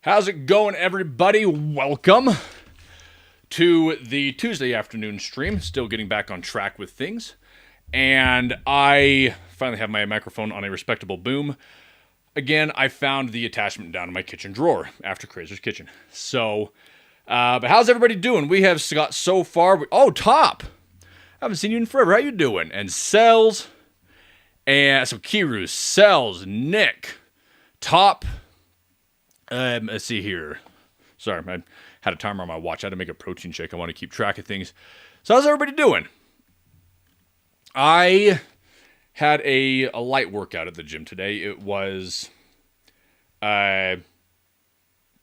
How's it going, everybody? Welcome to the Tuesday afternoon stream. Still getting back on track with things. And I finally have my microphone on a respectable boom. Again, I found the attachment down in my kitchen drawer after Kreyzer's Kitchen. So, but how's everybody doing? We have got so far... Oh, Top! I haven't seen you in forever. How you doing? And Cells, and some Kirus, Cells, Nick, Top... let's see here. Sorry, I had a timer on my watch. I had to make a protein shake. I want to keep track of things. So how's everybody doing? I had a light workout at the gym today. It was... okay,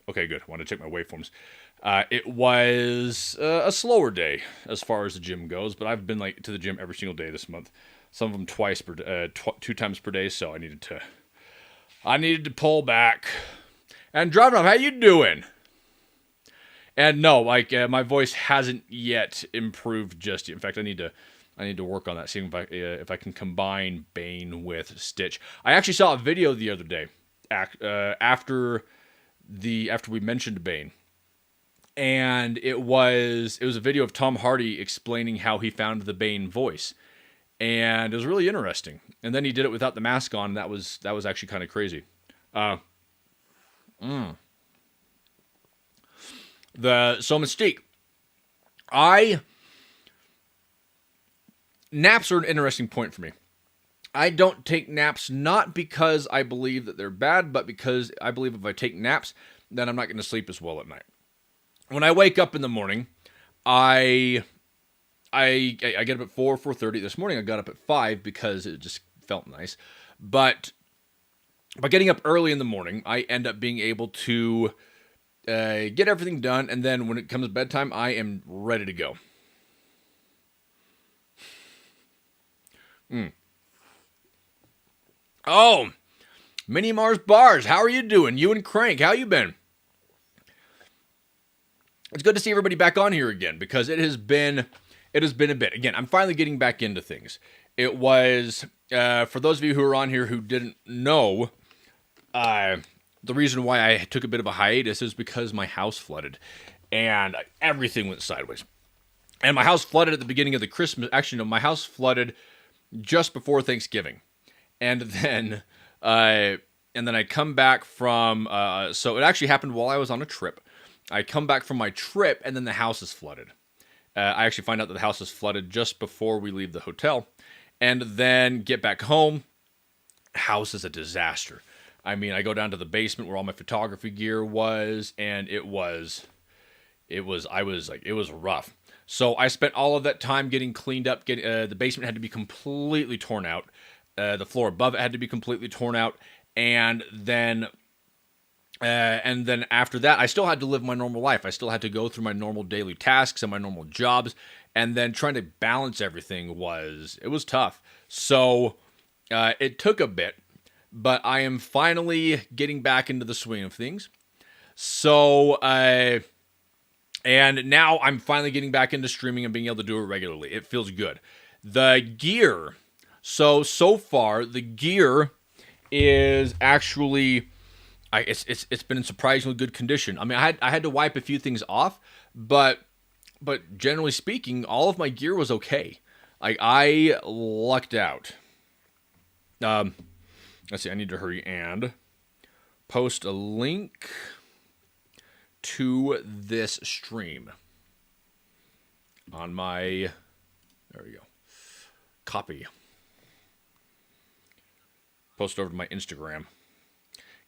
good. I want to check my waveforms. It was a slower day as far as the gym goes, but I've been to the gym every single day this month. Some of them two times per day, so I needed to pull back. And Driving Off, how you doing? And no, my voice hasn't yet improved just yet. In fact, I need to work on that, seeing if I can combine Bane with Stitch. I actually saw a video the other day after we mentioned Bane, and it was a video of Tom Hardy explaining how he found the Bane voice, and it was really interesting. And then he did it without the mask on. And that was actually kind of crazy. Mystique. Naps are an interesting point for me. I don't take naps not because I believe that they're bad, but because I believe if I take naps, then I'm not going to sleep as well at night. When I wake up in the morning, I get up at 4:30. This morning I got up at 5 because it just felt nice. But by getting up early in the morning, I end up being able to get everything done, and then when it comes to bedtime, I am ready to go. Oh, Mini Mars Bars, how are you doing? You and Crank, how you been? It's good to see everybody back on here again, because it has been a bit. Again, I'm finally getting back into things. It was, for those of you who are on here who didn't know, the reason why I took a bit of a hiatus is because my house flooded, and everything went sideways. And my house flooded at the beginning of the Christmas. Actually, no, my house flooded just before Thanksgiving, and then I come back from. So it actually happened while I was on a trip. I come back from my trip, and then the house is flooded. I actually find out that the house is flooded just before we leave the hotel, and then get back home. House is a disaster. I mean, I go down to the basement where all my photography gear was, and it was rough. So I spent all of that time getting cleaned up. The basement had to be completely torn out. The floor above it had to be completely torn out, and then after that, I still had to live my normal life. I still had to go through my normal daily tasks and my normal jobs, and then trying to balance everything was tough. So it took a bit. But I am finally getting back into the swing of things. So, and now I'm finally getting back into streaming and being able to do it regularly. It feels good. The gear. So far, the gear is actually, it's been in surprisingly good condition. I mean, I had to wipe a few things off, but generally speaking, all of my gear was okay. I lucked out. Let's see, I need to hurry and post a link to this stream on my, there we go, copy. Post over to my Instagram.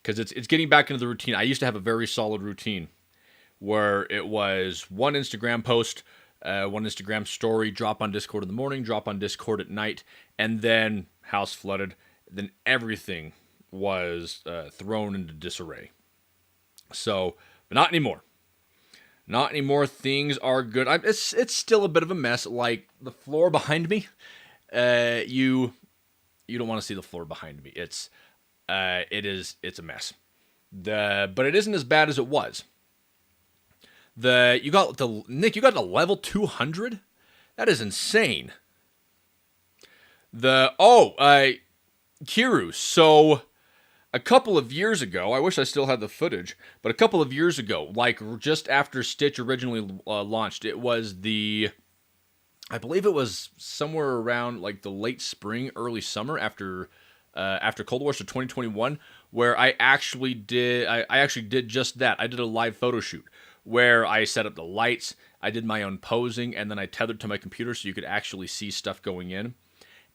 Because it's getting back into the routine. I used to have a very solid routine where it was one Instagram post, one Instagram story, drop on Discord in the morning, drop on Discord at night, and then house flooded. Then everything was thrown into disarray. So, but not anymore. Not anymore. Things are good. It's still a bit of a mess. Like the floor behind me, you don't want to see the floor behind me. It's a mess. But it isn't as bad as it was. Nick, you got to level 200? That is insane. Kiru, so a couple of years ago, I wish I still had the footage, but a couple of years ago, like just after Stitch originally launched, it was I believe it was somewhere around like the late spring, early summer after Cold War, so 2021, where I actually did just that. I did a live photo shoot where I set up the lights, I did my own posing, and then I tethered to my computer so you could actually see stuff going in.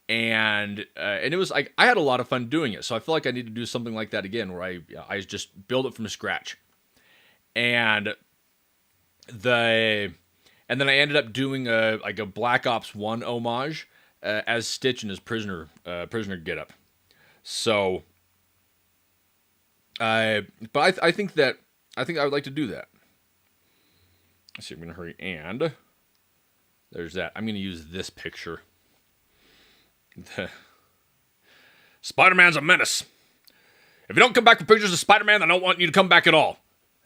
And it was like I had a lot of fun doing it, so I feel like I need to do something like that again, where I just build it from scratch. And then I ended up doing a Black Ops 1 homage as Stitch in his prisoner getup. So, but I think I would like to do that. Let's see, I'm gonna hurry, and there's that. I'm gonna use this picture. Spider-Man's a menace. If you don't come back with pictures of Spider-Man, then I don't want you to come back at all.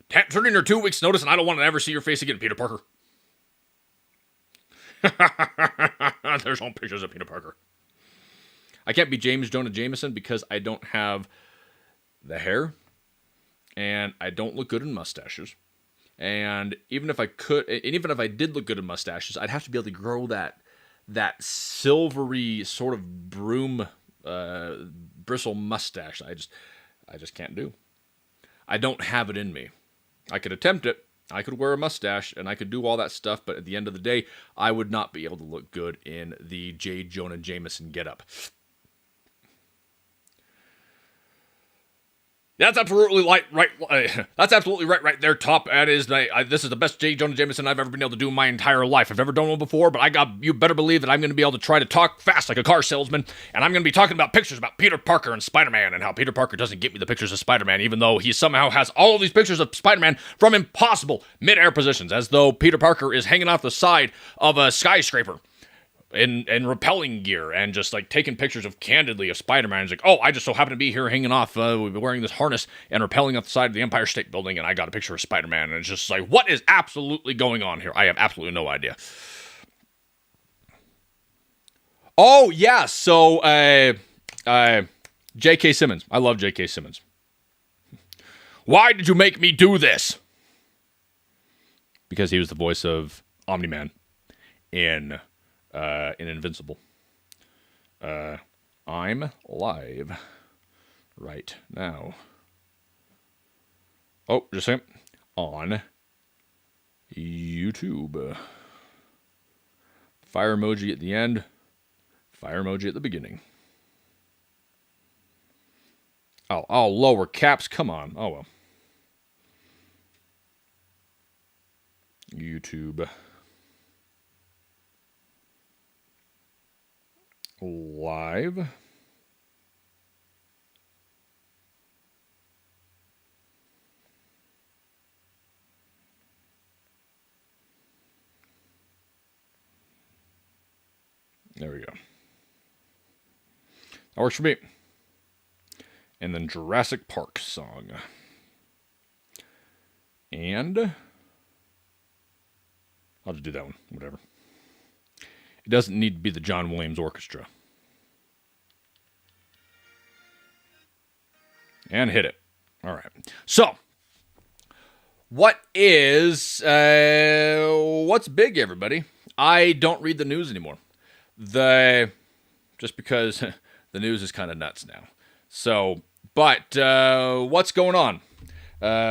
Turn in your 2 weeks' notice, and I don't want to ever see your face again, Peter Parker. There's no pictures of Peter Parker. I can't be James Jonah Jameson because I don't have the hair, and I don't look good in mustaches. And even if I did look good in mustaches, I'd have to be able to grow that silvery sort of broom bristle mustache. I just can't do. I don't have it in me. I could attempt it. I could wear a mustache and I could do all that stuff, but at the end of the day, I would not be able to look good in the J. Jonah Jameson getup. That's absolutely that's absolutely right there, Top. That is, this is the best J. Jonah Jameson I've ever been able to do in my entire life. I've never done one before, but you better believe that I'm going to be able to try to talk fast like a car salesman, and I'm going to be talking about pictures about Peter Parker and Spider-Man, and how Peter Parker doesn't get me the pictures of Spider-Man, even though he somehow has all of these pictures of Spider-Man from impossible mid-air positions, as though Peter Parker is hanging off the side of a skyscraper in rappelling gear and just like taking pictures candidly of Spider-Man. It's like, oh, I just so happen to be here hanging off, wearing this harness and rappelling off the side of the Empire State Building, and I got a picture of Spider-Man, and it's just like, what is absolutely going on here? I have absolutely no idea. Oh yeah, so J.K. Simmons. I love J.K. Simmons. Why did you make me do this? Because he was the voice of Omni-Man in Invincible. I'm live right now. Oh, just a second. On YouTube. Fire emoji at the end. Fire emoji at the beginning. Oh, lower caps. Come on. Oh, well. YouTube. Live. There we go. That works for me. And then Jurassic Park song. And I'll just do that one. Whatever. It doesn't need to be the John Williams Orchestra. And hit it. All right. So, what's big, everybody? I don't read the news anymore. Just because the news is kind of nuts now. So, but what's going on?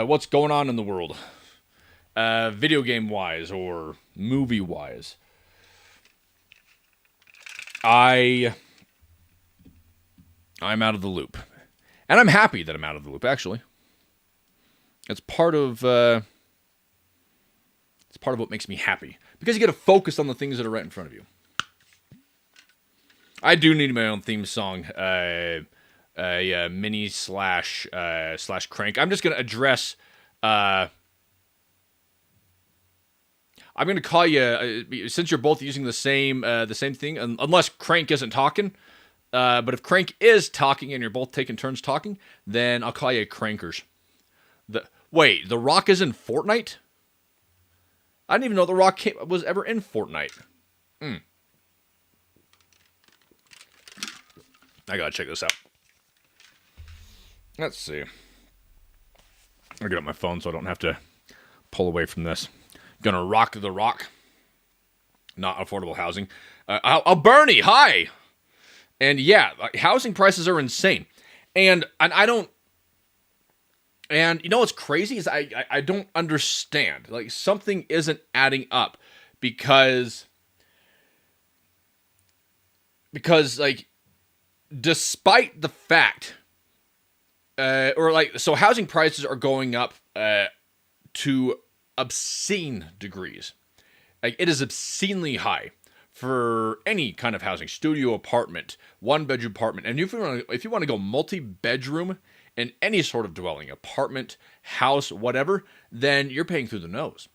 What's going on in the world? Video game wise or movie wise? I'm out of the loop. And I'm happy that I'm out of the loop, actually. It's part of what makes me happy. Because you get to focus on the things that are right in front of you. I do need my own theme song. Mini slash crank. I'm just going to address... I'm going to call you, since you're both using the same thing, unless Crank isn't talking. But if Crank is talking and you're both taking turns talking, then I'll call you Crankers. Wait, The Rock is in Fortnite? I didn't even know The Rock was ever in Fortnite. I gotta check this out. Let's see. I'll get up my phone so I don't have to pull away from this. Gonna rock the rock. Not affordable housing. Bernie, hi! And yeah, housing prices are insane. And I don't... And you know what's crazy is I don't understand. Like, something isn't adding up. Because like, despite the fact... so housing prices are going up to obscene degrees. Like, it is obscenely high for any kind of housing, studio apartment, one-bedroom apartment. And if you want to go multi-bedroom in any sort of dwelling, apartment, house, whatever, then you're paying through the nose.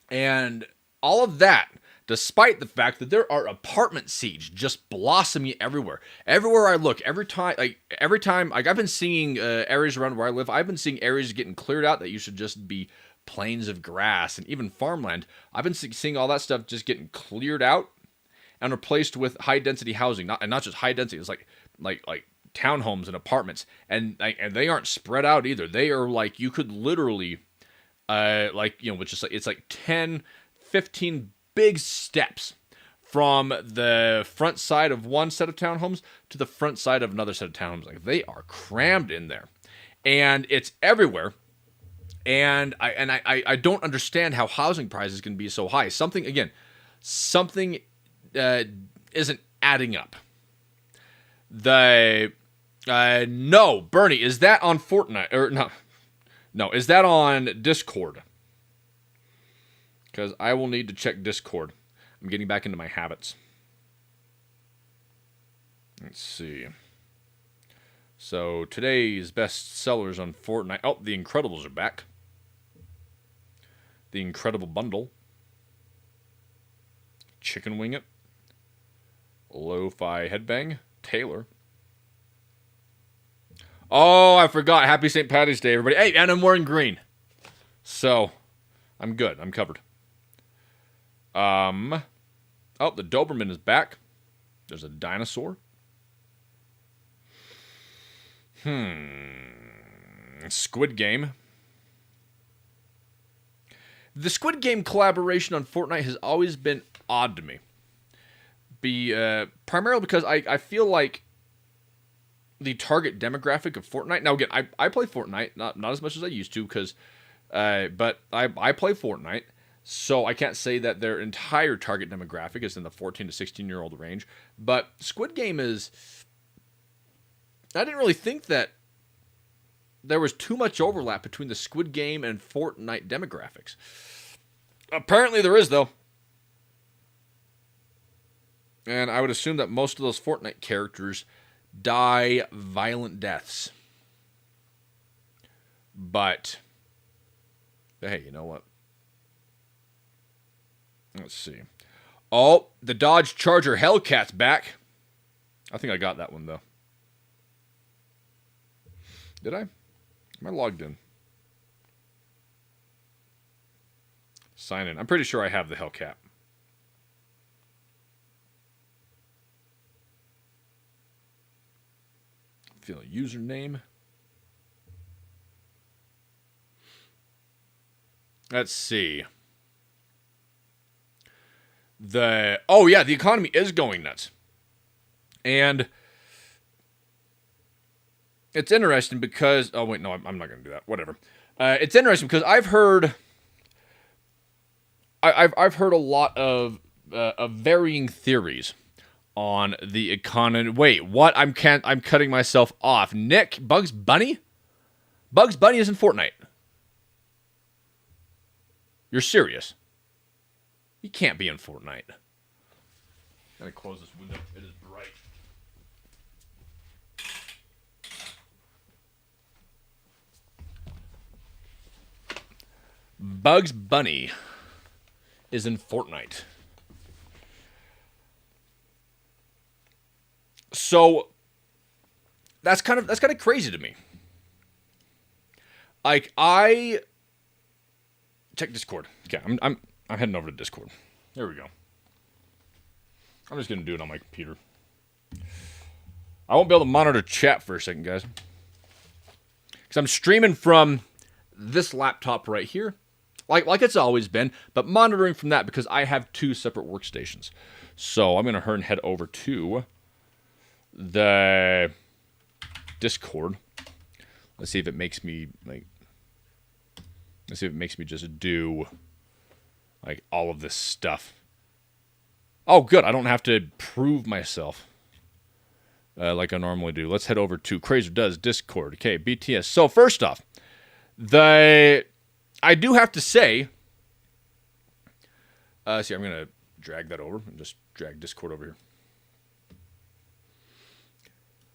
And all of that, despite the fact that there are apartment siege just blossoming everywhere. Everywhere I look, every time, like I've been seeing areas around where I live, I've been seeing areas getting cleared out that used to just be plains of grass and even farmland. I've been seeing all that stuff just getting cleared out and replaced with high density housing, not just high density. It's like townhomes and apartments, and they aren't spread out either. They are like, you could literally, which is like, it's like 10, 15 big steps from the front side of one set of townhomes to the front side of another set of townhomes. Like, they are crammed in there, and it's everywhere. And I don't understand how housing prices can be so high. Something isn't adding up. No, Bernie, is that on Fortnite or no? No, is that on Discord? Because I will need to check Discord. I'm getting back into my habits. Let's see. So today's best sellers on Fortnite. Oh, The Incredibles are back. The Incredible Bundle. Chicken Wing It. Lo-Fi Headbang. Taylor. Oh, I forgot. Happy St. Paddy's Day, everybody. Hey, and I'm wearing green. So, I'm good. I'm covered. Oh, the Doberman is back. There's a dinosaur. Squid Game. The Squid Game collaboration on Fortnite has always been odd to me. Primarily because I feel like the target demographic of Fortnite. Now again, I play Fortnite, not as much as I used to, but I play Fortnite, so I can't say that their entire target demographic is in the 14 to 16-year-old range. But Squid Game is... I didn't really think that there was too much overlap between the Squid Game and Fortnite demographics. Apparently there is, though. And I would assume that most of those Fortnite characters die violent deaths. But hey, you know what? Let's see. Oh, the Dodge Charger Hellcat's back. I think I got that one, though. Did I? Am I logged in? Sign in. I'm pretty sure I have the Hellcat. Feel a username. Let's see. The economy is going nuts. And it's interesting because... Oh, wait, no, I'm not going to do that. Whatever. It's interesting because I've heard a lot of varying theories on the economy. Wait, what? I'm cutting myself off. Nick, Bugs Bunny? Bugs Bunny is in Fortnite. You're serious? He can't be in Fortnite. Gotta close this window. It is bright. Bugs Bunny is in Fortnite. So that's kind of crazy to me. Like, I check Discord. Okay, I'm heading over to Discord. There we go. I'm just gonna do it on my computer. I won't be able to monitor chat for a second, guys. Because I'm streaming from this laptop right here, like it's always been, but monitoring from that because I have 2 separate workstations. So I'm going to head over to the Discord. Let's see if it makes me let's see if it makes me just do like all of this stuff. Oh, good. I don't have to prove myself like I normally do. Let's head over to Kreyzer Does Discord. Okay, BTS. So first off, I do have to say, see, I'm going to drag that over and just drag Discord over here.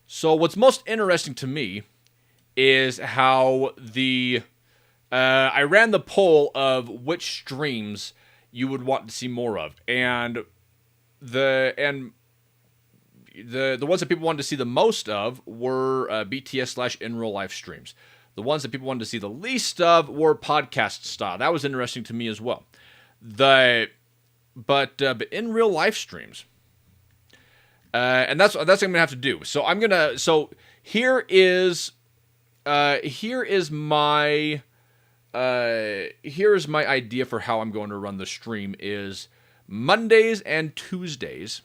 So what's most interesting to me is how I ran the poll of which streams you would want to see more of, and the ones that people wanted to see the most of were BTS / in real life streams. The ones that people wanted to see the least of were podcast style. That was interesting to me as well. But in real life streams, and that's what I'm gonna have to do. So here is my idea for how I'm going to run the stream. Is Mondays and Tuesdays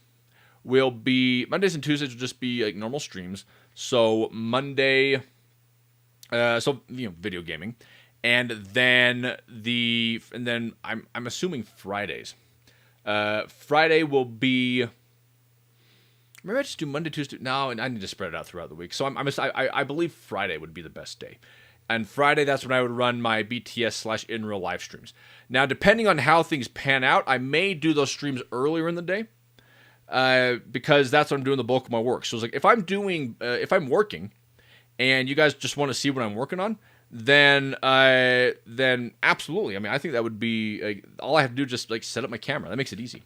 will just be like normal streams. So Monday, video gaming, and then I'm assuming Fridays. Friday will be. Maybe I just do Monday, Tuesday. No, and I need to spread it out throughout the week. So I believe Friday would be the best day. And Friday, that's when I would run my BTS / in real life streams. Now, depending on how things pan out, I may do those streams earlier in the day, because that's when I'm doing the bulk of my work. So it's like if I'm working, and you guys just want to see what I'm working on, then absolutely. I mean, I think that would be all I have to do is just like set up my camera. That makes it easy.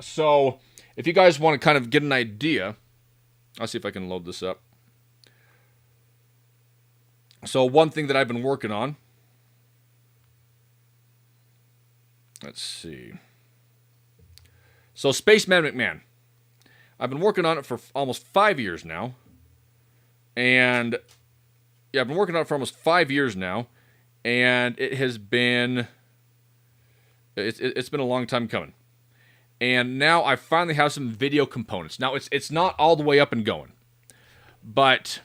So if you guys want to kind of get an idea, I'll see if I can load this up. So one thing that I've been working on, let's see. So Spaceman McMahon, I've been working on it for almost 5 years now. And yeah, I've been working on it for almost 5 years now. And it has been, it's been a long time coming. And now I finally have some video components. Now it's not all the way up and going, but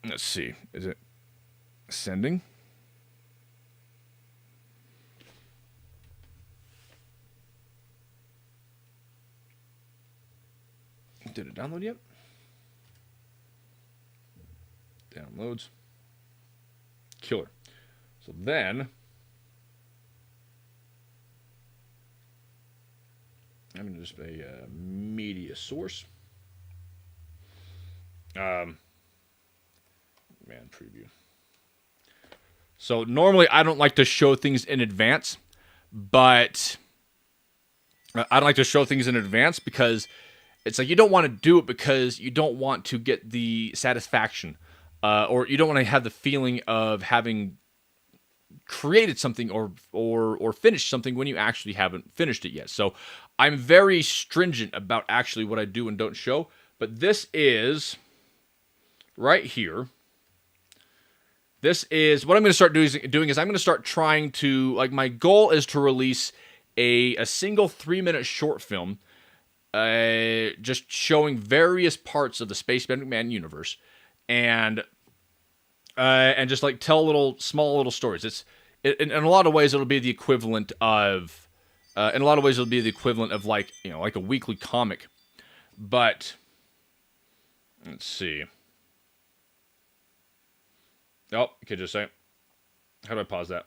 let's see. Is it sending? Did it download yet? Downloads. Killer. So then I'm going to just a media source. Man, preview. So normally I don't like to show things in advance, but I don't like to show things in advance because it's like you don't want to do it because you don't want to get the satisfaction, or you don't want to have the feeling of having created something or finished something when you actually haven't finished it yet. So I'm very stringent about actually what I do and don't show. But this is right here. This is what I'm going to start doing is I'm going to start trying to, like, my goal is to release a single 3-minute short film, just showing various parts of the Spaceman McMahon universe, and just like tell small little stories. In a lot of ways it'll be the equivalent of, like, like a weekly comic. But let's see. Oh, okay, just a second. How do I pause that?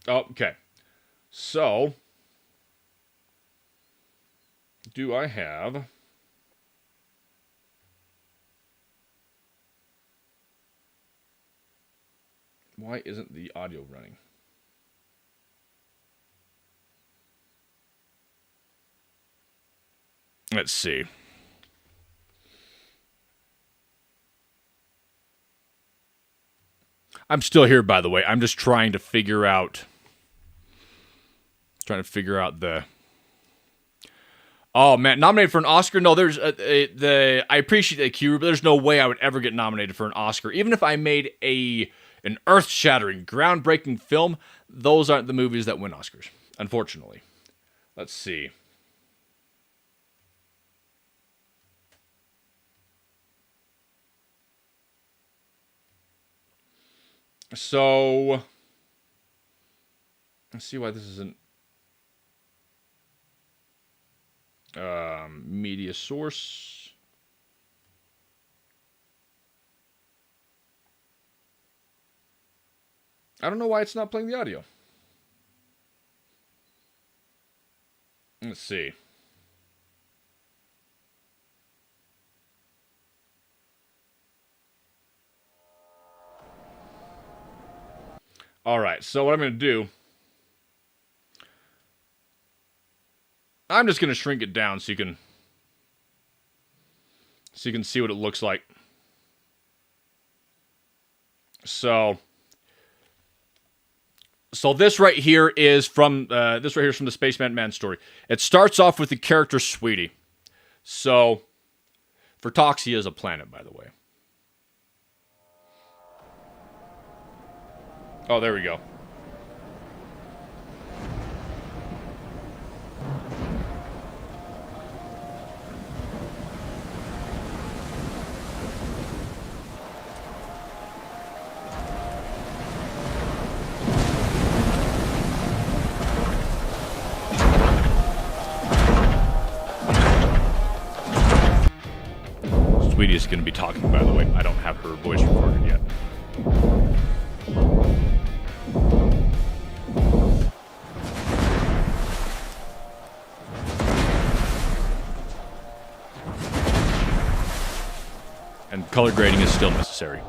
Oh, okay. So, do I have... Why isn't the audio running? Let's see. I'm still here, by the way. I'm just trying to figure out the Oh man, nominated for an Oscar? No, there's I appreciate the cue, but there's no way I would ever get nominated for an Oscar, even if I made an earth-shattering, groundbreaking film. Those aren't the movies that win Oscars, unfortunately. Let's see. So let's see why this isn't media source. I don't know why it's not playing the audio. Let's see. All right, so what I'm going to do, I'm just going to shrink it down so you can see what it looks like. So this right here is from the Spaceman Man story. It starts off with the character Sweetie. So Vertoxia is a planet, by the way. Oh, there we go. Sweetie is going to be talking, by the way. I don't have her voice recorded yet. And color grading is still necessary.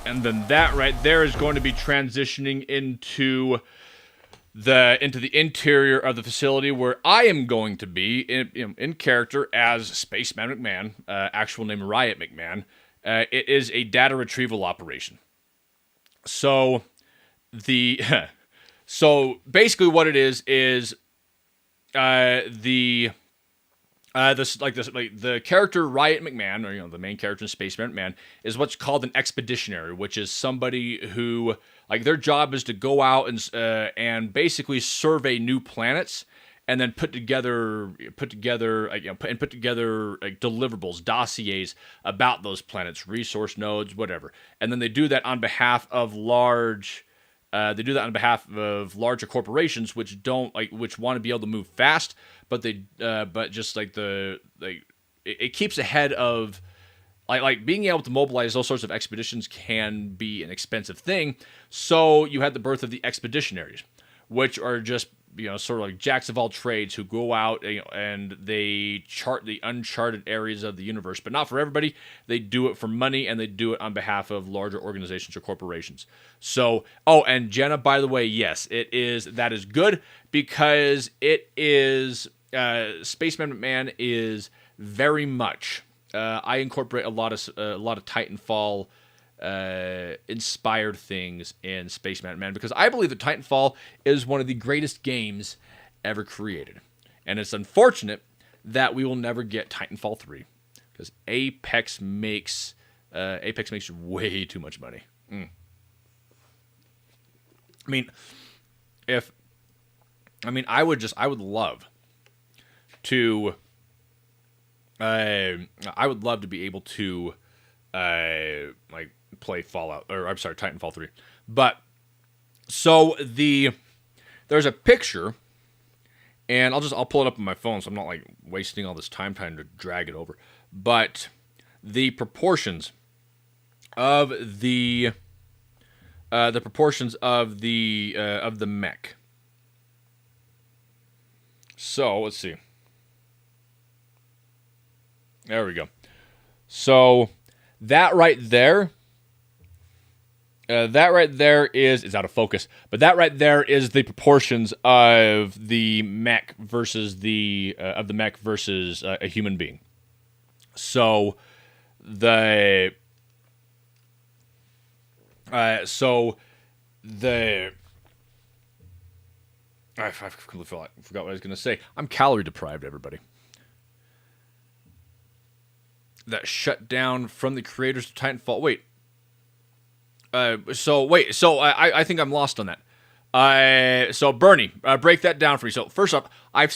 And then that right there is going to be transitioning into the interior of the facility, where I am going to be in character as Spaceman McMahon, actual name Riot McMahon. It is a data retrieval operation. So so basically what it is the character Riot McMahon, or the main character in Spaceman McMahon, is what's called an expeditionary, which is somebody who, their job is to go out and basically survey new planets, and then put together deliverables, dossiers about those planets, resource nodes, whatever, and then they do that on behalf of larger corporations, which want to be able to move fast, but it keeps ahead of being able to mobilize those sorts of expeditions can be an expensive thing. So you had the birth of the expeditionaries, which are just sort of like jacks of all trades who go out and they chart the uncharted areas of the universe, but not for everybody. They do it for money, and they do it on behalf of larger organizations or corporations. So, and Jenna, by the way, yes, that is good, because it is Spaceman McMahon is very much. I incorporate a lot of Titanfall inspired things in Spaceman McMahon, because I believe that Titanfall is one of the greatest games ever created, and it's unfortunate that we will never get Titanfall 3, because Apex makes way too much money. I would love to. I would love to be able to, play Titanfall 3. But so there's a picture, and I'll pull it up on my phone, so I'm not wasting all this time trying to drag it over. But the proportions of the mech. So let's see. There we go. So that right there is it's out of focus, but that right there is the proportions of the mech versus a human being. So the I completely forgot what I was going to say. I'm calorie deprived, everybody. That shut down from the creators of Titanfall. So I think I'm lost on that. So Bernie, break that down for me. So first up, I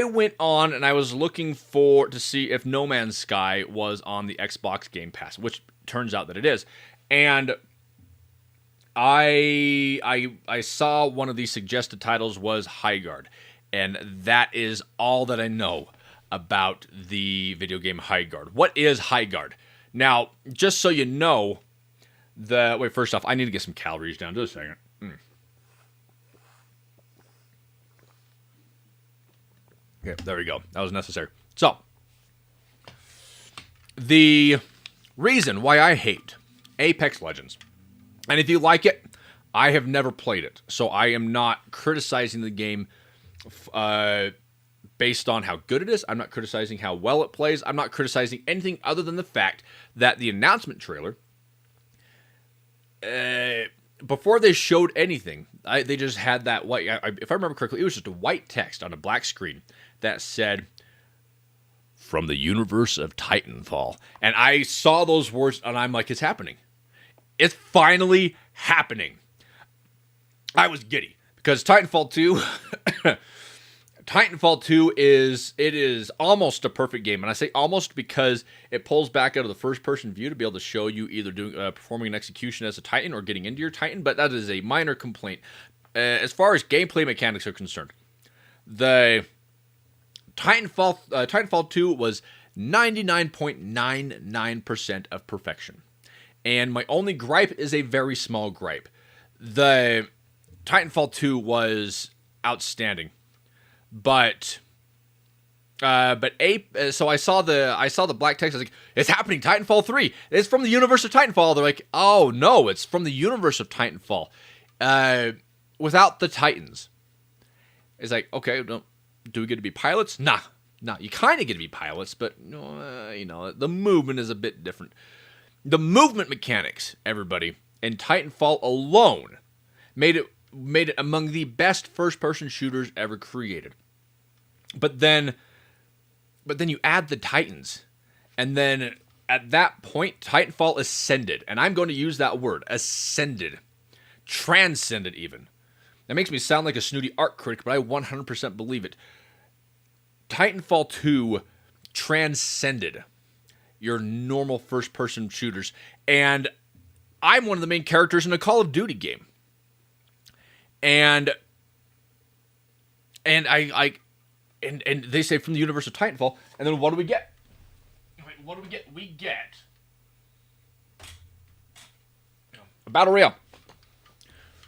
went on and I was looking to see if No Man's Sky was on the Xbox Game Pass, which turns out that it is. And I saw one of the suggested titles was Highguard, and that is all that I know about the video game Highguard. What is Highguard? Now, just so you know, first off, I need to get some calories down. Just a second. Okay, there we go. That was necessary. So, the reason why I hate Apex Legends, and if you like it, I have never played it, so I am not criticizing the game based on how good it is. I'm not criticizing how well it plays. I'm not criticizing anything other than the fact that the announcement trailer, before they showed anything, they just had that white, if I remember correctly, it was just a white text on a black screen that said, "From the universe of Titanfall." And I saw those words and I'm like, it's happening. It's finally happening. I was giddy because Titanfall 2 Titanfall 2 is almost a perfect game. And I say almost because it pulls back out of the first-person view to be able to show you either performing an execution as a Titan or getting into your Titan, but that is a minor complaint. As far as gameplay mechanics are concerned, the Titanfall 2 was 99.99% of perfection. And my only gripe is a very small gripe. The Titanfall 2 was outstanding. So I saw the black text. I was like, it's happening, Titanfall 3. It's from the universe of Titanfall. They're like, oh no, it's from the universe of Titanfall. Without the Titans. It's like, okay, do we get to be pilots? Nah, you kind of get to be pilots, but the movement is a bit different. The movement mechanics, everybody, in Titanfall alone made it among the best first-person shooters ever created. But then you add the Titans, and then at that point, Titanfall ascended, and I'm going to use that word, ascended, transcended even. That makes me sound like a snooty art critic, but I 100% believe it. Titanfall 2 transcended your normal first-person shooters, and I'm one of the main characters in a Call of Duty game. And they say from the universe of Titanfall, and then what do we get? What do we get? We get a battle royale.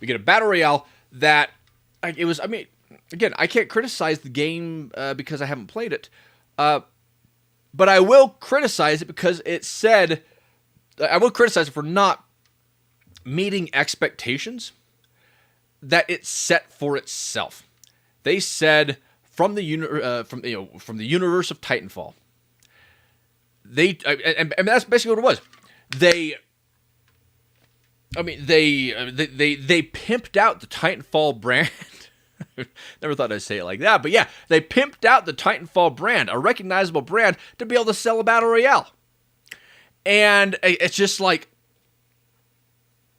We get a battle royale that again, I can't criticize the game because I haven't played it, but I will criticize it because I will criticize it for not meeting expectations that it set for itself. They said from the universe of Titanfall. And that's basically what it was. They pimped out the Titanfall brand. Never thought I'd say it like that, but yeah, they pimped out the Titanfall brand, a recognizable brand, to be able to sell a battle royale. And it's just like,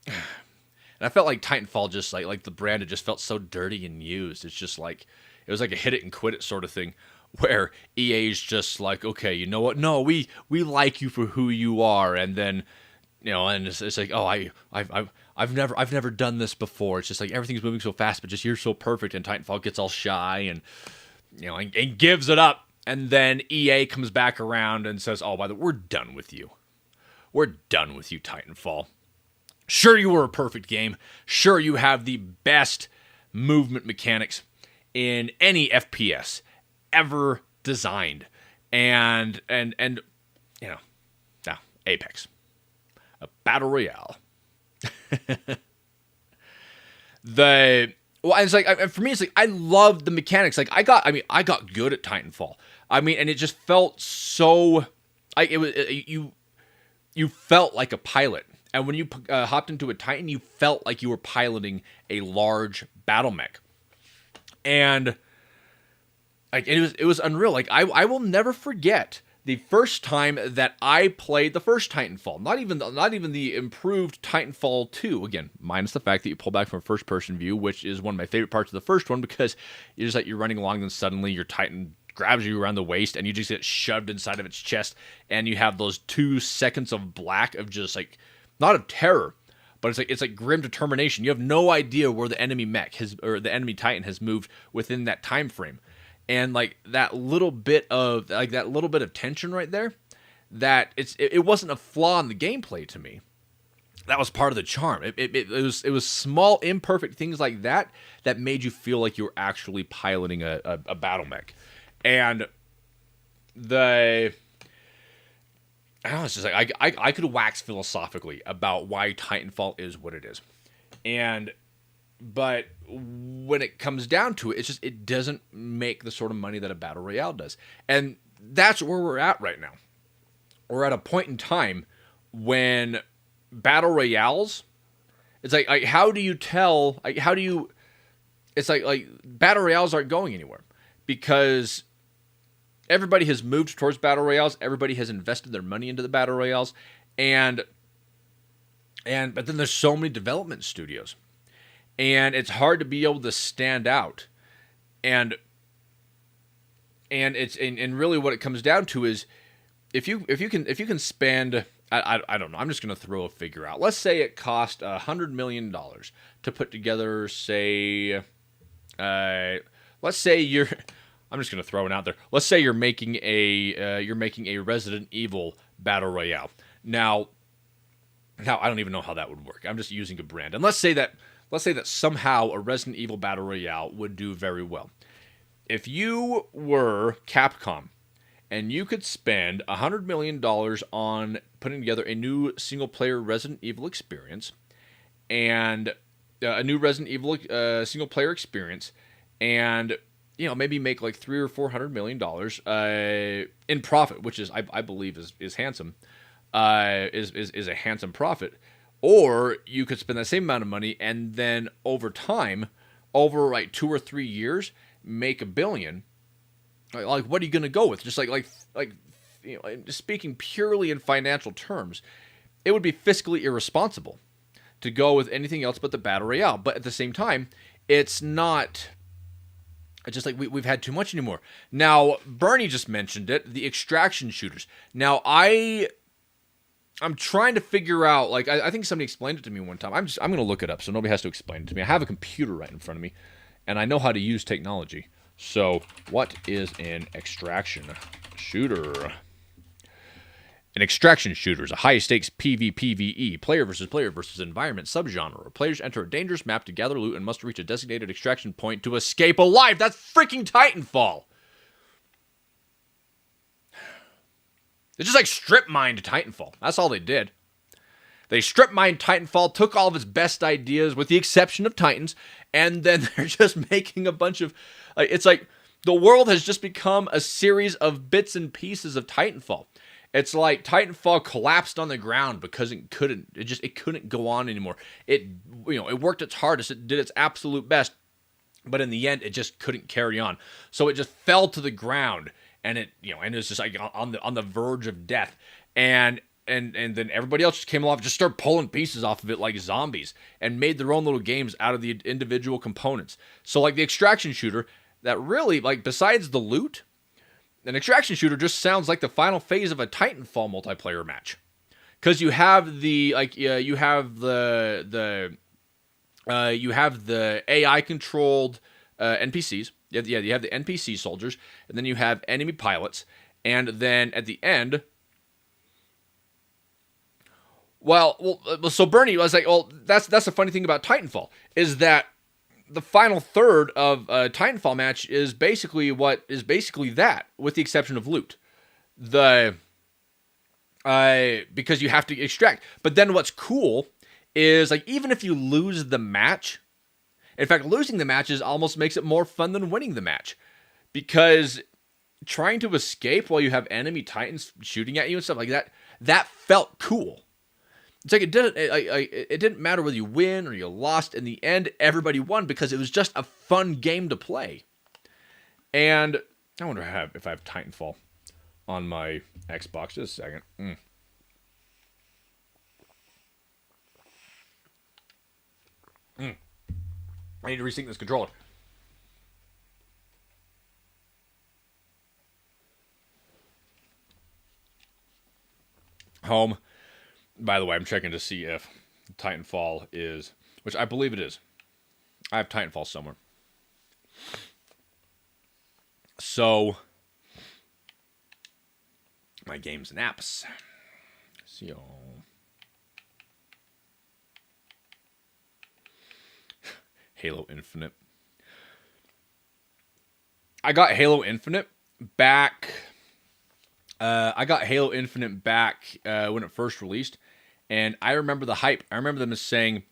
and I felt like Titanfall just like the brand had just felt so dirty and used. It's just like, it was like a hit it and quit it sort of thing, where EA's just like, okay, you know what? No, we like you for who you are, and then, and it's like, oh, I've never done this before. It's just like everything's moving so fast, but just you're so perfect, and Titanfall gets all shy and and gives it up, and then EA comes back around and says, oh, by the way, we're done with you. We're done with you, Titanfall. Sure, you were a perfect game. Sure, you have the best movement mechanics in any FPS ever designed. And you know, now Apex, a battle royale. It's like for me, it's like I love the mechanics. Like I got good at Titanfall. I mean, and it just felt so. You felt like a pilot, and when you hopped into a Titan, you felt like you were piloting a large battle mech, and like it was unreal. Like I will never forget the first time that I played the first Titanfall. Not even the improved Titanfall 2. Again, minus the fact that you pull back from a first person view, which is one of my favorite parts of the first one, because you're running along and suddenly your Titan grabs you around the waist and you just get shoved inside of its chest, and you have those 2 seconds of black of just like, not of terror, but it's like grim determination. You have no idea where the enemy mech or the enemy Titan has moved within that time frame. And like that little bit of tension right there, that it wasn't a flaw in the gameplay to me. That was part of the charm. It was small imperfect things like that made you feel like you were actually piloting a battle mech. And I don't know, it's just like I could wax philosophically about why Titanfall is what it is. But when it comes down to it, it doesn't make the sort of money that a battle royale does. And that's where we're at right now. We're at a point in time when battle royales, it's like how do you tell, it's like battle royales aren't going anywhere, because everybody has moved towards battle royales. Everybody has invested their money into the battle royales, but then there's so many development studios. And it's hard to be able to stand out, and really what it comes down to is if you can spend, I don't know, I'm just gonna throw a figure out. Let's say it cost $100 million to put together, say, let's say I'm just gonna throw it out there. Let's say you're making a Resident Evil battle royale. Now I don't even know how that would work. I'm just using a brand, and let's say that somehow a Resident Evil battle royale would do very well. If you were Capcom and you could spend $100 million on putting together a new single-player Resident Evil experience, and a new Resident Evil single-player experience, and maybe make like $300 or $400 million in profit, which is I believe is handsome, is a handsome profit. Or you could spend that same amount of money and then over time, over like 2 or 3 years, make $1 billion. Like what are you going to go with? Just like speaking purely in financial terms, it would be fiscally irresponsible to go with anything else but the battle royale. But at the same time, it's just like we've had too much anymore. Now, Bernie just mentioned it, the extraction shooters. Now, I'm trying to figure out, like, I think somebody explained it to me one time. I'm going to look it up so nobody has to explain it to me. I have a computer right in front of me, and I know how to use technology. So, what is an extraction shooter? An extraction shooter is a high-stakes PvPvE, player versus environment subgenre, where players enter a dangerous map to gather loot and must reach a designated extraction point to escape alive. That's freaking Titanfall! They just like strip mined Titanfall. That's all they did. They strip mined Titanfall, took all of its best ideas, with the exception of Titans, and then they're just making a bunch of. It's like the world has just become a series of bits and pieces of Titanfall. It's like Titanfall collapsed on the ground because it couldn't go on anymore. It worked its hardest, it did its absolute best, but in the end, it just couldn't carry on. So it just fell to the ground. And it was just like on the verge of death, and then everybody else just came along, just started pulling pieces off of it like zombies, and made their own little games out of the individual components. So like the extraction shooter, that really, like, besides the loot, an extraction shooter just sounds like the final phase of a Titanfall multiplayer match, because you have the AI controlled NPCs. You have the NPC soldiers, and then you have enemy pilots, and then at the end, so Bernie was like, well, that's the funny thing about Titanfall, is that the final third of a Titanfall match is basically that, with the exception of loot. because you have to extract. But then what's cool is, like, even if you lose the match, in fact, losing the matches almost makes it more fun than winning the match, because trying to escape while you have enemy titans shooting at you and stuff like that, that felt cool. It's like it didn't matter whether you win or you lost. In the end, everybody won because it was just a fun game to play. And I wonder if I have Titanfall on my Xbox. Just a second. I need to resync this controller. Home. By the way, I'm checking to see if Titanfall is, which I believe it is. I have Titanfall somewhere. So, my games and apps. So, Halo Infinite. I got Halo Infinite back. I got Halo Infinite back when it first released, and I remember the hype. I remember them as saying,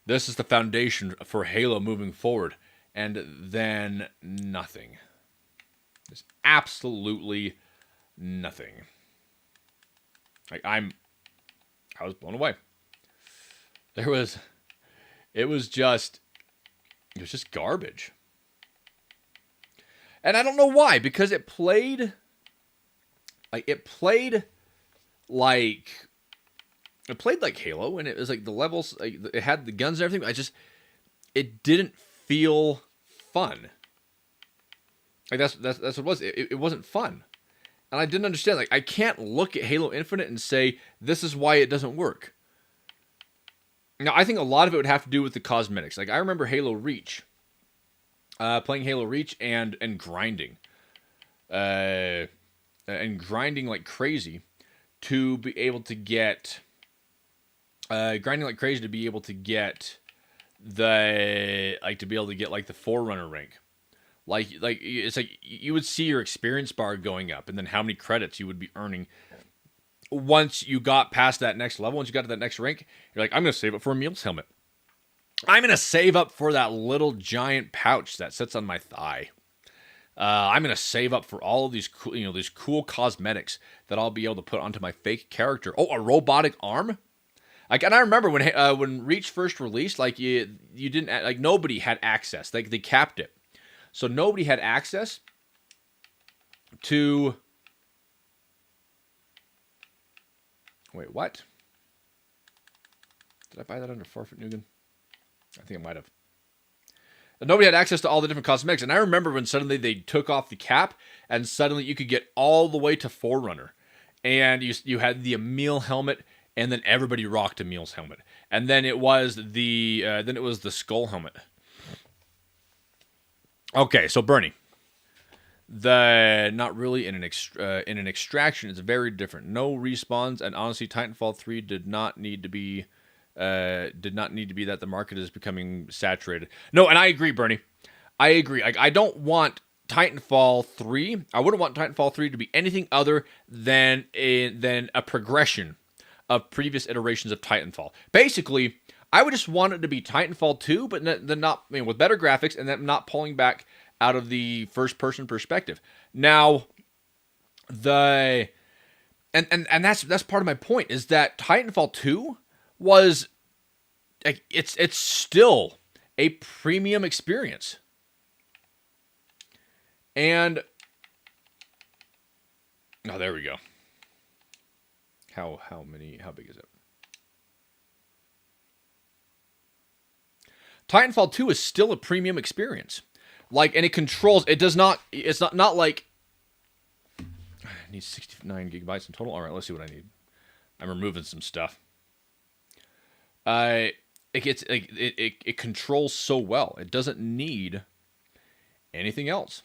"This is the foundation for Halo moving forward," and then nothing. There's absolutely nothing. Like I was blown away. It was just garbage. And I don't know why, because it played like Halo, and it was like the levels, like, it had the guns and everything. It didn't feel fun. Like that's what it was. It wasn't fun. And I didn't understand. Like, I can't look at Halo Infinite and say, this is why it doesn't work. Now, I think a lot of it would have to do with the cosmetics. Like, I remember Halo Reach. Playing Halo Reach and grinding. And grinding like crazy to be able to get... grinding like crazy to be able to get the... Like, to be able to get, like, the Forerunner rank. Like it's like you would see your experience bar going up, and then how many credits you would be earning once you got past that next level. Once you got to that next rank, you're like, I'm going to save up for a Meals helmet. I'm going to save up for that little giant pouch that sits on my thigh. I'm going to save up for all of these cool, these cool cosmetics that I'll be able to put onto my fake character. Oh, a robotic arm. Like, and I remember when Reach first released, like you didn't, like, nobody had access. Like, they capped it. So nobody had access to... Wait, what? Did I buy that under Forfeit Nugan? I think I might have. Nobody had access to all the different cosmetics. And I remember when suddenly they took off the cap, and suddenly you could get all the way to Forerunner. And you had the Emil helmet, and then everybody rocked Emil's helmet. And then it was the Skull helmet. Okay, so Bernie, not really in an extraction is very different. No respawns, and honestly, Titanfall 3 did not need to be that the market is becoming saturated. No, and I agree, Bernie. I agree. I don't want Titanfall 3. I wouldn't want Titanfall 3 to be anything other than a progression of previous iterations of Titanfall. Basically, I would just want it to be Titanfall 2, but then not, with better graphics, and then not pulling back out of the first-person perspective. Now, and that's part of my point, is that Titanfall 2 was, like, it's still a premium experience. And oh, there we go. How big is it? Titanfall 2 is still a premium experience. Like, and it's not like I need 69 gigabytes in total. All right, let's see what I need. I'm removing some stuff. It controls so well. It doesn't need anything else.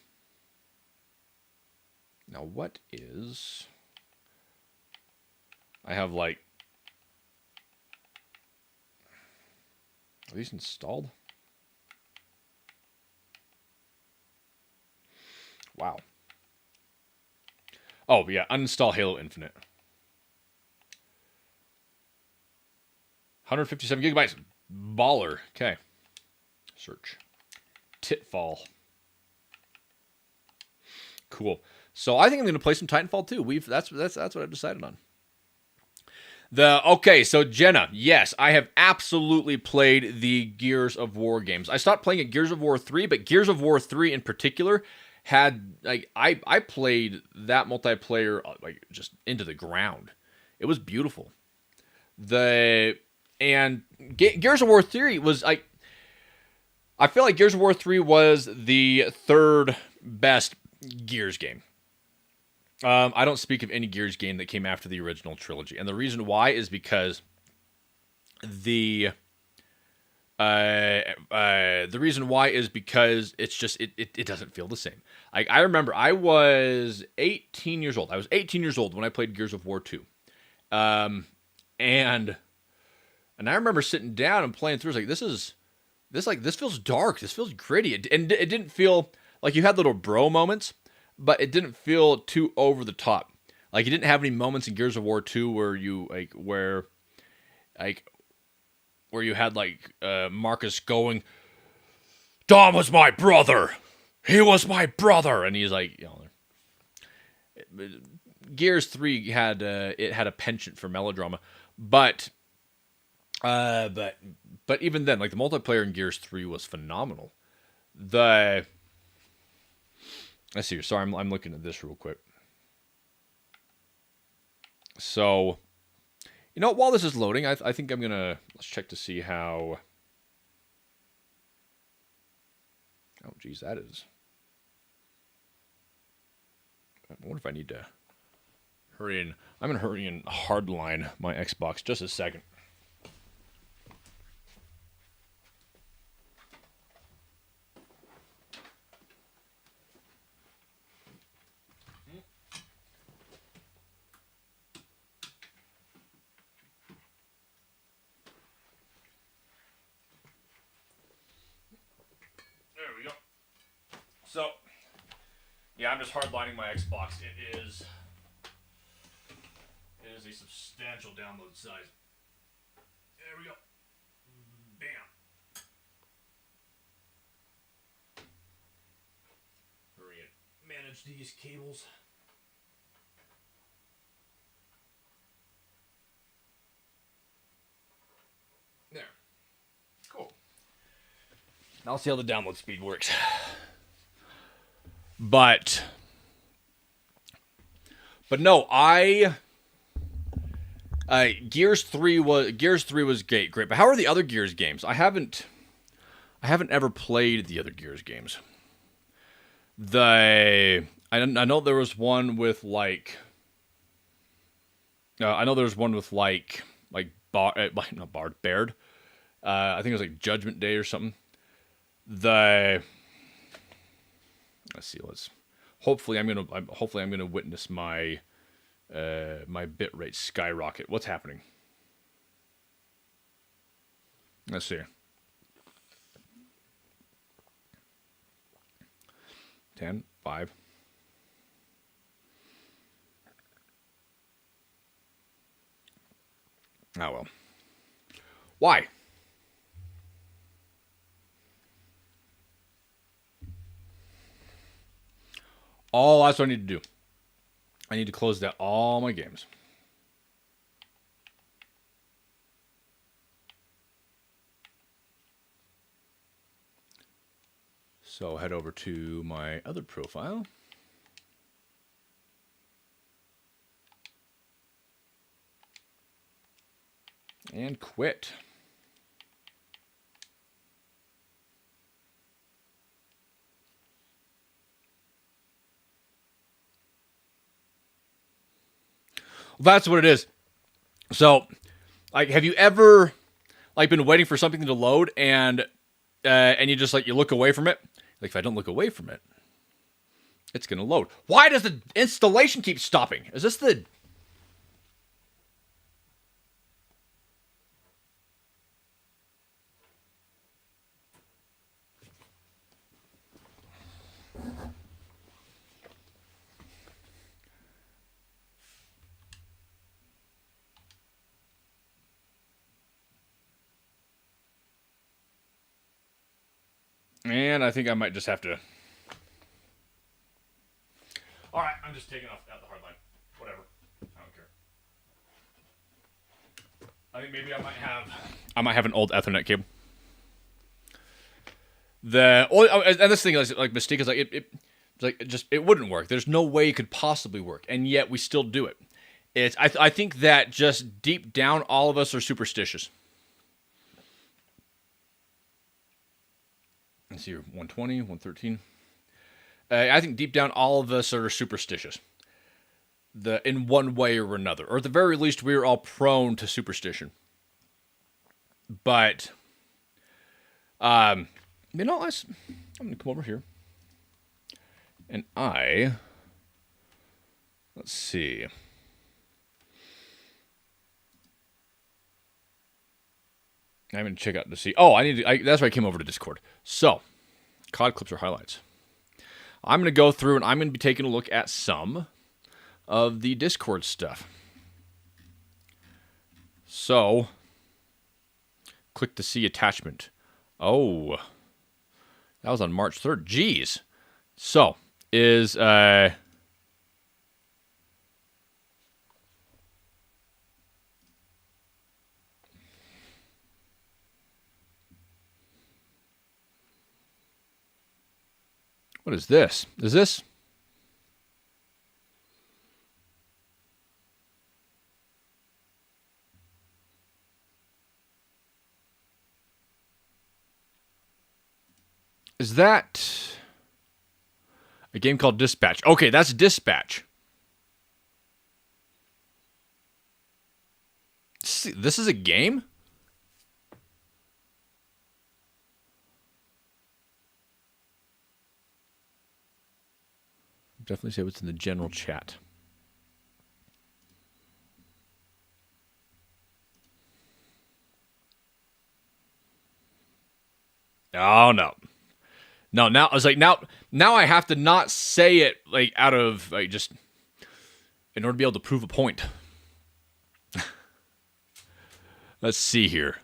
Now, what is... I have, like... Are these installed? Wow. Oh, yeah, uninstall Halo Infinite. 157 gigabytes. Baller. Okay. Search. Titfall. Cool. So I think I'm going to play some Titanfall 2. That's what I've decided on. So Jenna, yes, I have absolutely played the Gears of War games. I stopped playing at Gears of War 3, but Gears of War 3 in particular had I played that multiplayer just into the ground. It was beautiful. Gears of War 3 was I feel like Gears of War 3 was the third best Gears game. I don't speak of any Gears game that came after the original trilogy, and the reason why is because it's just it doesn't feel the same. I remember I was 18 years old. I was 18 years old when I played Gears of War 2, and I remember sitting down and playing through. I was like, this feels dark. This feels gritty, and it didn't feel like you had little bro moments. But it didn't feel too over the top. Like you didn't have any moments in Gears of War 2 where you where you had Marcus going, "Dom was my brother. He was my brother," and he's like, Gears 3 had a penchant for melodrama, but even then, the multiplayer in Gears 3 was phenomenal. Let's see here. Sorry, I'm looking at this real quick. So, while this is loading, I think let's check to see how. Oh, geez, that is. I wonder if I need to hurry in. I'm gonna hurry and hardline my Xbox just a second. So, yeah, I'm just hardlining my Xbox. It is a substantial download size. There we go. Bam. Hurry and manage these cables. There. Cool. Now let's see how the download speed works. But no, Gears 3 was great. But how are the other Gears games? I haven't ever played the other Gears games. I know there was one with Baird. I think it was Judgment Day or something. Let's see. Hopefully I'm gonna witness my my bitrate skyrocket. What's happening? Let's see. 10, 5. Oh well. Why? Oh, that's what I need to do. I need to close down all my games. So head over to my other profile. And quit. That's what it is. So, have you ever been waiting for something to load and you just you look away from it? If I don't look away from it, it's gonna load. Why does the installation keep stopping? Is this the? And I think I might just have to... Alright, I'm just taking off out the hard line. Whatever. I don't care. I think maybe I might have an old Ethernet cable. And this thing is like Mystique is like it wouldn't work. There's no way it could possibly work, and yet we still do it. I think that just deep down, all of us are superstitious. Let's see here, 120, 113. I think deep down, all of us are superstitious. In one way or another, or at the very least, we are all prone to superstition. But, I'm gonna come over here, and let's see. I'm gonna check out to see. Oh, that's why I came over to Discord. So, COD clips or highlights. I'm gonna go through and I'm gonna be taking a look at some of the Discord stuff. So, click to see attachment. Oh, that was on March 3rd. Jeez. So, what is this? Is this? Is that a game called Dispatch? Okay, that's Dispatch. This is a game? Definitely say what's in the general chat. Oh, no. No, now I was like, now I have to not say it like out of like just in order to be able to prove a point. Let's see here.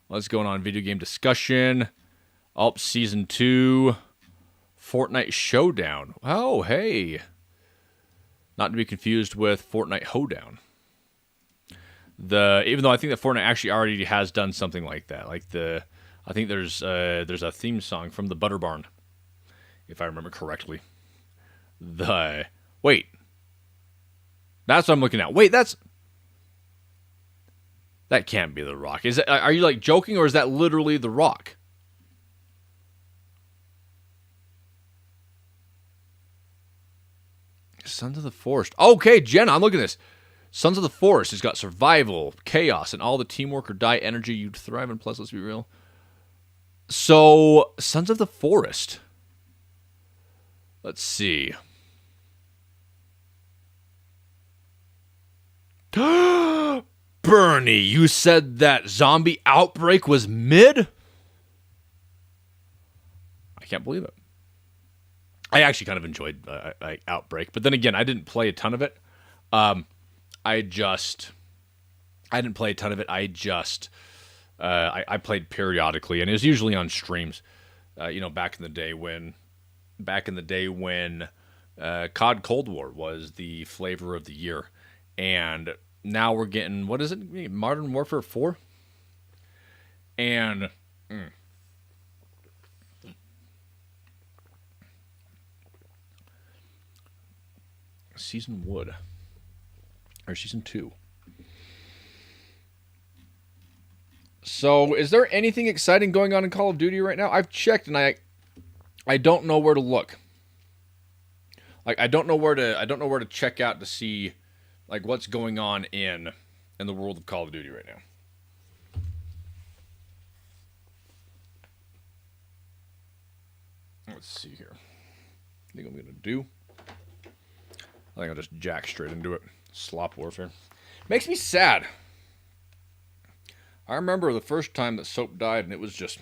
What's going on? Video game discussion. Season 2. Fortnite Showdown. Oh, hey. Not to be confused with Fortnite Hoedown. Even though I think that Fortnite actually already has done something like that. I think there's a theme song from the Butter Barn, if I remember correctly. Wait. That's what I'm looking at. Wait, that can't be The Rock. Are you like joking, or is that literally The Rock? Sons of the Forest. Okay, Jenna, I'm looking at this. Sons of the Forest has got survival, chaos, and all the teamwork or die energy you'd thrive in. Plus, let's be real. So, Sons of the Forest. Let's see. Bernie, you said that Zombie Outbreak was mid? I can't believe it. I actually kind of enjoyed Outbreak, but then again, I didn't play a ton of it. I didn't play a ton of it. I played periodically, and it was usually on streams. Back in the day when COD Cold War was the flavor of the year, and now we're getting, what is it? Modern Warfare 4, and. Season 2. So, is there anything exciting going on in Call of Duty right now? I've checked and I don't know where to look. Like I don't know where to check out to see like what's going on in the world of Call of Duty right now. Let's see here. I think I'm going to do. I think I'll just jack straight into it. Slop warfare. Makes me sad. I remember the first time that Soap died, and it was just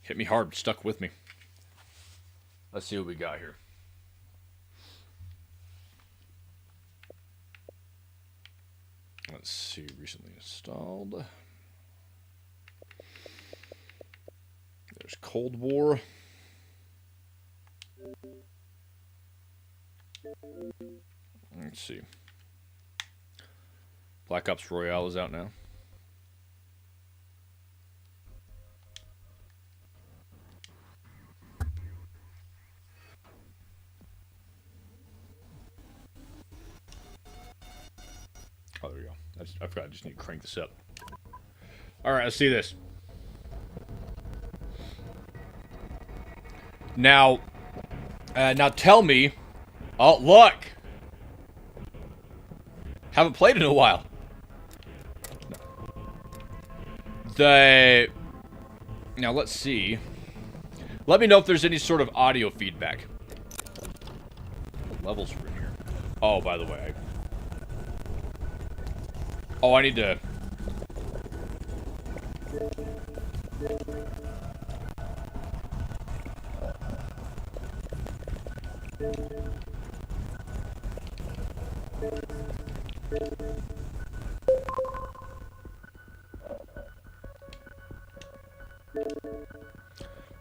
hit me hard, stuck with me. Let's see what we got here. Let's see, recently installed. There's There's Cold War. Let's see. Black Ops Royale is out now. Oh, there we go. I forgot. I just need to crank this up. All right, let's see this. Now tell me. Oh, look. Haven't played in a while. Now let's see. Let me know if there's any sort of audio feedback. What levels are in here? Oh, by the way. I need to...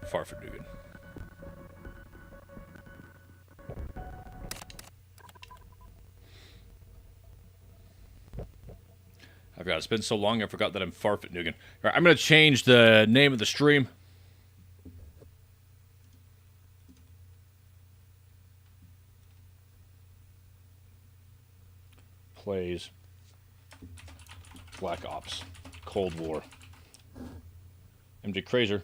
Far from Dugan. I forgot. It's been so long, I forgot that I'm Farfet Nugan. All right, I'm going to change the name of the stream. Plays Black Ops Cold War. MJ Kreyzer.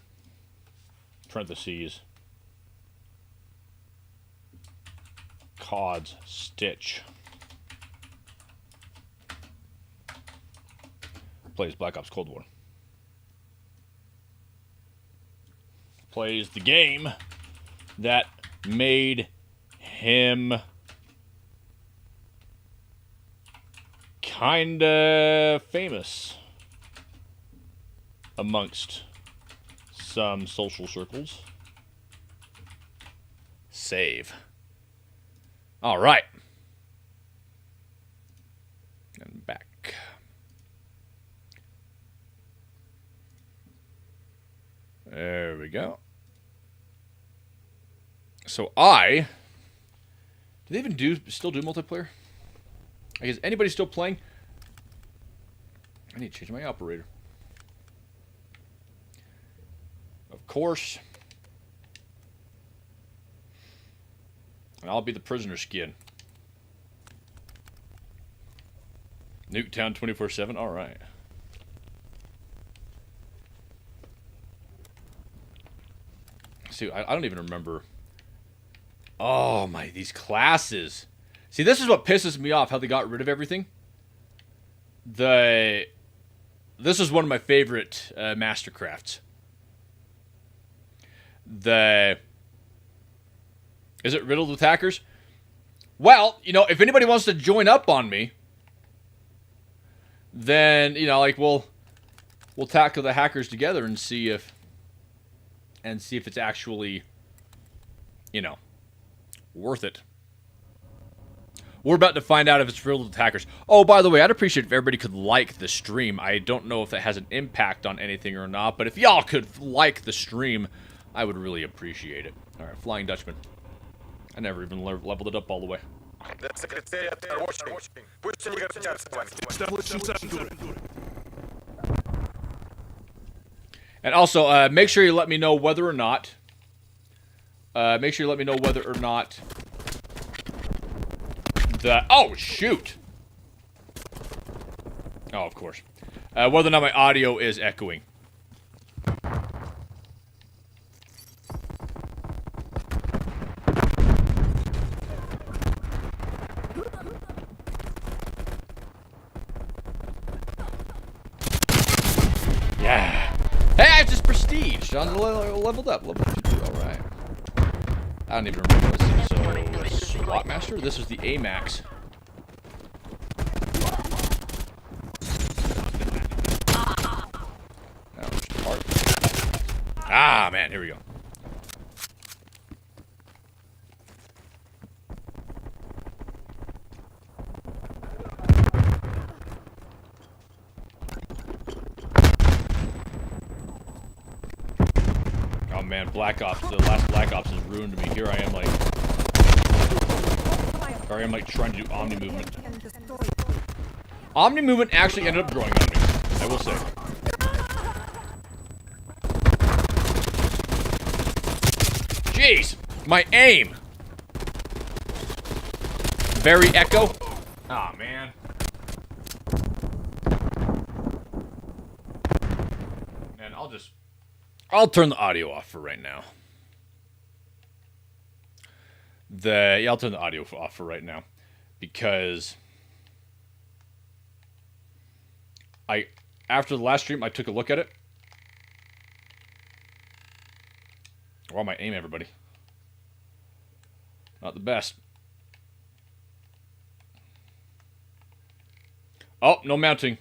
Parentheses. COD's Stitch. Plays Black Ops Cold War. Plays the game that made him kinda famous amongst some social circles. Save. All right. And back. There we go. So do they even still do multiplayer? I guess anybody still playing? I need to change my operator. Of course. And I'll be the prisoner skin. Nuketown 24/7. All right. See, I don't even remember. Oh my, these classes. See, this is what pisses me off. How they got rid of everything. This is one of my favorite Mastercrafts. Is it riddled with hackers? Well, you know, if anybody wants to join up on me, then, you know, like we'll tackle the hackers together and see if it's actually, you know, worth it. We're about to find out if it's riddled with hackers. Oh, by the way, I'd appreciate if everybody could like the stream. I don't know if that has an impact on anything or not, but if y'all could like the stream, I would really appreciate it. All right, Flying Dutchman. I never even leveled it up all the way. And also, make sure you let me know whether or not... Oh, shoot! Oh, of course. Whether or not my audio is echoing. Yeah. Hey, I just prestige. John's leveled up. Level 2. All right. I don't even remember this. So, SWAT Master? This is the AMAX. Ah, man. Here we go. man, Black Ops, the last Black Ops has ruined me. Here I am like trying to do Omni movement. Omni movement actually ended up growing on me, I will say. Jeez, my aim. Very echo. Aw, man. And I'll turn the audio off for right now. I'll turn the audio off for right now because after the last stream I took a look at it. Wow, my aim, everybody. Not the best. Oh, no mounting.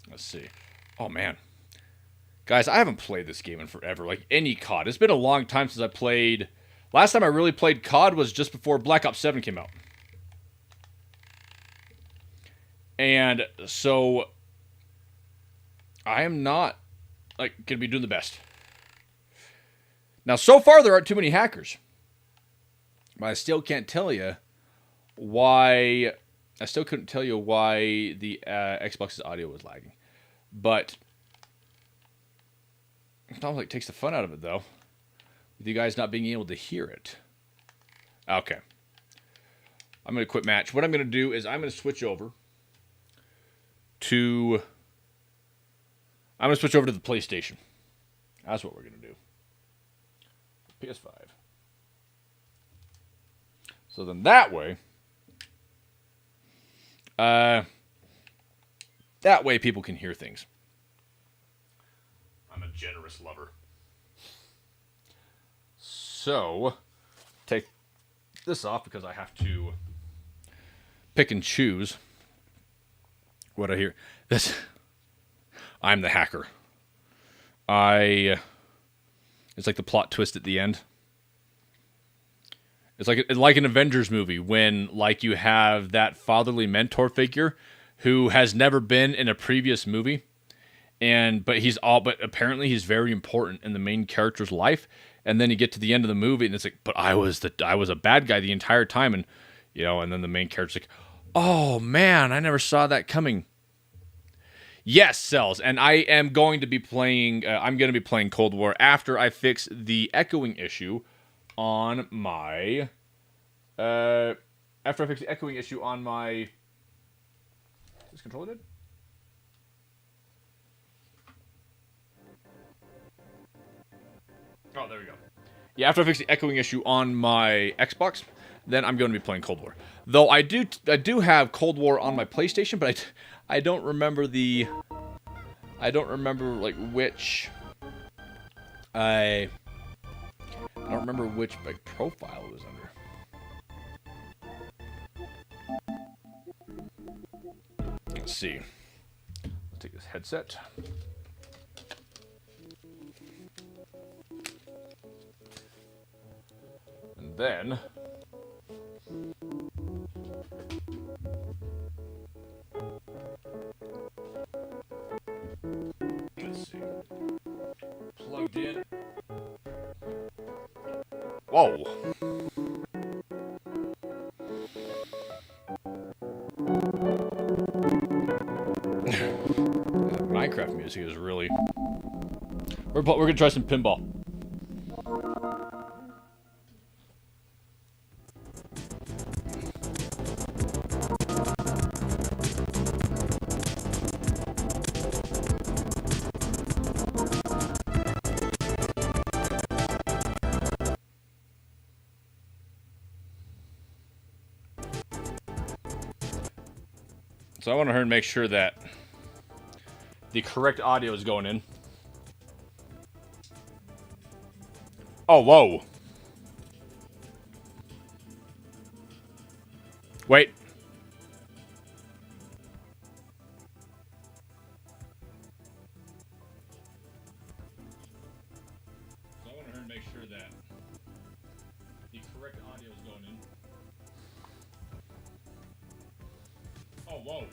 Let's see. Oh, man. Guys, I haven't played this game in forever. Like, any COD. It's been a long time since I played... Last time I really played COD was just before Black Ops 7 came out. And so... I am not, like, going to be doing the best. Now, so far, there aren't too many hackers. But I still can't tell you why... I still couldn't tell you why the Xbox's audio was lagging. But it almost like takes the fun out of it, though. With you guys not being able to hear it. Okay. I'm going to quit match. What I'm going to do is I'm going to switch over to... I'm going to switch over to the PlayStation. That's what we're going to do. PS5. So then that way... that way people can hear things. I'm a generous lover. So, take this off because I have to pick and choose what I hear. I'm the hacker. It's like the plot twist at the end. It's like an Avengers movie when, like, you have that fatherly mentor figure who has never been in a previous movie, but apparently he's very important in the main character's life. And then you get to the end of the movie, and it's like, but I was a bad guy the entire time, and and then the main character's like, oh man, I never saw that coming. Yes, Cells, and I am going to be playing. I'm going to be playing Cold War after I fix the echoing issue on my. After I fix the echoing issue on my. Is this controller dead? Oh, there we go. Yeah, after I fix the echoing issue on my Xbox, then I'm going to be playing Cold War. Though I do have Cold War on my PlayStation, but I don't remember like which I don't remember which like profile it was under. Let's see. Let's take this headset. And then let's see. Plugged in. Whoa. Minecraft music is really... We're gonna try some pinball. So I want to make sure that the correct audio is going in. Oh, whoa. Wait. So I want to make sure that the correct audio is going in. Oh, whoa.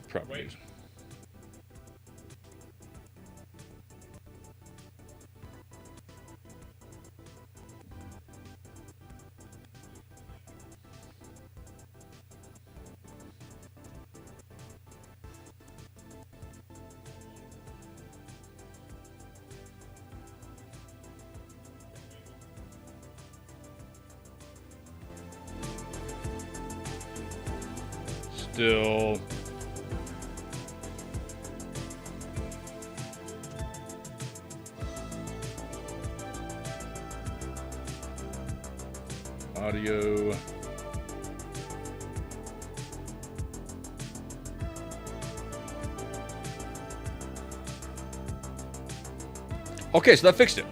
Properties. Still. Audio. Okay, so that fixed it.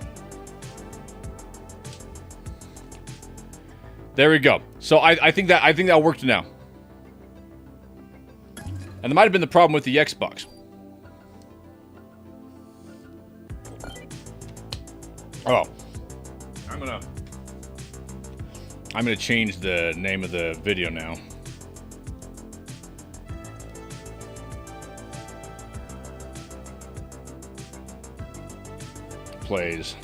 There we go. So I think that worked now. And there might have been the problem with the Xbox. Oh. I'm gonna change the name of the video now. Plays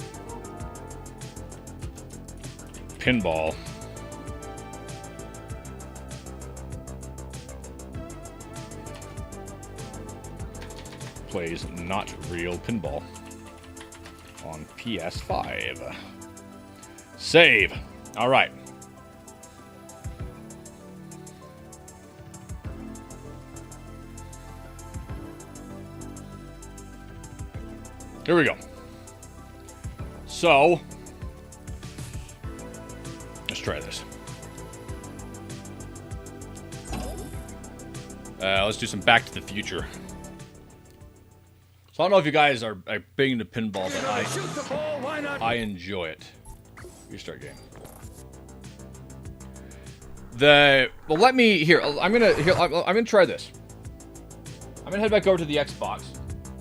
pinball. Plays not real pinball on PS5. Save. All right. Here we go. So, let's try this. Let's do some Back to the Future. So I don't know if you guys are big into pinball, but I enjoy it. Restart game. Well, let me here. I'm gonna try this. I'm gonna head back over to the Xbox.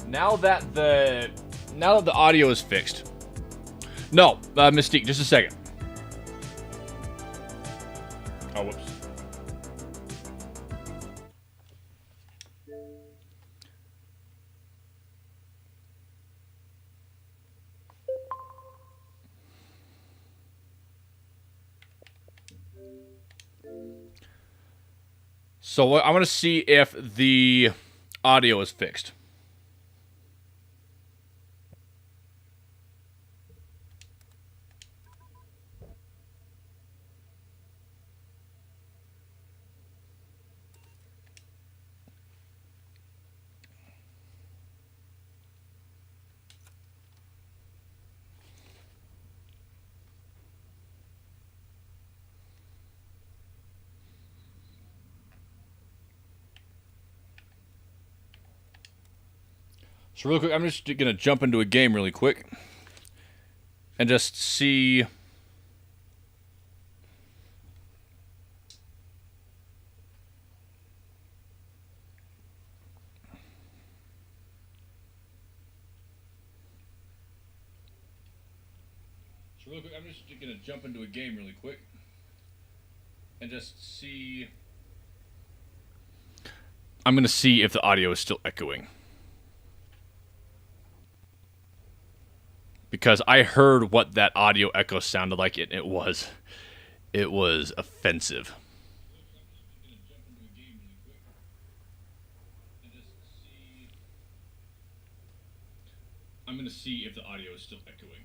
Now that the audio is fixed. No, Mystique, just a second. Oh, whoops. So I want to see if the audio is fixed. So real quick, I'm just going to jump into a game really quick and just see. So real quick, I'm just going to jump into a game really quick and just see. I'm going to see if the audio is still echoing. Because I heard what that audio echo sounded like, and it was offensive. I'm going to see if the audio is still echoing.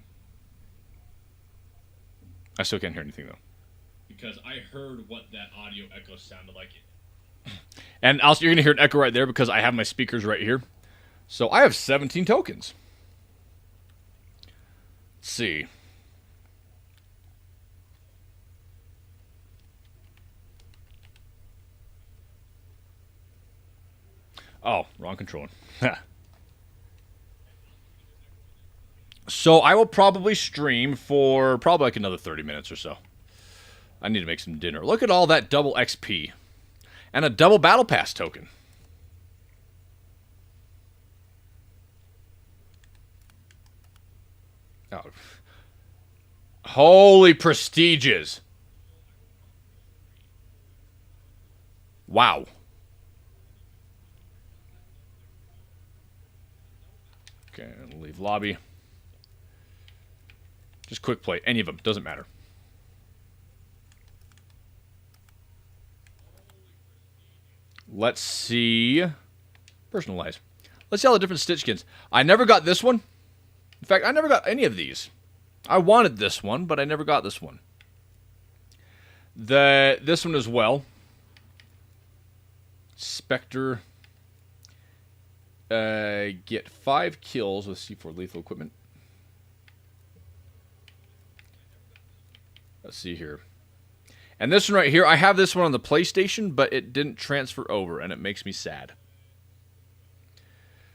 I still can't hear anything, though. Because I heard what that audio echo sounded like. And also, you're going to hear an echo right there because I have my speakers right here. So I have 17 tokens. Let's see. Oh, wrong controller. So I will probably stream for probably like another 30 minutes or so. I need to make some dinner. Look at all that double XP. And a double battle pass token. Oh. Holy prestiges. Wow. Leave lobby. Just quick play. Any of them. Doesn't matter. Let's see. Personalize. Let's see all the different Stitch skins. I never got this one. In fact, I never got any of these. I wanted this one, but I never got this one. This one as well. Spectre. Get 5 kills with C4 lethal equipment. Let's see here. And this one right here, I have this one on the PlayStation, but it didn't transfer over, and it makes me sad.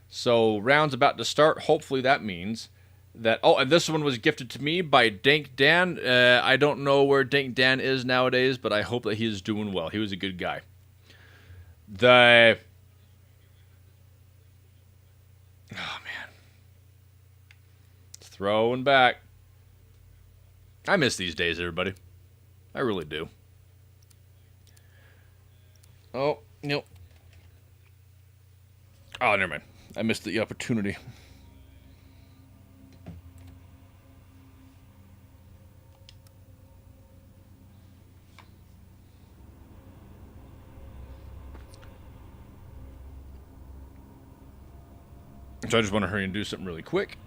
So, round's about to start. Hopefully that means that... Oh, and this one was gifted to me by Dank Dan. I don't know where Dank Dan is nowadays, but I hope that he is doing well. He was a good guy. Oh, man. Throwing back. I miss these days, everybody. I really do. Oh, no. Oh, never mind. I missed the opportunity. So I just want to hurry and do something really quick.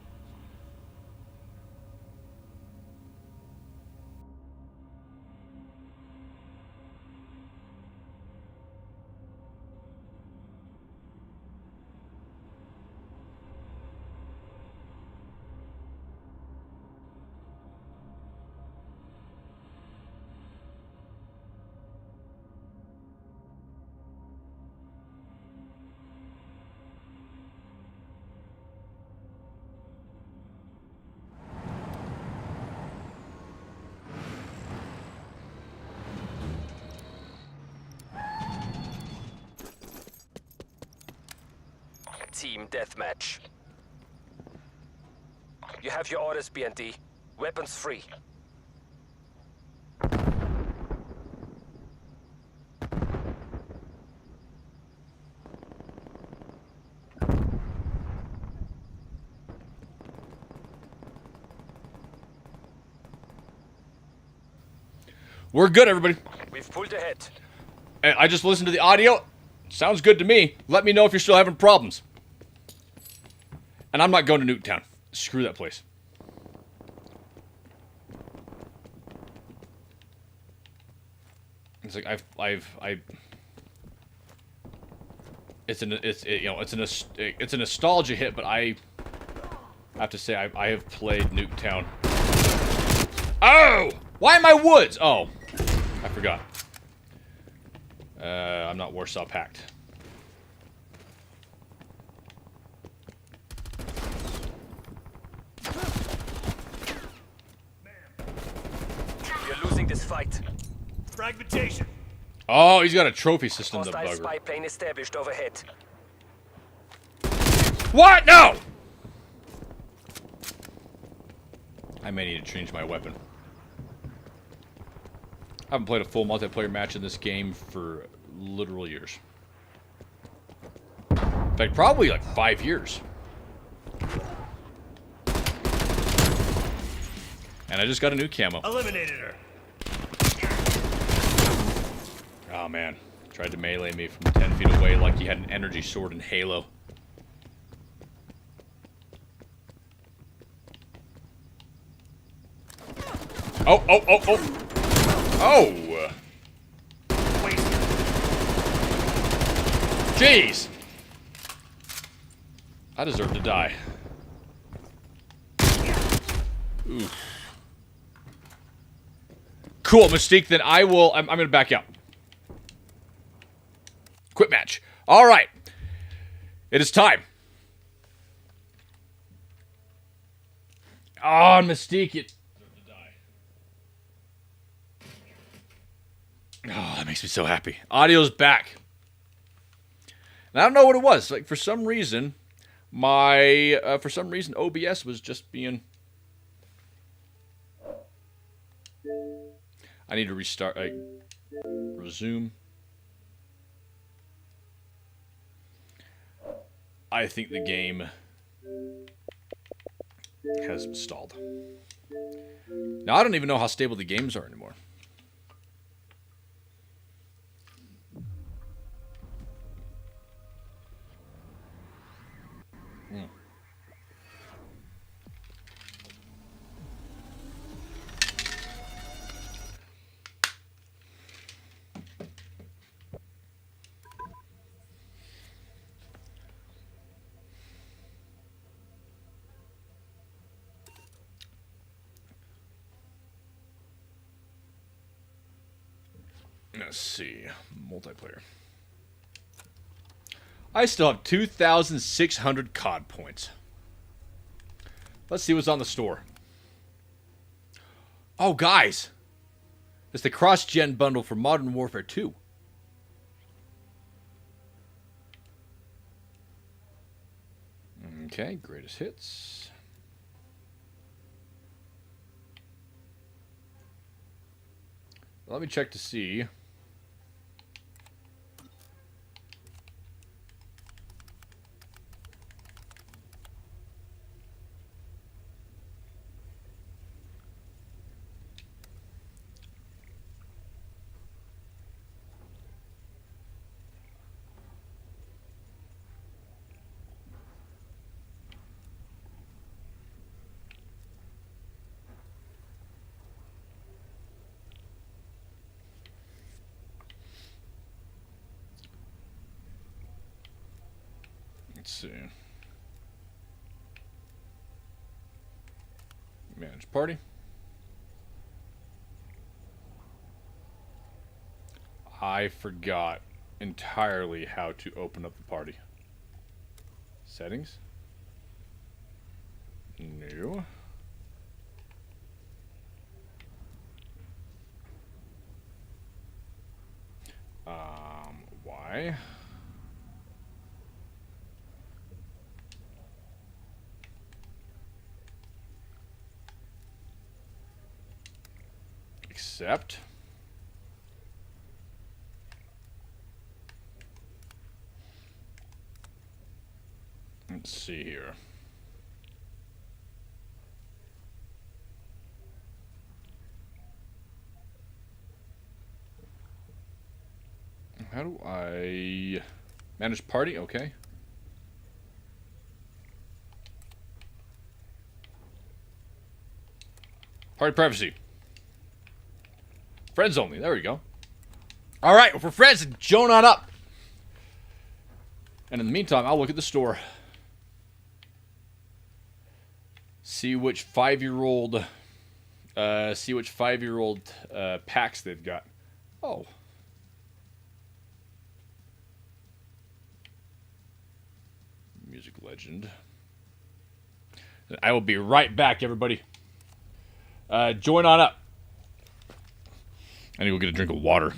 Team deathmatch. You have your orders, BND. Weapons free. We're good, everybody. We've pulled ahead. I just listened to the audio. Sounds good to me. Let me know if you're still having problems. And I'm not going to Nuketown. Screw that place. It's like it's a nostalgia hit, but I have to say I have played Nuketown. Oh! Why am I woods? Oh, I forgot. I'm not Warsaw Pact. You're losing this fight. Fragmentation. Oh, he's got a trophy system, the Hostile bugger. spy plane established overhead. What? No! I may need to change my weapon. I haven't played a full multiplayer match in this game for literal years. In fact, probably like 5 years. And I just got a new camo. Eliminated her. Oh man, tried to melee me from 10 feet away like he had an energy sword in Halo. Oh, oh, oh, oh! Oh! Jeez! I deserve to die. Oof. Cool, Mystique, then I'm gonna back out. Quit match. Alright. It is time. Oh, Mystique, it... Oh, that makes me so happy. Audio's back. And I don't know what it was. Like, for some reason, OBS was just being... I need to restart, resume. I think the game has stalled. Now, I don't even know how stable the games are anymore. Let's see. Multiplayer. I still have 2,600 COD points. Let's see what's on the store. Oh, guys. It's the cross-gen bundle for Modern Warfare 2. Okay, greatest hits. Let me check to see. Let's see. Manage party. I forgot entirely how to open up the party. Settings. New. Why? Accept. Let's see here. How do I manage party? Okay. Party privacy. Friends only. There we go. All right, well, for friends, join on up. And in the meantime, I'll look at the store. See which 5-year-old packs they've got. Oh. Music legend. I will be right back, everybody. Join on up. I need to go get a drink of water.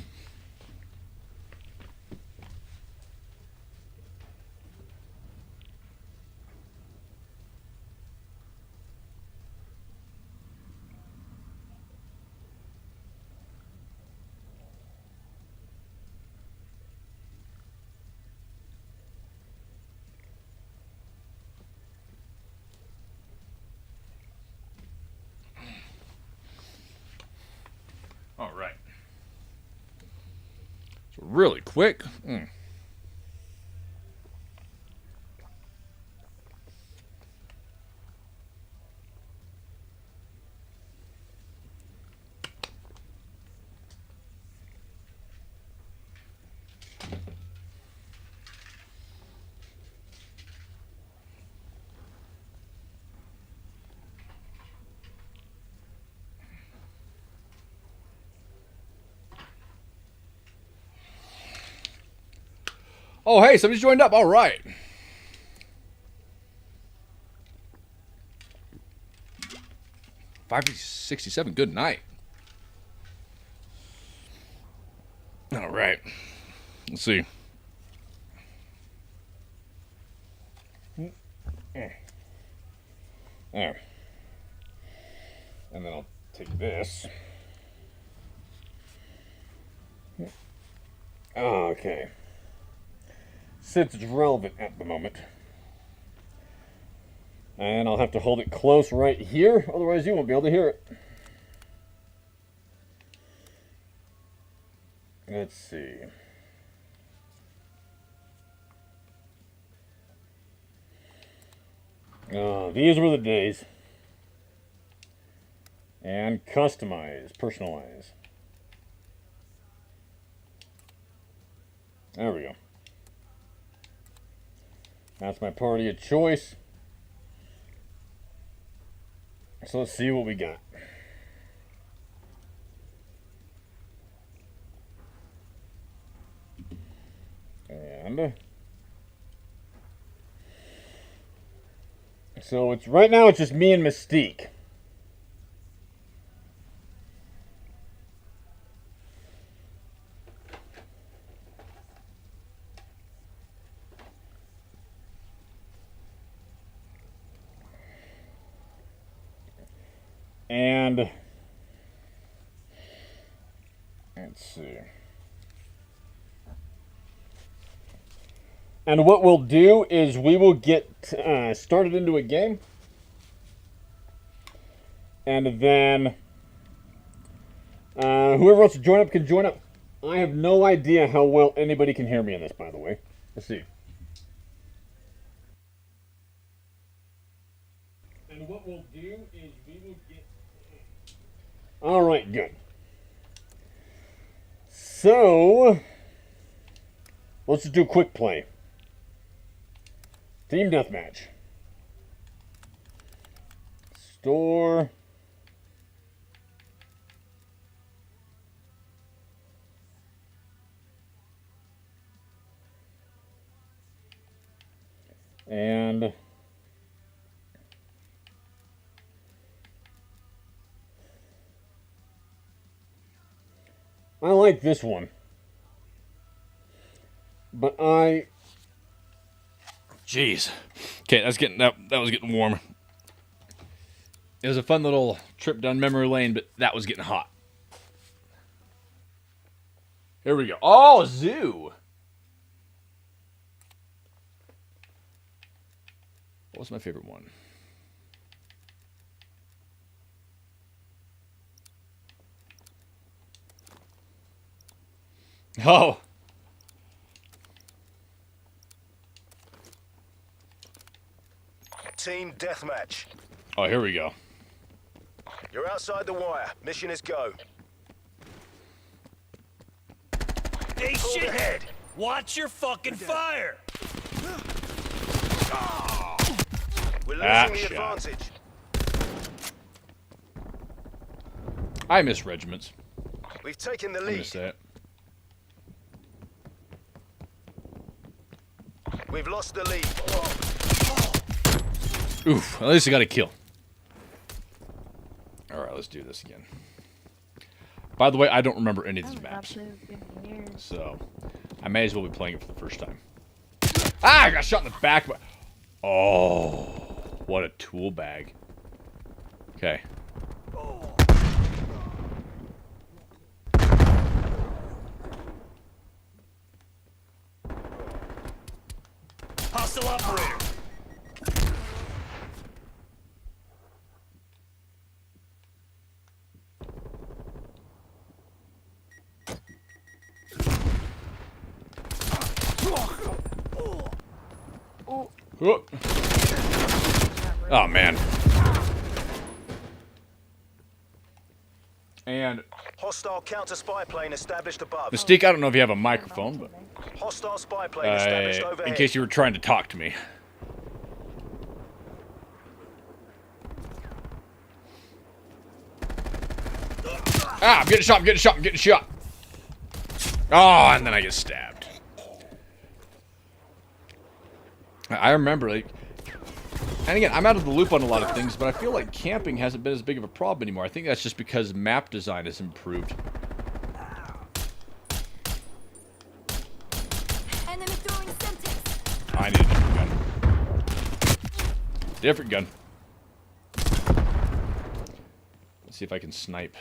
All right. So really quick. Oh, hey, somebody's joined up. All right. $567. Good night. All right. Let's see. And then I'll take this. Okay. Since it's relevant at the moment. And I'll have to hold it close right here, otherwise you won't be able to hear it. Let's see. Oh, these were the days. And customize, personalize. There we go. That's my party of choice. So let's see what we got. And so it's right now it's just me and Mystique. And let's see. And what we'll do is we will get started into a game. And then whoever wants to join up can join up. I have no idea how well anybody can hear me in this, by the way. Let's see. And what we'll do is we will get... All right, good. So, let's just do a quick play. Team deathmatch. Store. And I like this one. But Jeez. Okay, that was getting warm. It was a fun little trip down memory lane, but that was getting hot. Here we go. Oh, zoo. What was my favorite one? Oh. Team deathmatch. Oh, here we go. You're outside the wire. Mission is go. Hey, Pull shithead! ahead. Watch your fucking fire! We're losing Ah, the shot. advantage. I miss regiments. We've taken the I'm gonna lead. say it. We've lost the lead. Oof, at least I got a kill. Alright, let's do this again. By the way, I don't remember any of these maps. So, I may as well be playing it for the first time. Ah, I got shot in the back. Oh, what a tool bag. Okay. Hostile operator! Oh, man. And Hostile counter spy plane established above. Mystique, I don't know if you have a microphone, but Hostile spy plane established overhead. in case you were trying to talk to me. Ah, I'm getting shot, I'm getting shot, I'm getting shot. Oh, and then I get stabbed. I remember, like, and again, I'm out of the loop on a lot of things, but I feel like camping hasn't been as big of a problem anymore. I think that's just because map design has improved. Enemy throwing Semtex. I need a different gun. Different gun. Let's see if I can snipe.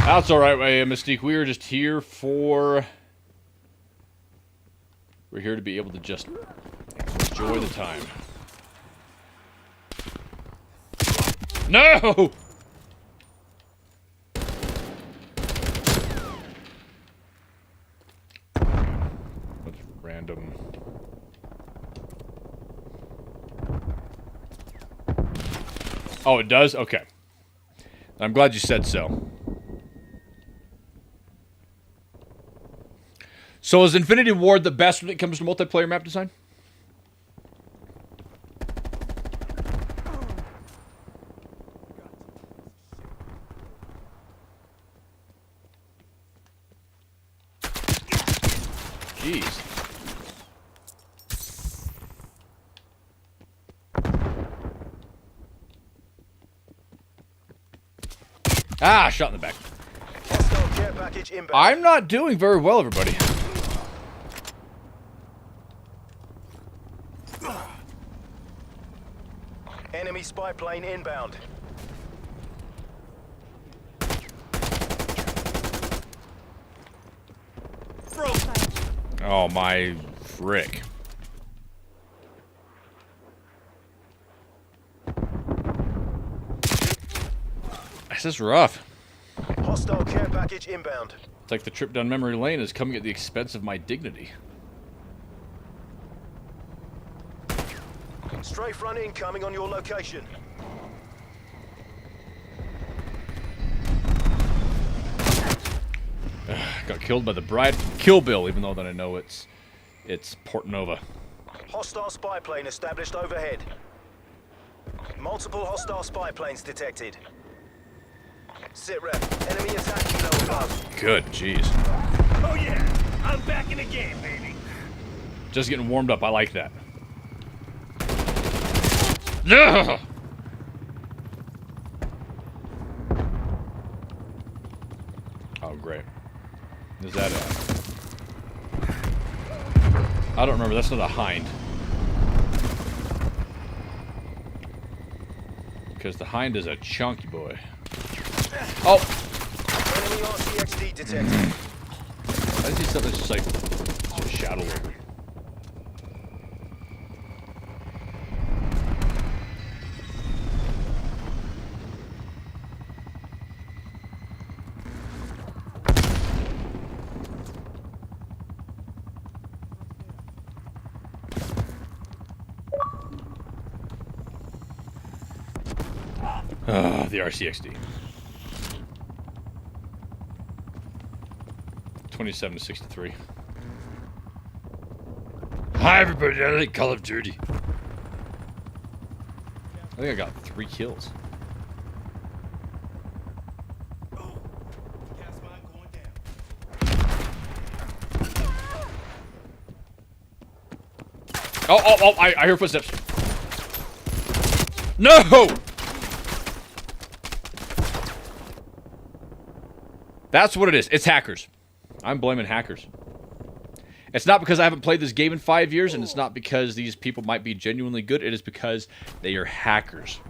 That's alright, Mystique. We are just here for... We're here to be able to just enjoy the time. No! That's random. Oh, it does? Okay. I'm glad you said so. So is Infinity Ward the best when it comes to multiplayer map design? Jeez. Ah, shot in the back. Hostile care package inbound. I'm not doing very well, everybody. Enemy spy plane inbound. Oh, my frick. This is rough. Hostile care package inbound. It's like the trip down memory lane is coming at the expense of my dignity. Stray front incoming on your location. Got killed by the bride from Kill Bill, even though that I know it's Port Nova. Hostile spy plane established overhead. Multiple hostile spy planes detected. Sit rep. Enemy attack kilo above. Good, jeez. Oh yeah, I'm back in the game, baby. Just getting warmed up. I like that. No! Oh, great. Is that a... I don't remember. That's not a hind. Because the hind is a chunky boy. Oh! Enemy RCXD detected. I see something that's just like... It's a shadow over. The RCXD. 27 to 63. Hi everybody, I like Call of Duty. I think I got 3 kills. Oh, I hear footsteps. No! That's what it is. It's hackers. I'm blaming hackers. It's not because I haven't played this game in 5 years, and it's not because these people might be genuinely good. It is because they are hackers.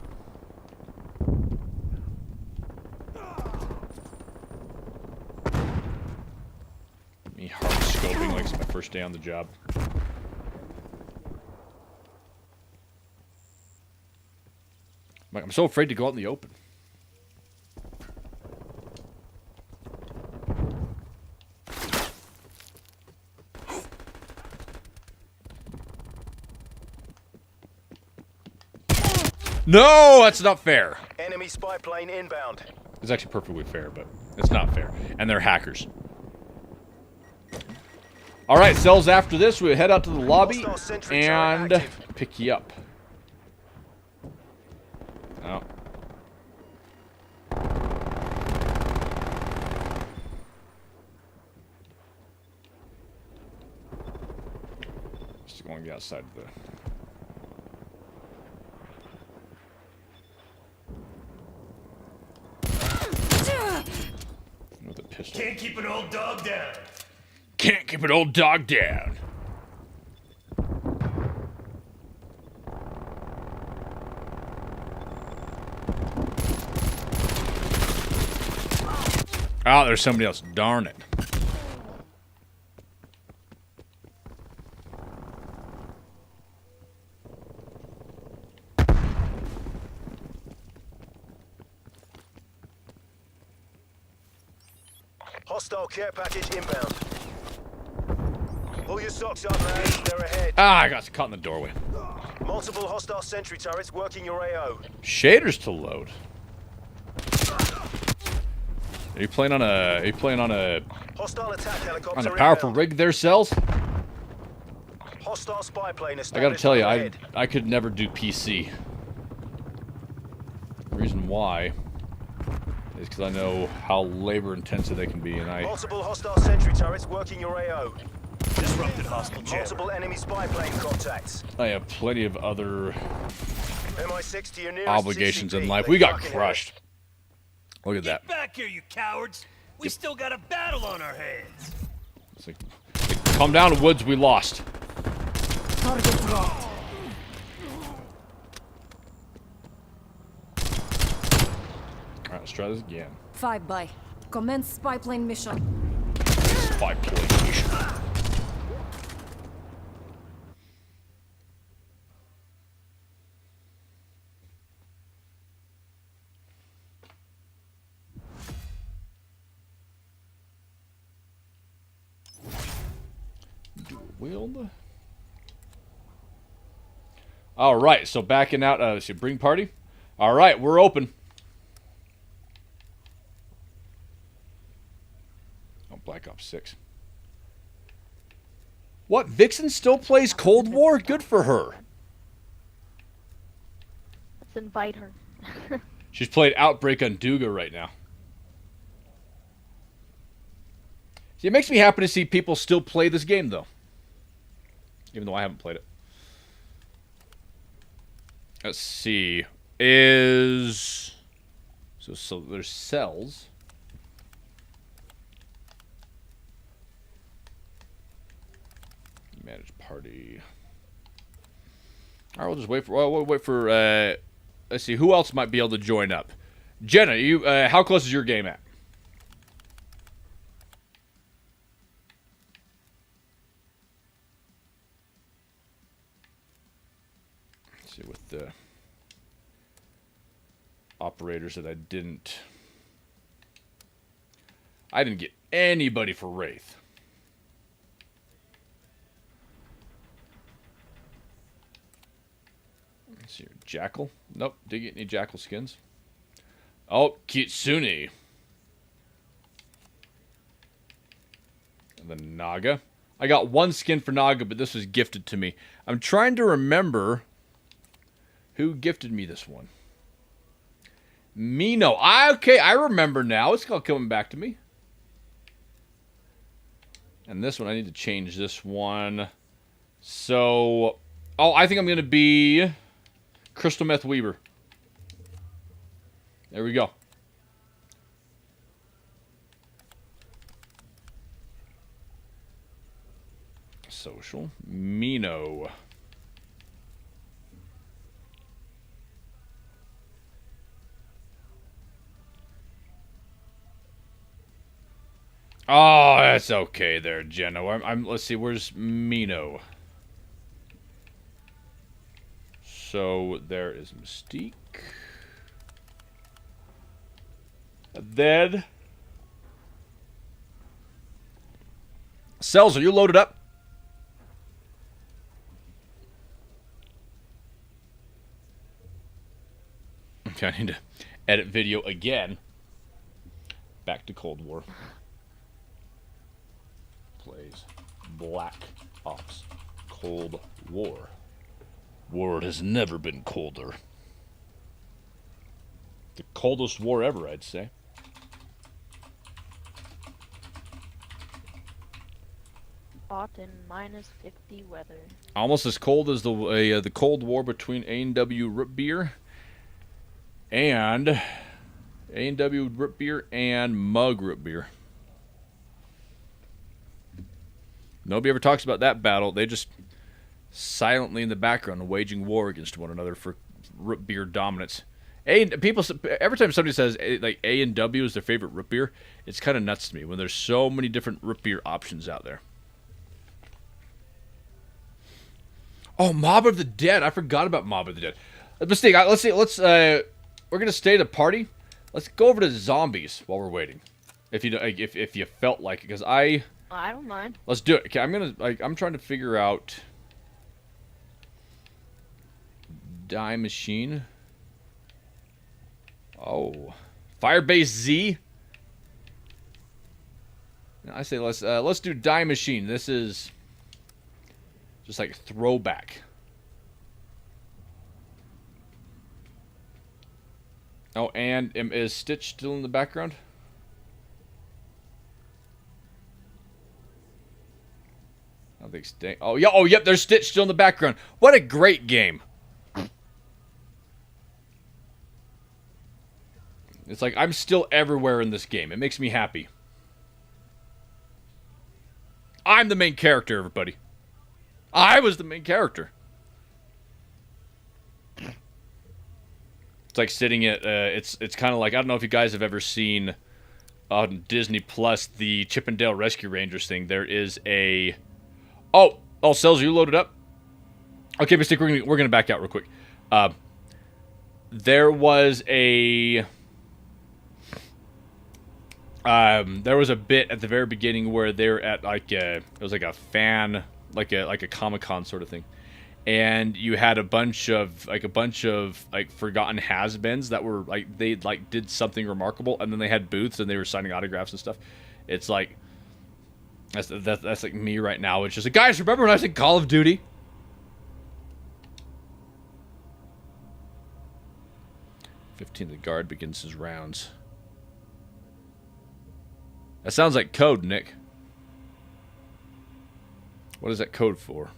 Me hard scoping like it's my first day on the job. I'm so afraid to go out in the open. No, that's not fair. Enemy spy plane inbound. It's actually perfectly fair, but it's not fair. And they're hackers. All right, cells after this, we head out to the lobby and pick you up. Oh. Just going to the outside of the... With a pistol. Can't keep an old dog down. Can't keep an old dog down. Oh, there's somebody else. Darn it. Hostile care package inbound. Pull your socks up, lads. They're ahead. Ah, I got caught in the doorway. Multiple hostile sentry turrets working your AO. Shaders to load. Are you playing on a Hostile attack helicopter powerful inbound. rig there, Cells? Hostile spy plane I established. gotta tell you, overhead. I could never do PC. The reason why is because I know how labor intensive they can be, and I Multiple hostile sentry turrets working your AO. Disrupted hostile jammer. Multiple enemy spy plane contacts. have plenty of other MI6 to your nearest obligations CCP. in life. They We got fucking crushed. Look at that. Get back here, you cowards! We still got a battle on our hands. It's like, calm down, Woods. We lost. Target dropped. All right, let's try this again. 5 by. Commence spy plane mission. Spy plane mission. Dual wield. All right, so backing out. Let's see, bring party. All right, we're open. Oh, Black Ops 6. What? Vixen still plays Cold War? Good for her. Let's invite her. She's played Outbreak on Duga right now. See, it makes me happy to see people still play this game, though. Even though I haven't played it. Let's see. So there's cells. Manage party. All right, we'll just wait for. We'll wait for. Let's see who else might be able to join up. Jenna, you. How close is your game at? Let's see with the operators that I didn't get anybody for Wraith. Let's see here. Jackal. Nope, didn't get any Jackal skins. Oh, Kitsune. And then Naga. I got one skin for Naga, but this was gifted to me. I'm trying to remember who gifted me this one. Mino. Okay, I remember now. It's all coming back to me. And this one, I need to change this one. So, oh, I think I'm going to be Crystal Meth Weaver. There we go. Social. Mino. Oh, that's okay there, Jenna. Let's see, where's Mino? So there is Mystique. And then Cells, are you loaded up? Okay, I need to edit video again. Back to Cold War. Plays Black Ops Cold War. War has never been colder. The coldest war ever, I'd say. Fought in -50 weather. Almost as cold as the Cold War between A&W Root Beer and Mug Root Beer. Nobody ever talks about that battle. They just silently in the background waging war against one another for root beer dominance. People every time somebody says like A&W is their favorite root beer, it's kind of nuts to me when there's so many different root beer options out there. Oh, Mob of the Dead! I forgot about Mob of the Dead. Mistake. Let's see. We're gonna stay at a party. Let's go over to zombies while we're waiting. If you if you felt like it, because I don't mind. let's do it. Okay, I'm trying to figure out Die Machine. Oh, Firebase Z. I say let's do Die Machine. This is just like throwback. Oh, and is Stitch still in the background? I don't think Stitch. Oh yeah. Oh yep. There's Stitch still in the background. What a great game. It's like I'm still everywhere in this game. It makes me happy. I'm the main character, everybody. I was the main character. It's like sitting at it's kind of like, I don't know if you guys have ever seen on Disney Plus the Chip and Dale Rescue Rangers thing. There is a Cells, are you loaded up? Okay, Mystic, we're gonna back out real quick. There was a bit at the very beginning where they're at like it was like a fan, like a Comic-Con sort of thing, and you had a bunch of forgotten has-beens that were like they like did something remarkable, and then they had booths and they were signing autographs and stuff. It's like that's like me right now. It's just like, guys, remember when I said Call of Duty? The guard begins his rounds. That sounds like code, Nick. What is that code for?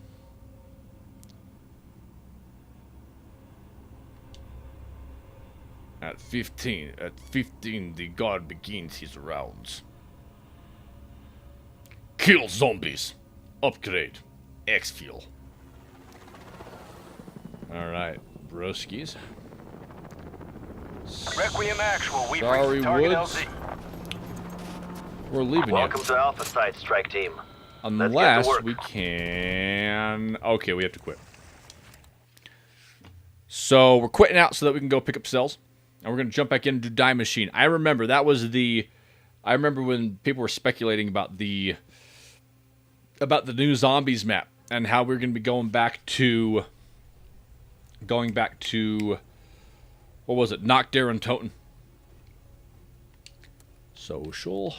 At 15, the guard begins his rounds. Kill zombies. Upgrade. X-Fuel. Alright, broskies. Requiem Actual, we've Sorry, reached target Woods. LZ. We're leaving Welcome yet. to Alpha Site, Strike Team. Unless work. we can... Okay, we have to quit. So, we're quitting out so that we can go pick up cells. And we're going to jump back in and do Die Machine. I remember that was the... I remember when people were speculating about the new Zombies map. And how we're going to be going back to... What was it? Knock Darren Toten. Social...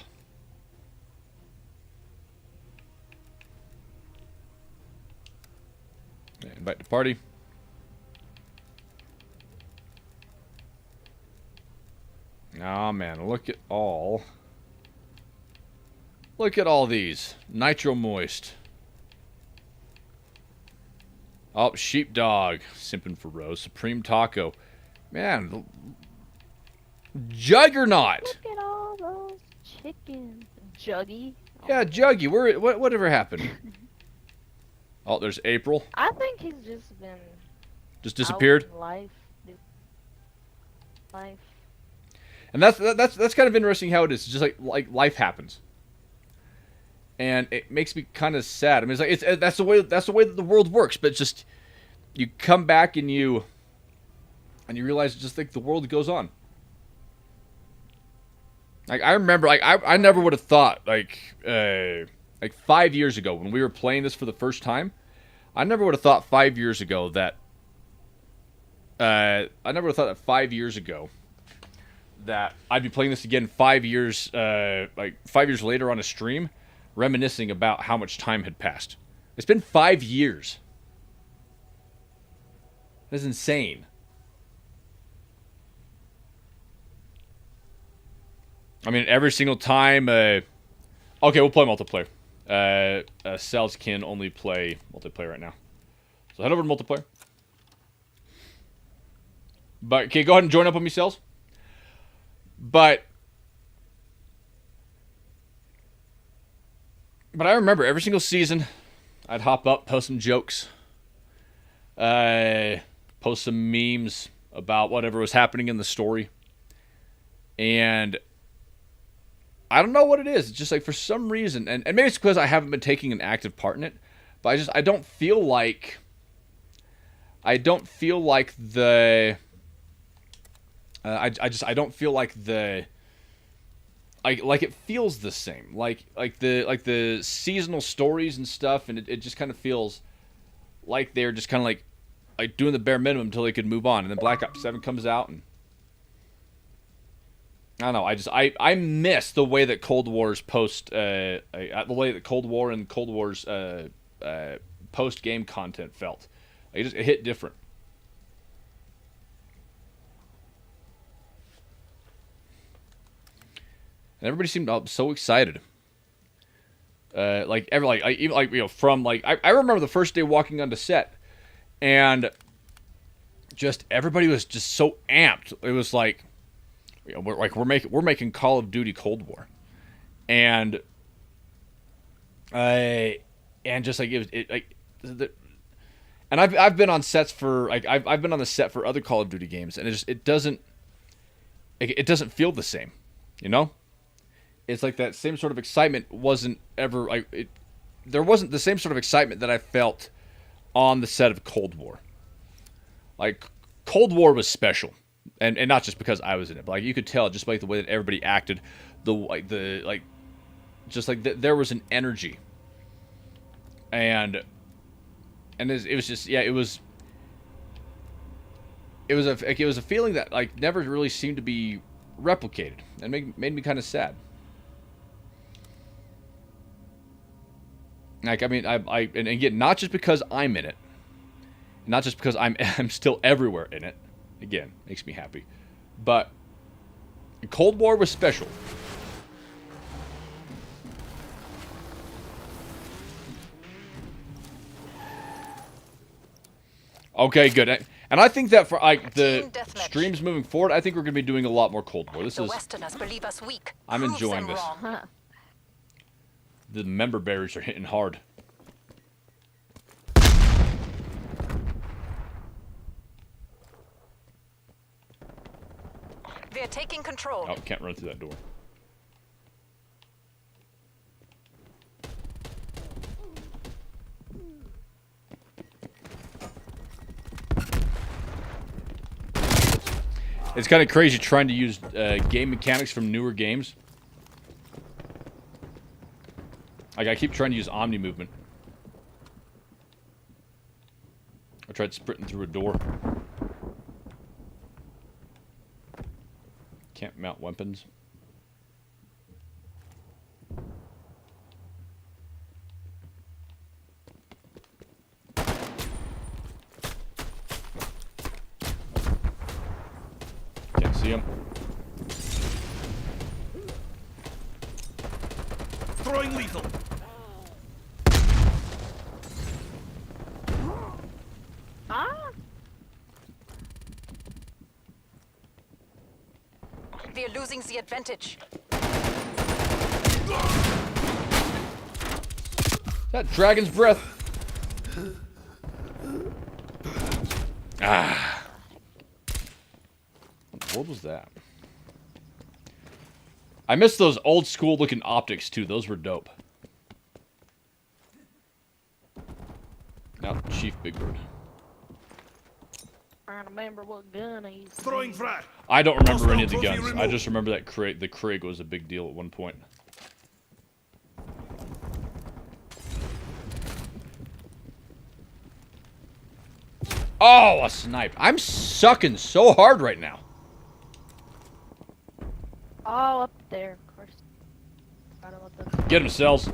Invite to party. Oh man, look at all these. Nitro Moist. Oh, Sheepdog. Simping for Rose. Supreme Taco. Man. Juggernaut. Look at all those chickens. Juggy. Yeah, Juggy. Whatever happened? Oh, there's April. I think he's just been Just disappeared. out in life. And that's kind of interesting how it is. It's just like life happens, and it makes me kind of sad. I mean, it's like that's the way that the world works. But it's just you come back and you realize just like the world goes on. Like I remember, like I never would have thought like 5 years ago when we were playing this for the first time, I never would have thought 5 years ago that that I'd be playing this again 5 years, 5 years later on a stream, reminiscing about how much time had passed. It's been 5 years. That's insane. I mean, every single time. Okay, we'll play multiplayer. Cells can only play multiplayer right now, so head over to multiplayer. But okay, go ahead and join up with me, Cells. But I remember every single season, I'd hop up, post some jokes, post some memes about whatever was happening in the story, and I don't know what it is. It's just like for some reason, and maybe it's because I haven't been taking an active part in it, but I don't feel like the like it feels the same. Like the seasonal stories and stuff, and it just kind of feels like they're just kind of like doing the bare minimum until they could move on. And then Black Ops 7 comes out, and I don't know. I miss the way that Cold War's the way that Cold War and Cold War's post game content felt. Like, it hit different. And everybody seemed so excited. I remember the first day walking onto set, and just everybody was just so amped. It was like, we're making Call of Duty Cold War, and just like and I've been on sets for I've been on the set for other Call of Duty games, and it doesn't feel the same, you know. It's like that same sort of excitement wasn't ever there wasn't the same sort of excitement that I felt on the set of Cold War. Like, Cold War was special, and not just because I was in it, but like you could tell just like the way that everybody acted, there was an energy, and it was just, yeah, it was a feeling that like never really seemed to be replicated, and made me kind of sad. Like, I mean, and again, not just because I'm in it, not just because I'm still everywhere in it. Again, makes me happy, but Cold War was special. Okay, good. And I think that for the streams moving forward, I think we're going to be doing a lot more Cold War. The Westerners believe us weak. I'm Prove enjoying them this. wrong. The member berries are hitting hard. They're taking control. Oh, can't run through that door. It's kind of crazy trying to use game mechanics from newer games. Like, I keep trying to use Omni movement. I tried sprinting through a door. Can't mount weapons. Can't see him. Throwing lethal. Ah! They're losing the advantage. That dragon's breath. Ah. What was that? I miss those old school looking optics too. Those were dope. Now Chief Big Bird. I don't remember what gun I used to Throwing use. frag. I don't remember any of the Hostile guns. trophy I removed. just remember that the Kreyzer was a big deal at one point. Oh, a snipe. I'm sucking so hard right now. Oh, up there, of course. Forgot about the... Get him, Cells.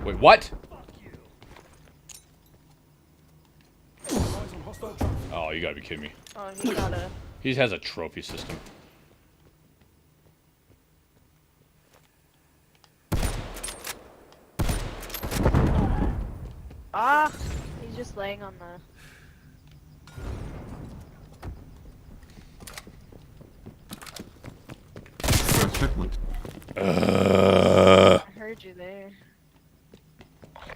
Wait, what? Oh, you gotta be kidding me. Oh, he got a... He has a trophy system. Ah! He's just laying on the... I heard you there.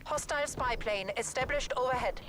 Hostile spy plane established overhead.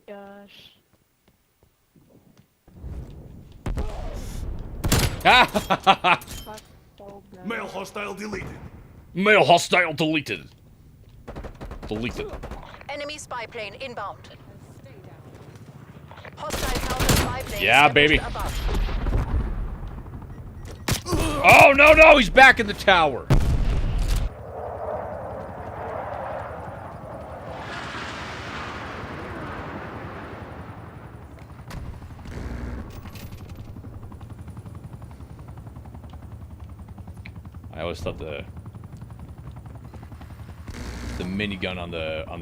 gosh. Fuck so bad. Male hostile deleted. Male hostile deleted. Deleted. Enemy spy plane inbound. Hostile counter spy plane Yeah, established baby. above. Oh, no, no, he's back in the tower. I always thought the minigun on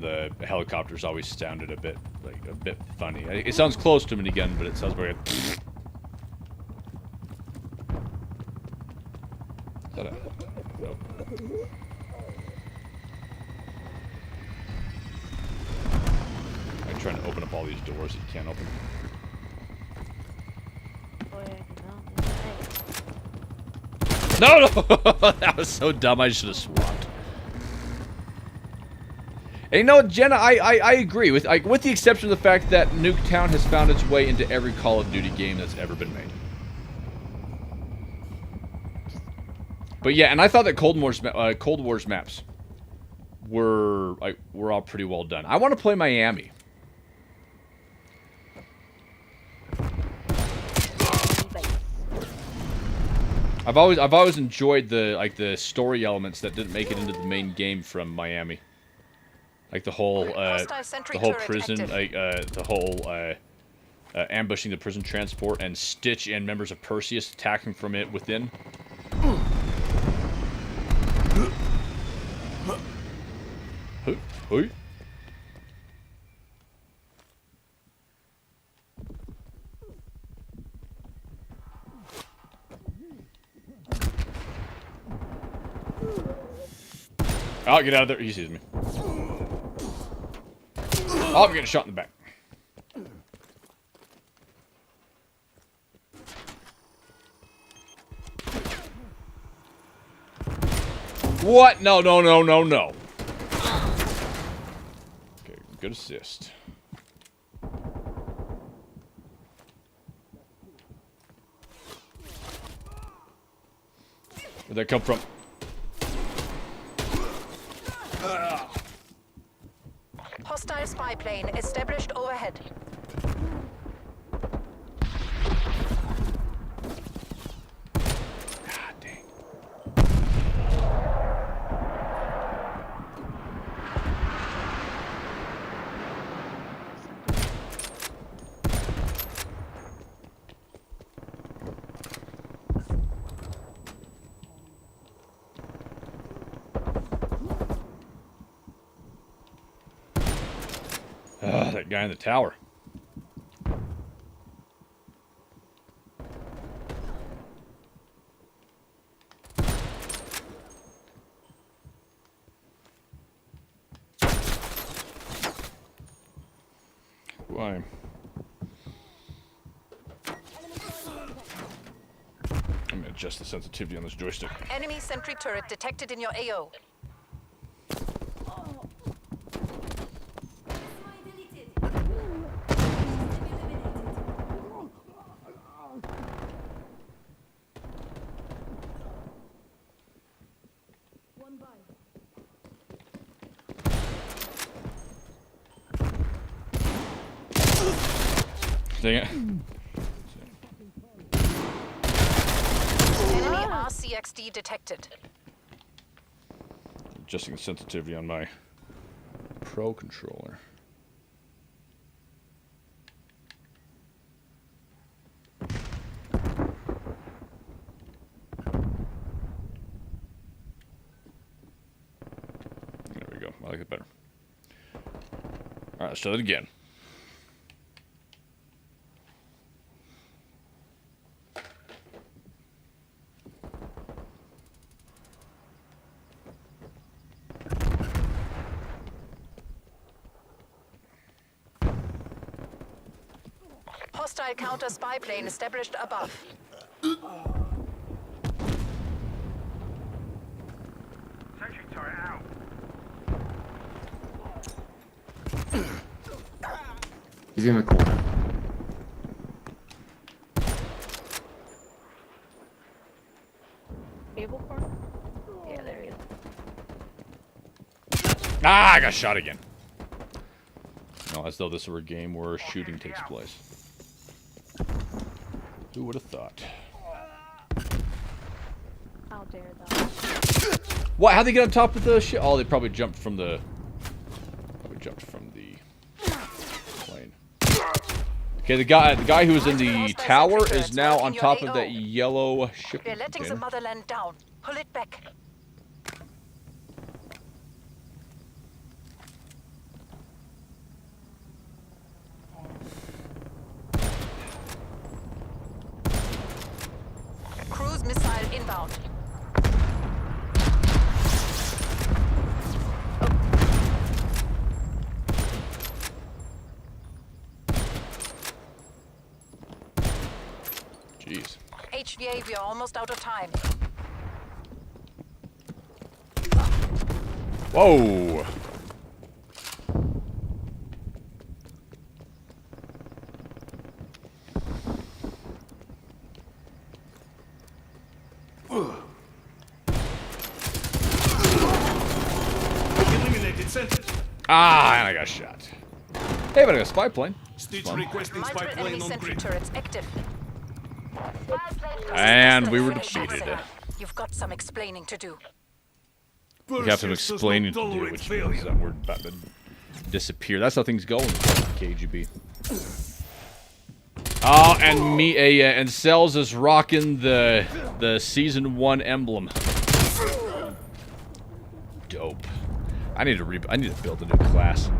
the helicopters always sounded a bit funny. It sounds close to a minigun, but it sounds very. Is that a? Nope. I'm trying to open up all these doors that you can't open. Boy, I can only say. No, no! That was so dumb. I should have swapped. And you know, Jenna, I agree with the exception of the fact that Nuketown has found its way into every Call of Duty game that's ever been made. But yeah, and I thought that Cold War's maps were all pretty well done. I want to play Miami. I've always enjoyed the story elements that didn't make it into the main game from Miami. Like the whole prison, ambushing the prison transport and Stitch and members of Perseus attacking from it within. Who? Oh, get out of there. He sees me. Oh, I'm getting shot in the back. What? No, no, no, no, no. Okay, good assist. Where'd that come from? Hostile spy plane established overhead. God dang. That guy in the tower. Why? I'm gonna adjust the sensitivity on this joystick. Enemy sentry turret detected in your AO. Dang it. Enemy RCXD detected. Adjusting the sensitivity on my Pro controller. There we go. I like it better. Alright, let's try that again. Hostile counter spy plane established above. Sentry turret out. He's in the corner. Cable corner? Yeah, there he is. Ah, I got shot again. No, as though this were a game where shooting takes place. Who would have thought? How dare thou. What? How'd they get on top of the shit? Oh, they probably jumped from the... plane. Okay, the guy who was in the tower is now on top of that yellow ship. We're letting the motherland down. Pull it back. Cruise missile inbound. Jeez. HVA, we are almost out of time. Whoa! Eliminated sentry. Ah, and I got shot. Hey, but I got a spy plane. Stitch requesting spy Multiple plane enemy on sentry grid. turrets active. And we were Friendly defeated. Kreyzer. You've got some explaining to do. We have some Perseus does explaining not to do, tolerate which failure. means that we're about to disappear. That's how things go in KGB. Oh, and and Cells is rocking the season 1 emblem. Dope. I need to build a new class.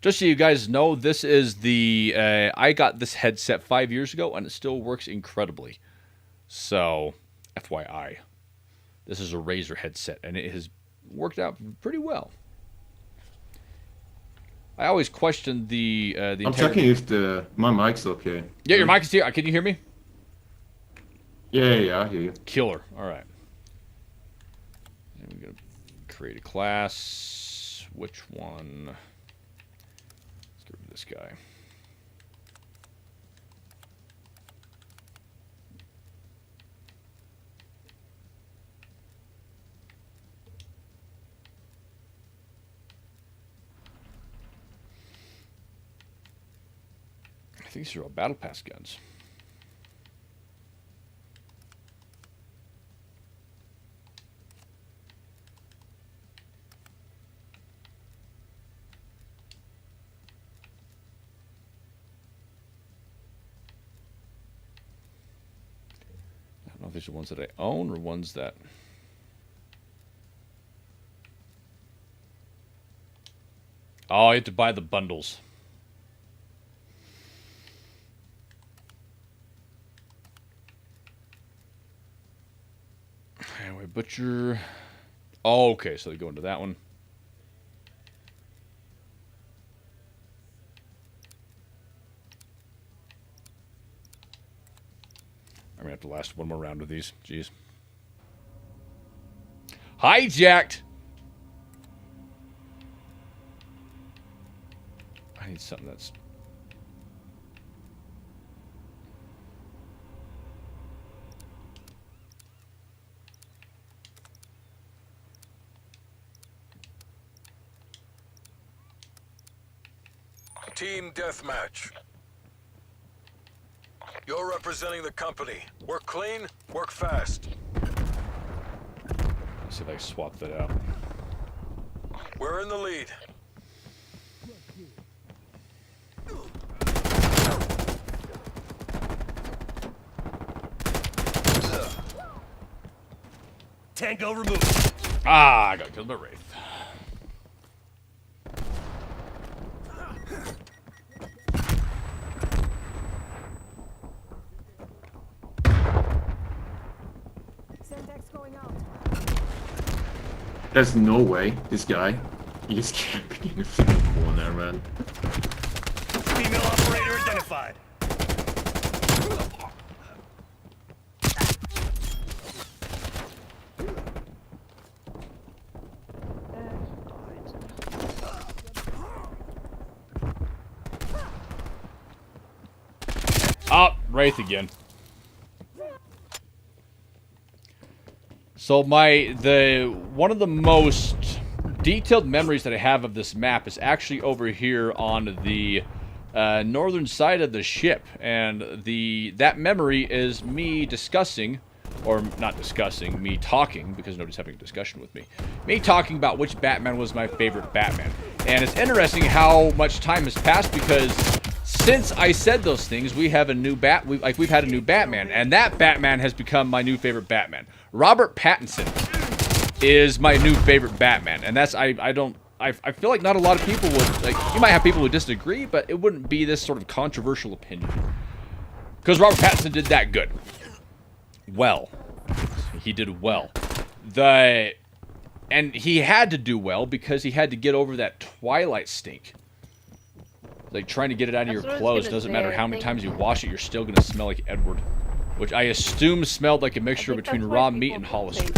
Just so you guys know, this is the I got this headset 5 years ago, and it still works incredibly. So, FYI, this is a Razer headset, and it has worked out pretty well. I always questioned the I'm checking if my mic's okay. Yeah, your mic is here. Can you hear me? Yeah, I hear you. Killer. All right. And we're gonna create a class. Which one? Let's get rid of this guy. I think these are all battle pass guns. I don't know if these are ones that I own or ones that... Oh, I have to buy the bundles. Anyway, Butcher... Oh, okay, so they go into that one. I'm gonna have to last one more round with these. Jeez. Hijacked! I need something that's... Team deathmatch. You're representing the company. Work clean, work fast. Let's see if I can swap that out. We're in the lead. Tango removed. Ah, I got killed by Wraith. There's no way this guy is camping in the freaking corner, man. Female operator identified. Wraith again. So one of the most detailed memories that I have of this map is actually over here on the northern side of the ship, and that memory is me discussing, or not discussing, me talking, because nobody's having a discussion with me. Me talking about which Batman was my favorite Batman. And it's interesting how much time has passed, because since I said those things, we've had a new Batman, and that Batman has become my new favorite Batman. Robert Pattinson is my new favorite Batman, and that's I feel like not a lot of people would, like, you might have people who disagree, but it wouldn't be this sort of controversial opinion, because Robert Pattinson did that good. Well, he did well. And he had to do well because he had to get over that Twilight stink. Like, trying to get it out of your clothes. Doesn't matter how many times you wash it, you're still going to smell like Edward. Which I assume smelled like a mixture between raw meat and Hollister.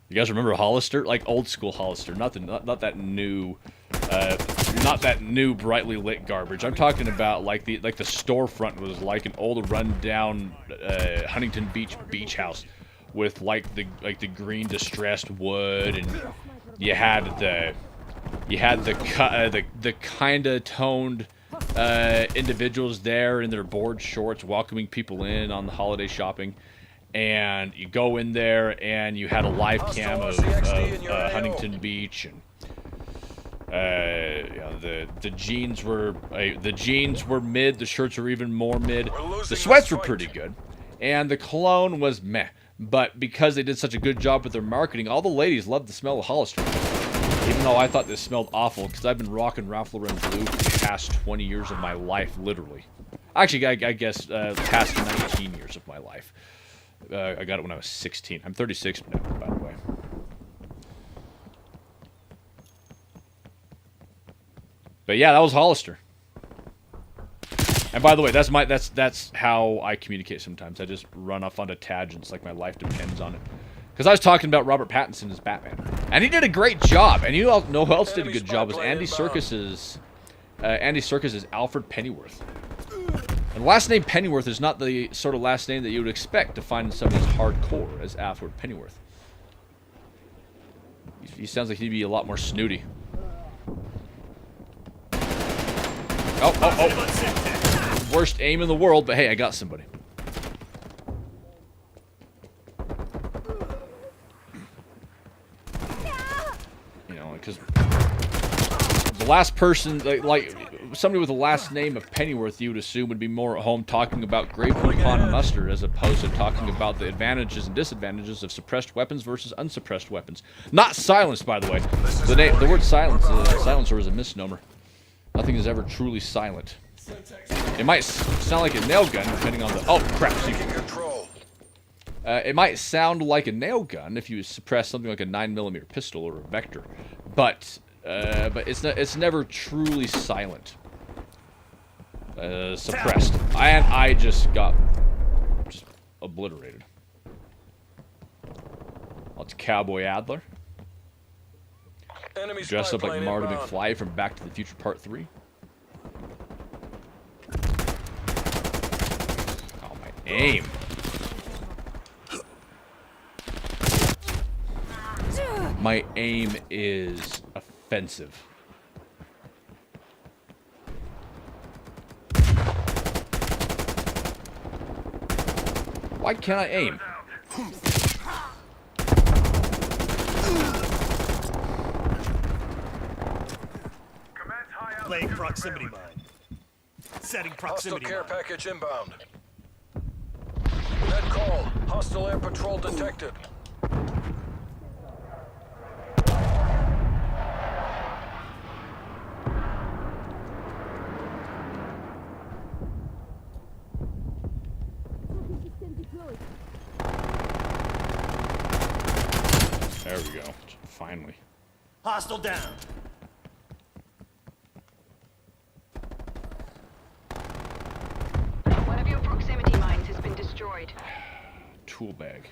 You guys remember Hollister? Like old school Hollister, not that new, not that new brightly lit garbage. I'm talking about like the storefront was like an old rundown Huntington Beach house with like the green distressed wood, and you had the kind of toned individuals there in their board shorts welcoming people in on the holiday shopping. And you go in there, and you had a live cam of Huntington Beach, and the jeans were mid, the shirts were even more mid, the sweats were pretty good, and the cologne was meh. But because they did such a good job with their marketing, all the ladies loved the smell of Hollister. Even though I thought this smelled awful, because I've been rocking Ralph Lauren Blue for the past 20 years of my life, literally. Actually, I guess past 19 years of my life. I got it when I was 16. I'm 36 now, by the way. But yeah, that was Hollister. And by the way, that's how I communicate sometimes. I just run off onto tangents like my life depends on it. Because I was talking about Robert Pattinson as Batman, and he did a great job. And you all know who else did a good job was Andy Serkis's Alfred Pennyworth. And the last name Pennyworth is not the sort of last name that you would expect to find in somebody as hardcore as Alfred Pennyworth. He sounds like he'd be a lot more snooty. Oh. Worst aim in the world, but hey, I got somebody. You know, because the last person, like somebody with the last name of Pennyworth, you would assume would be more at home talking about Grey Poupon mustard as opposed to talking about the advantages and disadvantages of suppressed weapons versus unsuppressed weapons. Not silenced, by the way. The word silencer is a misnomer. Nothing is ever truly silent. It might sound like a nail gun, depending on the... Oh, crap. It might sound like a nail gun if you suppress something like a 9mm pistol or a Vector. But it's never truly silent. Suppressed. And I just got obliterated. That's Cowboy Adler. Dressed up like Marty McFly from Back to the Future Part 3. Oh, my aim. My aim is offensive. Why can't I aim? Laying proximity mine. Setting proximity Hostile care mine. package inbound. Net call. Hostile air patrol detected. There we go. Finally. Hostile down. One of your proximity mines has been destroyed. Tool bag.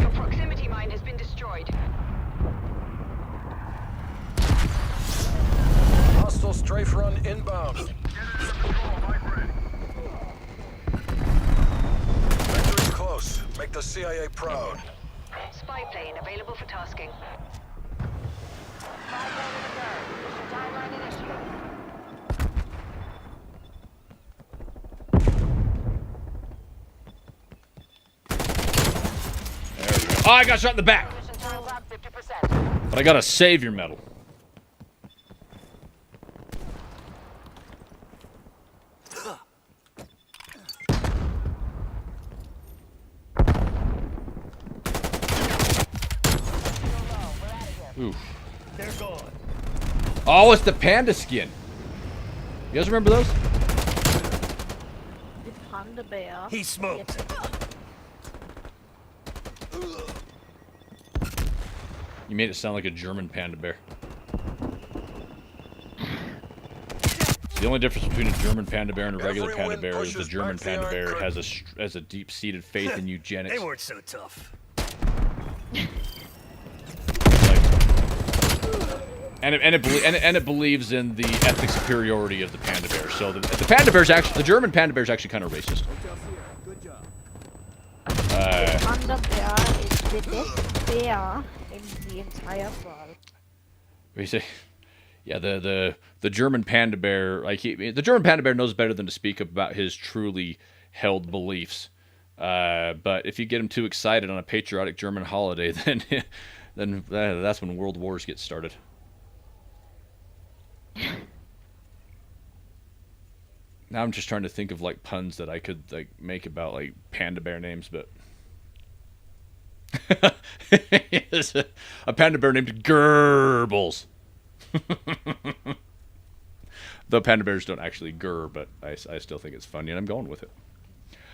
Your proximity mine has been destroyed. Hostile strafe run inbound. Victory's close. Make the CIA proud. Spy plane available for tasking. Spy plane reserved. Mission timeline initiated. There we go. Oh, I got shot in the back. Mission time clock 50%. But I got a savior medal. Oof. They're gone. Oh, it's the panda skin. You guys remember those? The panda bear. He smoked. You made it sound like a German panda bear. The only difference between a German panda bear and a regular panda bear is the German panda bear has a deep-seated faith in eugenics. They weren't so tough. And it believes in the ethnic superiority of the panda bear. So the panda bear's actually, the German panda bear's actually kind of racist. Panda bear is the best bear in the entire world. We say, yeah, the German panda bear, like the German panda bear knows better than to speak about his truly held beliefs. But if you get him too excited on a patriotic German holiday, then that's when world wars get started. Now I'm just trying to think of like puns that I could like make about like panda bear names, but a panda bear named Goebbels. Though panda bears don't actually grr, but I still think it's funny, and I'm going with it.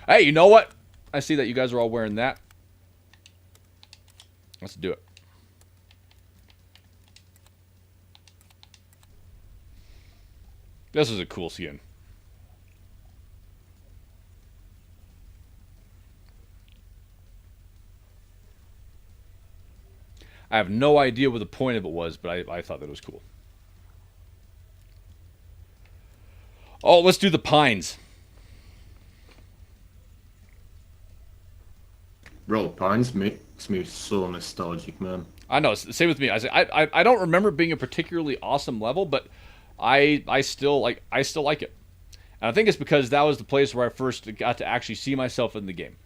Hey, you know what? I see that you guys are all wearing that. Let's do it. This is a cool skin. I have no idea what the point of it was, but I thought that it was cool. Oh, let's do the pines. Bro, Pines makes me so nostalgic, man. I know, same with me. I don't remember it being a particularly awesome level, but I still like it. And I think it's because that was the place where I first got to actually see myself in the game.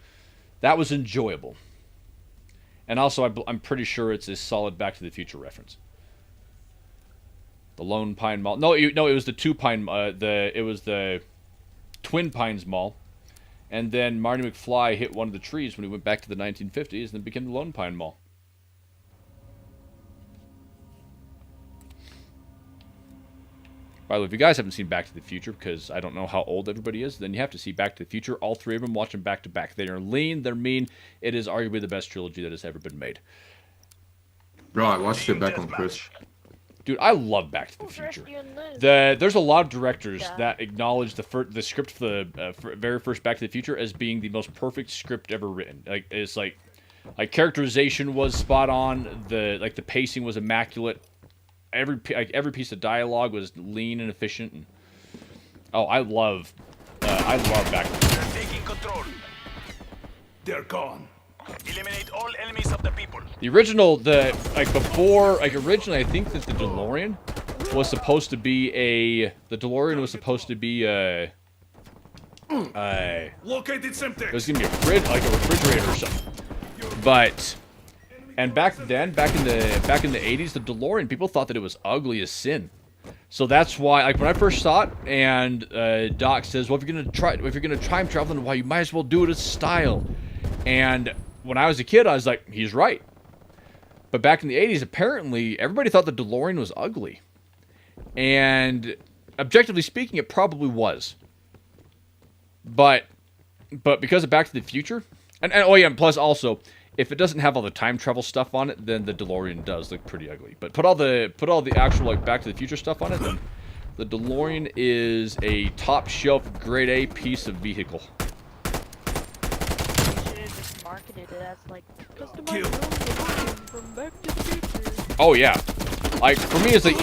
That was enjoyable. And also, I'm pretty sure it's a solid Back to the Future reference. The Lone Pine Mall. No, it was the Two Pine. It was the Twin Pines Mall, and then Marty McFly hit one of the trees when he went back to the 1950s, and then became the Lone Pine Mall. By the way, if you guys haven't seen Back to the Future, because I don't know how old everybody is, then you have to see Back to the Future. All three of them, watch them back to back. They are lean, they're mean. It is arguably the best trilogy that has ever been made. Bro, I watched it back on Chris. Dude, I love Back to the Future. There's a lot of directors that acknowledge the script for the very first Back to the Future as being the most perfect script ever written. Like it's like characterization was spot on. The pacing was immaculate. Every piece of dialogue was lean and efficient. And, I love Back to the Future. They're taking control. They're gone. Eliminate all enemies of the people. The original, originally I think that the DeLorean was supposed to be Located Semtex. it was gonna be a refrigerator or something. But back in the 80s, the DeLorean, people thought that it was ugly as sin. So that's why, like, when I first saw it, and Doc says, "Well, if you're gonna time travel, then why you might as well do it as style." And when I was a kid, I was like, he's right. But back in the 80s, apparently, everybody thought the DeLorean was ugly. And objectively speaking, it probably was. But because of Back to the Future, and plus also, if it doesn't have all the time travel stuff on it, then the DeLorean does look pretty ugly. But put all the actual Back to the Future stuff on it, then the DeLorean is a top shelf grade A piece of vehicle. Marketed it as like customized DeLorean from Back to the Future. Oh yeah, Like for me, it's like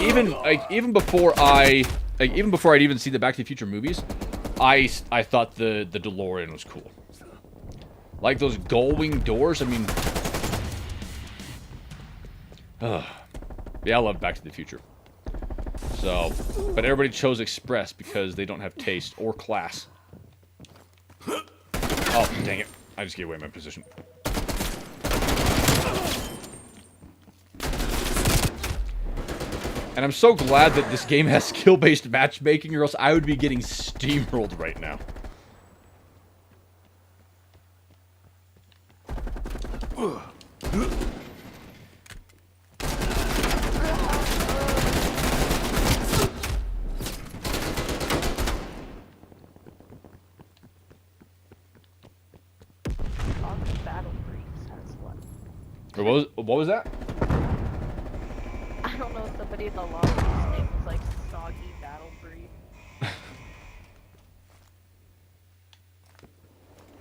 even before I'd even see the Back to the Future movies, I thought the DeLorean was cool. Like those gull-wing doors. I mean, yeah, I love Back to the Future. So, but everybody chose Express because they don't have taste or class. Oh, dang it. I just gave away my position. And I'm so glad that this game has skill-based matchmaking, or else I would be getting steamrolled right now. What was that? I don't know, somebody in the lobby, his name was like Soggy Battle Breed.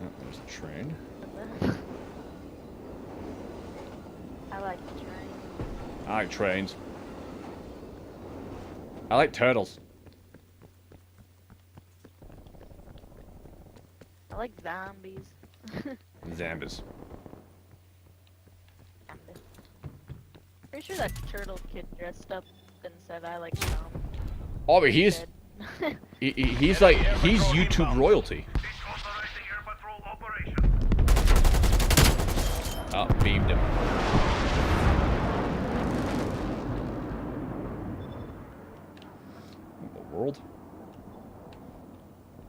Oh, there's the train. I like the train. I like trains. I like turtles. I like zombies. Zambas. Pretty sure that turtle kid dressed up and said I like zombies. Oh, but he's he's YouTube royalty. Oh, beamed him. What the world?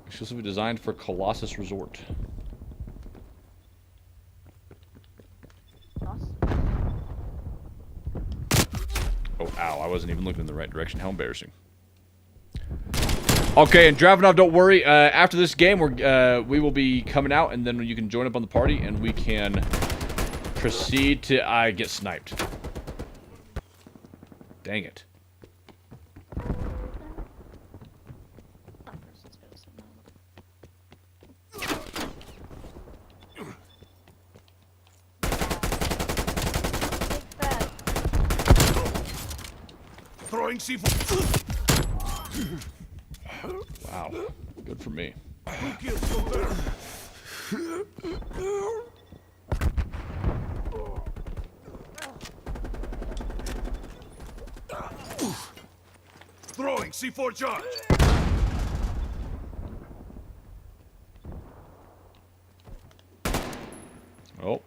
Exclusively designed for Colossus Resort. Oh, ow, I wasn't even looking in the right direction. How embarrassing. Okay, and Dravenov, don't worry. After this game, we will be coming out, and then you can join up on the party, and we can proceed to get sniped. Dang it. Throwing C4. Wow. Good for me. Throwing C4 charge. Oh.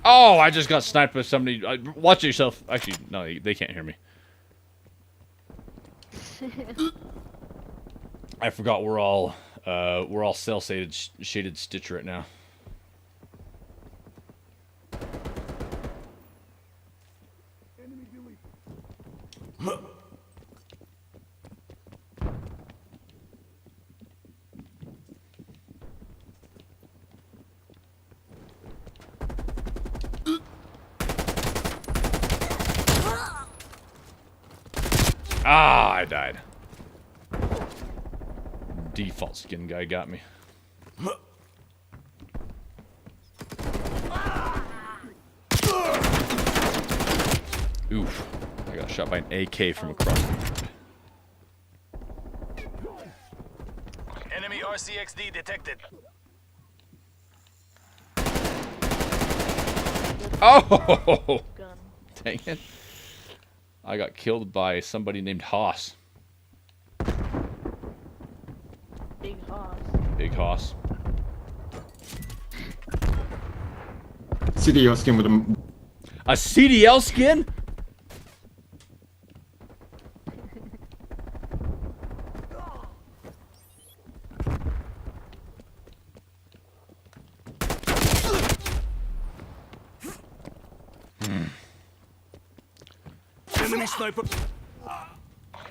Oh, I just got sniped by somebody. Watch yourself. Actually, no, they can't hear me. I forgot we're all cell shaded Stitch right now. Ah, I died. Default skin guy got me. Oof. I got shot by an AK from across the map. Enemy RCXD detected. Oh! Gun. Dang it. I got killed by somebody named Haas. Big Hoss. Big Haas. CDL skin with a... A CDL skin? Enemy sniper.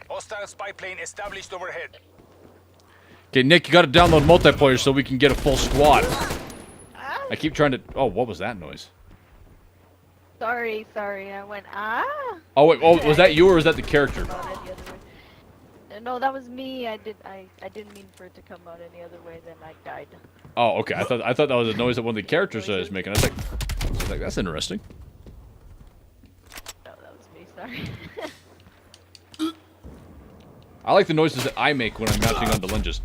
Hostile spy plane established overhead. Okay, Nick, you gotta download multiplayer so we can get a full squad. I keep trying to... Oh, what was that noise? Sorry, I went, ah? Oh, wait, oh, was that you or was that the character? No, that was me. I didn't mean for it to come out any other way than I died. Oh, okay. I thought that was a noise that one of the characters was making. I was like, that's interesting. No, that was me. Sorry. I like the noises that I make when I'm mounting onto lunges.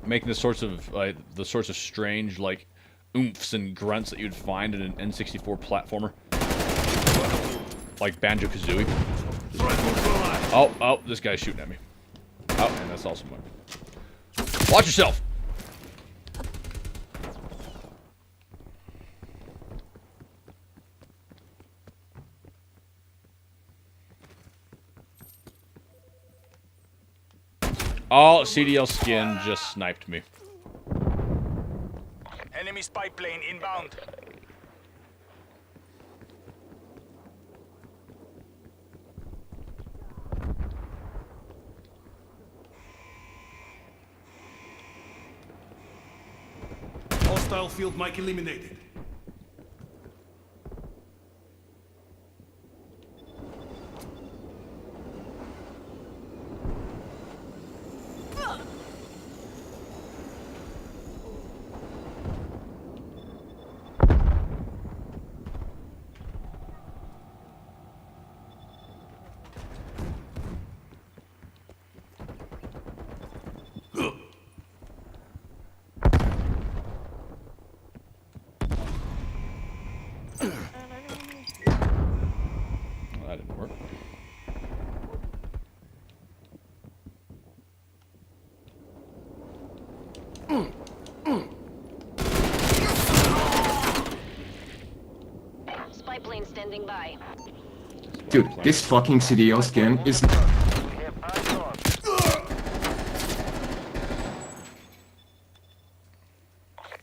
Making the sorts of strange like oomphs and grunts that you'd find in an N64 platformer, like Banjo-Kazooie. Oh, this guy's shooting at me. Oh, and that's also mine. Watch yourself. Oh, CDL skin just sniped me. Enemy spy plane inbound. Hostile field mic eliminated. Well, that didn't work. Spy plane standing by. Dude, this fucking CDL skin is...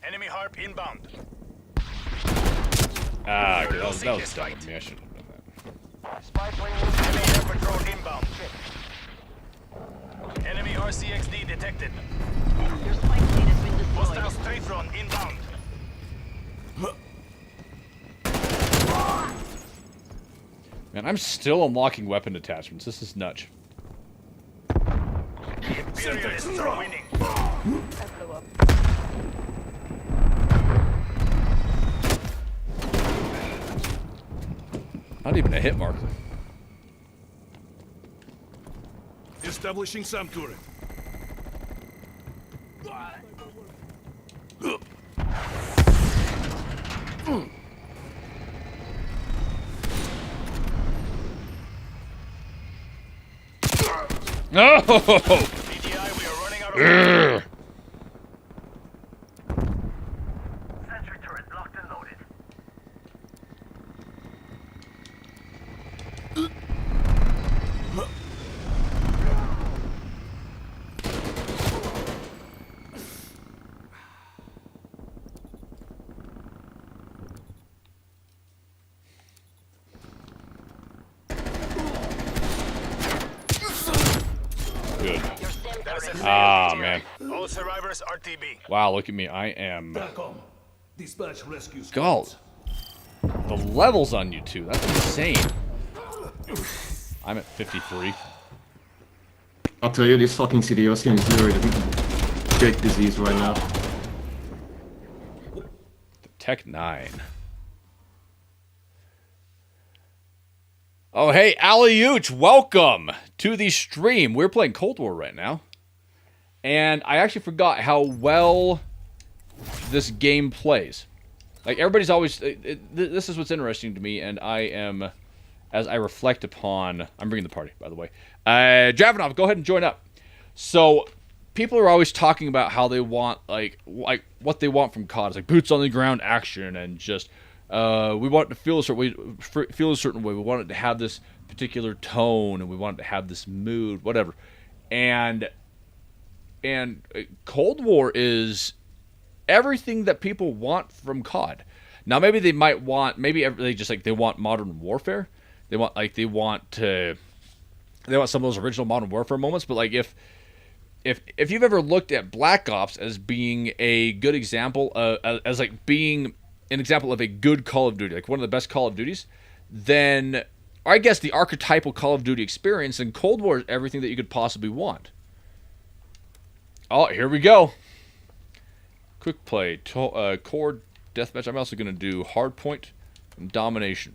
Enemy harp inbound. Ah, okay, that was dumb of me. I shouldn't have done that. Spy plane enemy air patrol inbound. Enemy RCXD detected. Your spy plane has been destroyed. Hostile Stratron inbound. Man, I'm still unlocking weapon attachments. This is nuts. Imperialists are winning. I blew up. Not even a hit marker. Establishing SAM turret. No! PTI, we are running out of sentry turret locked and loaded. Good. That's a failed Ah, PTI. man. All survivors RTB. Wow, look at me. I am... Back on. Dispatch rescue God. The levels on you two. That's insane. I'm at 53. I'll tell you, this fucking CDL skin is literally the big disease right now. Tech 9. Oh, hey, Aliuch, welcome to the stream. We're playing Cold War right now. And I actually forgot how well this game plays. Like, everybody's always... this is what's interesting to me, and I am... As I reflect upon... I'm bringing the party, by the way. Dravenov, go ahead and join up. So, people are always talking about how they want, like what they want from COD. It's like boots on the ground action, and just... we want it to feel a certain way. We want it to have this particular tone, and we want it to have this mood, whatever. And Cold War is everything that people want from COD. Now, maybe they might want, they just like they want modern warfare. They want some of those original Modern Warfare moments. But like if you've ever looked at Black Ops as being a good example, as like being an example of a good Call of Duty, like one of the best Call of Duties, then or I guess the archetypal Call of Duty experience, and Cold War is everything that you could possibly want. Oh, here we go. Quick play, core deathmatch. I'm also going to do hardpoint and domination.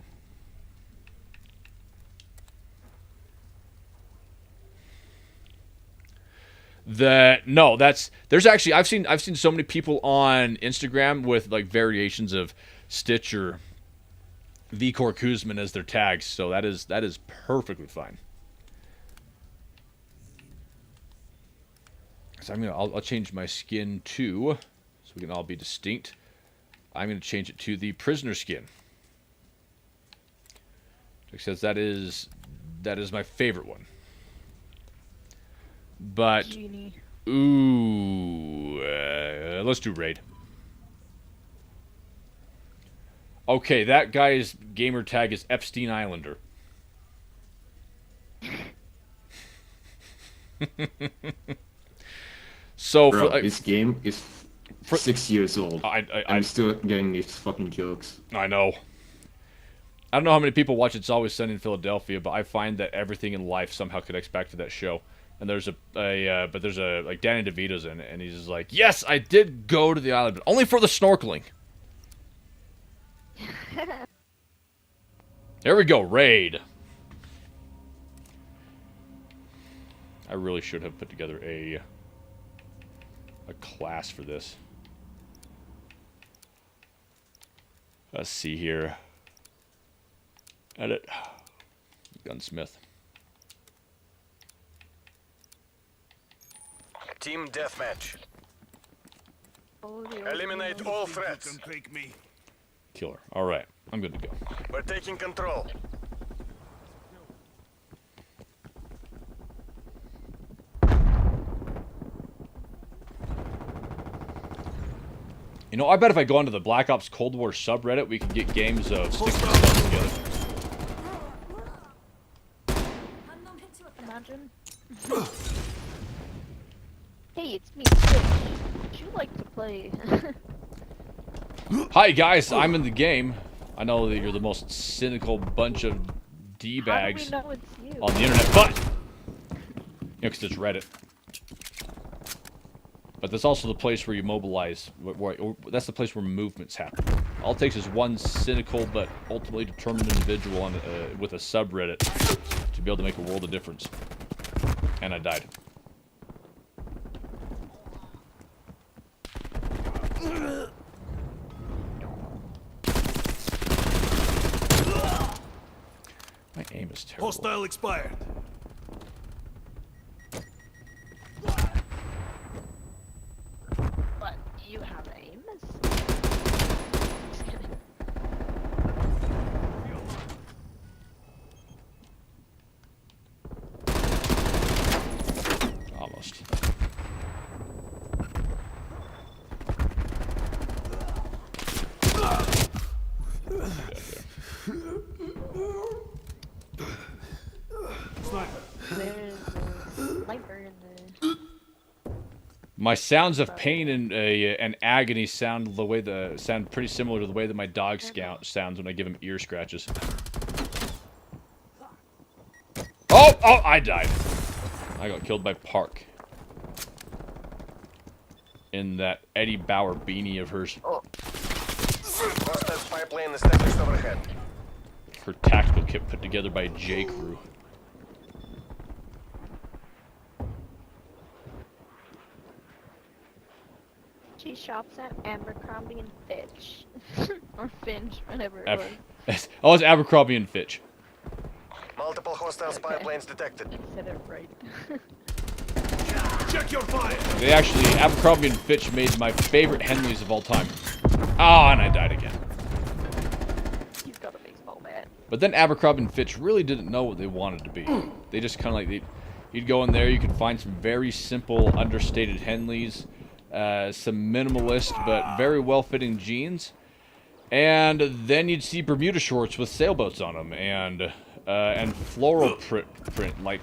There's actually I've seen so many people on Instagram with like variations of Stitch or Vikhor Kuzmin as their tags, so that is perfectly fine. So I'll change my skin to, so we can all be distinct. I'm gonna change it to the prisoner skin, because that is my favorite one. But ooh, let's do raid. Okay, that guy's gamer tag is Epstein Islander. So Bro, for, this game is 6 years old. I'm still getting these fucking jokes. I know. I don't know how many people watch It's Always Sunny in Philadelphia, but I find that everything in life somehow connects back to that show. And there's like Danny DeVito's in it, and he's just like, yes, I did go to the island, but only for the snorkeling. There we go, raid. I really should have put together a class for this. Let's see here. Edit. Gunsmith. Team deathmatch. Eliminate all threats. Killer. All right, I'm good to go. We're taking control. You know, I bet if I go onto the Black Ops Cold War subreddit, we can get games of 6 together. Imagine. Hey, it's me, Stitch. Would you like to play? Hi guys, I'm in the game. I know that you're the most cynical bunch of D-bags How do we know it's you? on the internet, but because it's Reddit. But that's also the place where you mobilize. That's the place where movements happen. All it takes is one cynical but ultimately determined individual on, with a subreddit to be able to make a world of difference. And I died. My aim is terrible. Hostile expired. But you have aim. Almost. There's a sniper in the... My sounds of pain and agony sound pretty similar to the way that my dog sounds when I give him ear scratches. Oh, I died. I got killed by Park. In that Eddie Bauer beanie of hers. Hostile spy plane established overhead. Her tactical kit put together by J. Crew. She shops at Abercrombie and Fitch. Or Finch, whatever it was. Oh, it's Abercrombie and Fitch. Multiple hostile spy planes detected. I said it right. Check your fire. They actually, Abercrombie and Fitch made my favorite Henleys of all time. Ah, and I died again. He's got a baseball bat. But then Abercrombie and Fitch really didn't know what they wanted to be. They just kind of like, you'd go in there, you could find some very simple, understated Henleys, some minimalist but very well-fitting jeans, and then you'd see Bermuda shorts with sailboats on them, and floral print, like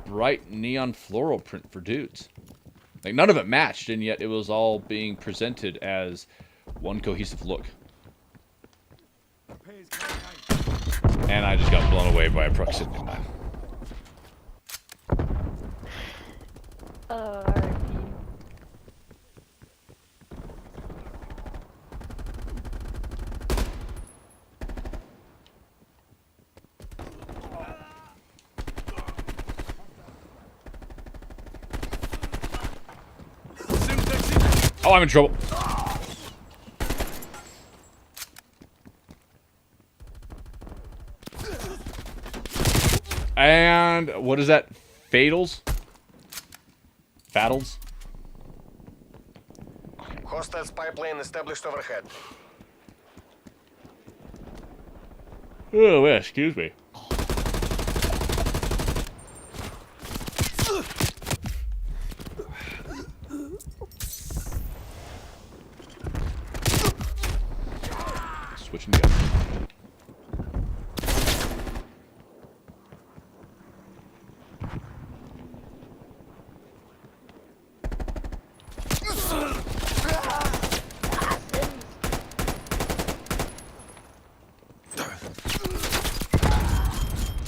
bright neon floral print for dudes. Like none of it matched, and yet it was all being presented as one cohesive look. And I just got blown away by a proximity mine. RP. Oh, I'm in trouble. And what is that? Fatals? Battles? Hostile spy plane established overhead. Oh, yeah, excuse me. Switching guns.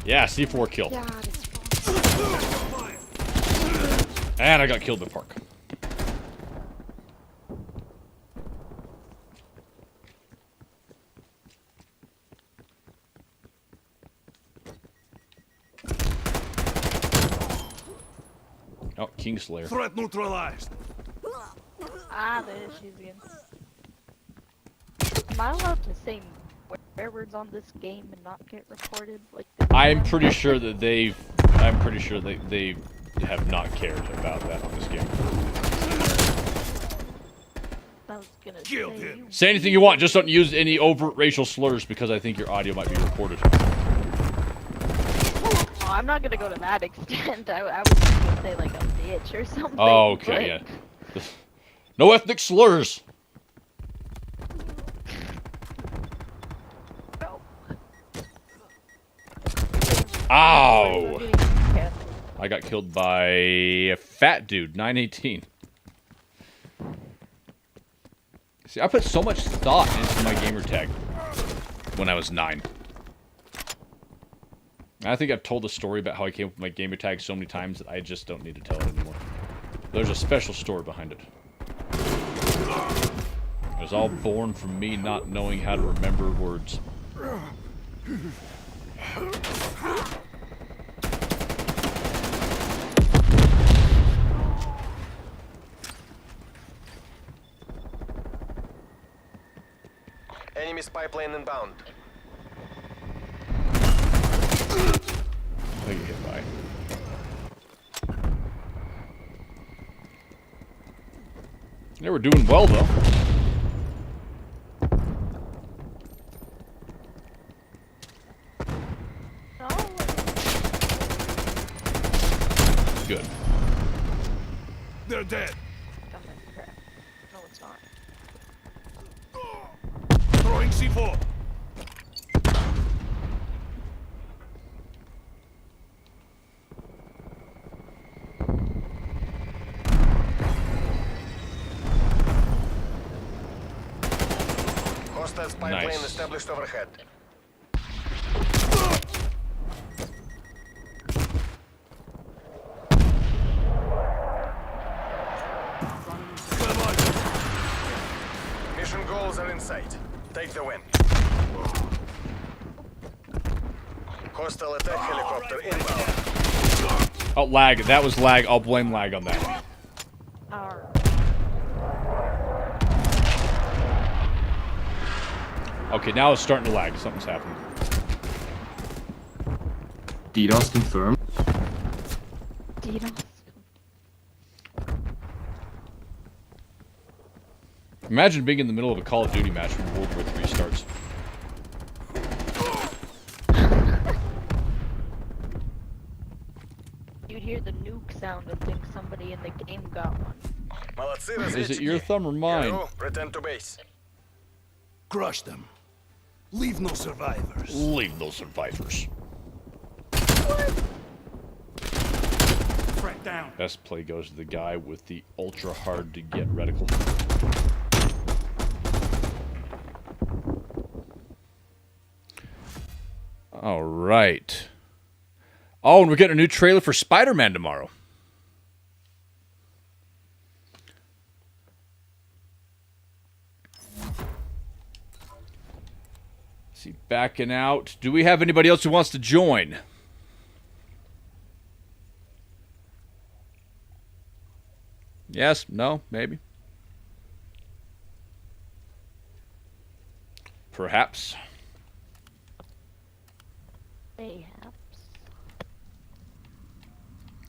Yeah, C4 kill. And I got killed in the park. Oh, Kingslayer. Threat neutralized. Ah, there she's again. Am I allowed to say swear words on this game and not get reported? Like, I'm pretty sure that they have not cared about that on this game. I was gonna Killed say, him. you Say anything you want, just don't use any overt racial slurs because I think your audio might be reported. Oh, I'm not gonna go to that extent. I was just gonna say like a bitch or something. Oh, okay, yeah. No ethnic slurs. No. Ow! Yeah. I got killed by a fat dude, 918. See, I put so much thought into my gamer tag when I was 9. And I think I've told the story about how I came up with my gamer tag so many times that I just don't need to tell it anymore. There's a special story behind it. It was all born from me not knowing how to remember words. Enemy spy plane inbound. I can get by. They were doing well, though. No. Good. They're dead. Come in, crap. No, it's not. Throwing C4. Hostile spy Nice. plane established overhead. Mission goals are in sight. Take the win. Hostile attack helicopter inbound. Oh, lag. That was lag. I'll blame lag on that. Alright. Okay, now it's starting to lag. Something's happening. DDoS confirmed. DDoS. Imagine being in the middle of a Call of Duty match when World War III starts. You'd hear the nuke sound and think somebody in the game got one. Молодцы, Is it разведчики. your thumb or mine? Hero, return to base. Crush them. Leave no survivors. Leave those survivors. Frag down. Best play goes to the guy with the ultra hard to get reticle. All right. Oh, and we're getting a new trailer for Spider-Man tomorrow. Is he backing out? Do we have anybody else who wants to join? Yes? No? Maybe? Perhaps. Mayhaps.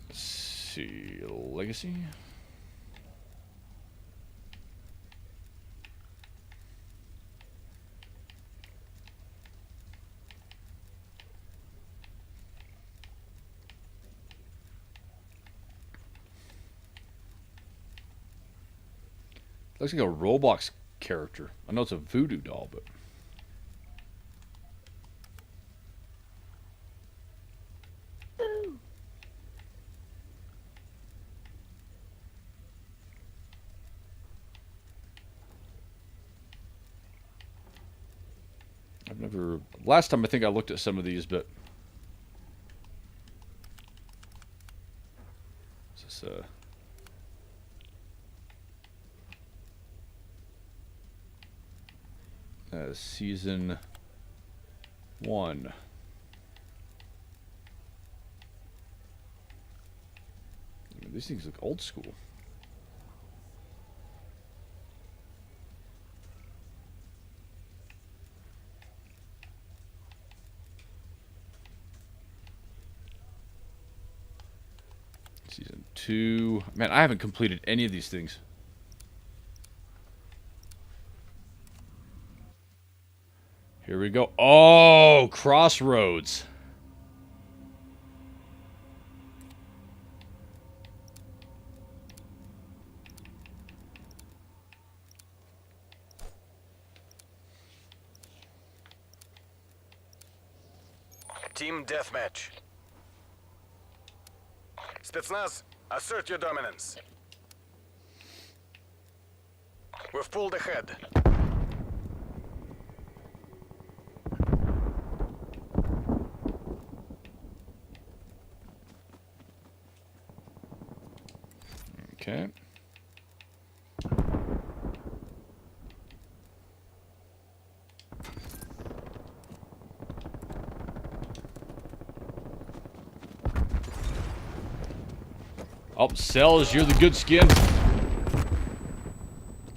Let's see. Legacy. Looks like a Roblox character. I know it's a voodoo doll, but... I've never... Last time I think I looked at some of these, but... Is this, Season 1. These things look old school. Season 2. Man, I haven't completed any of these things. Here we go. Oh, Crossroads. Team deathmatch. Spetsnaz, assert your dominance. We've pulled ahead. Okay. Oh, Cells, you're the good skin.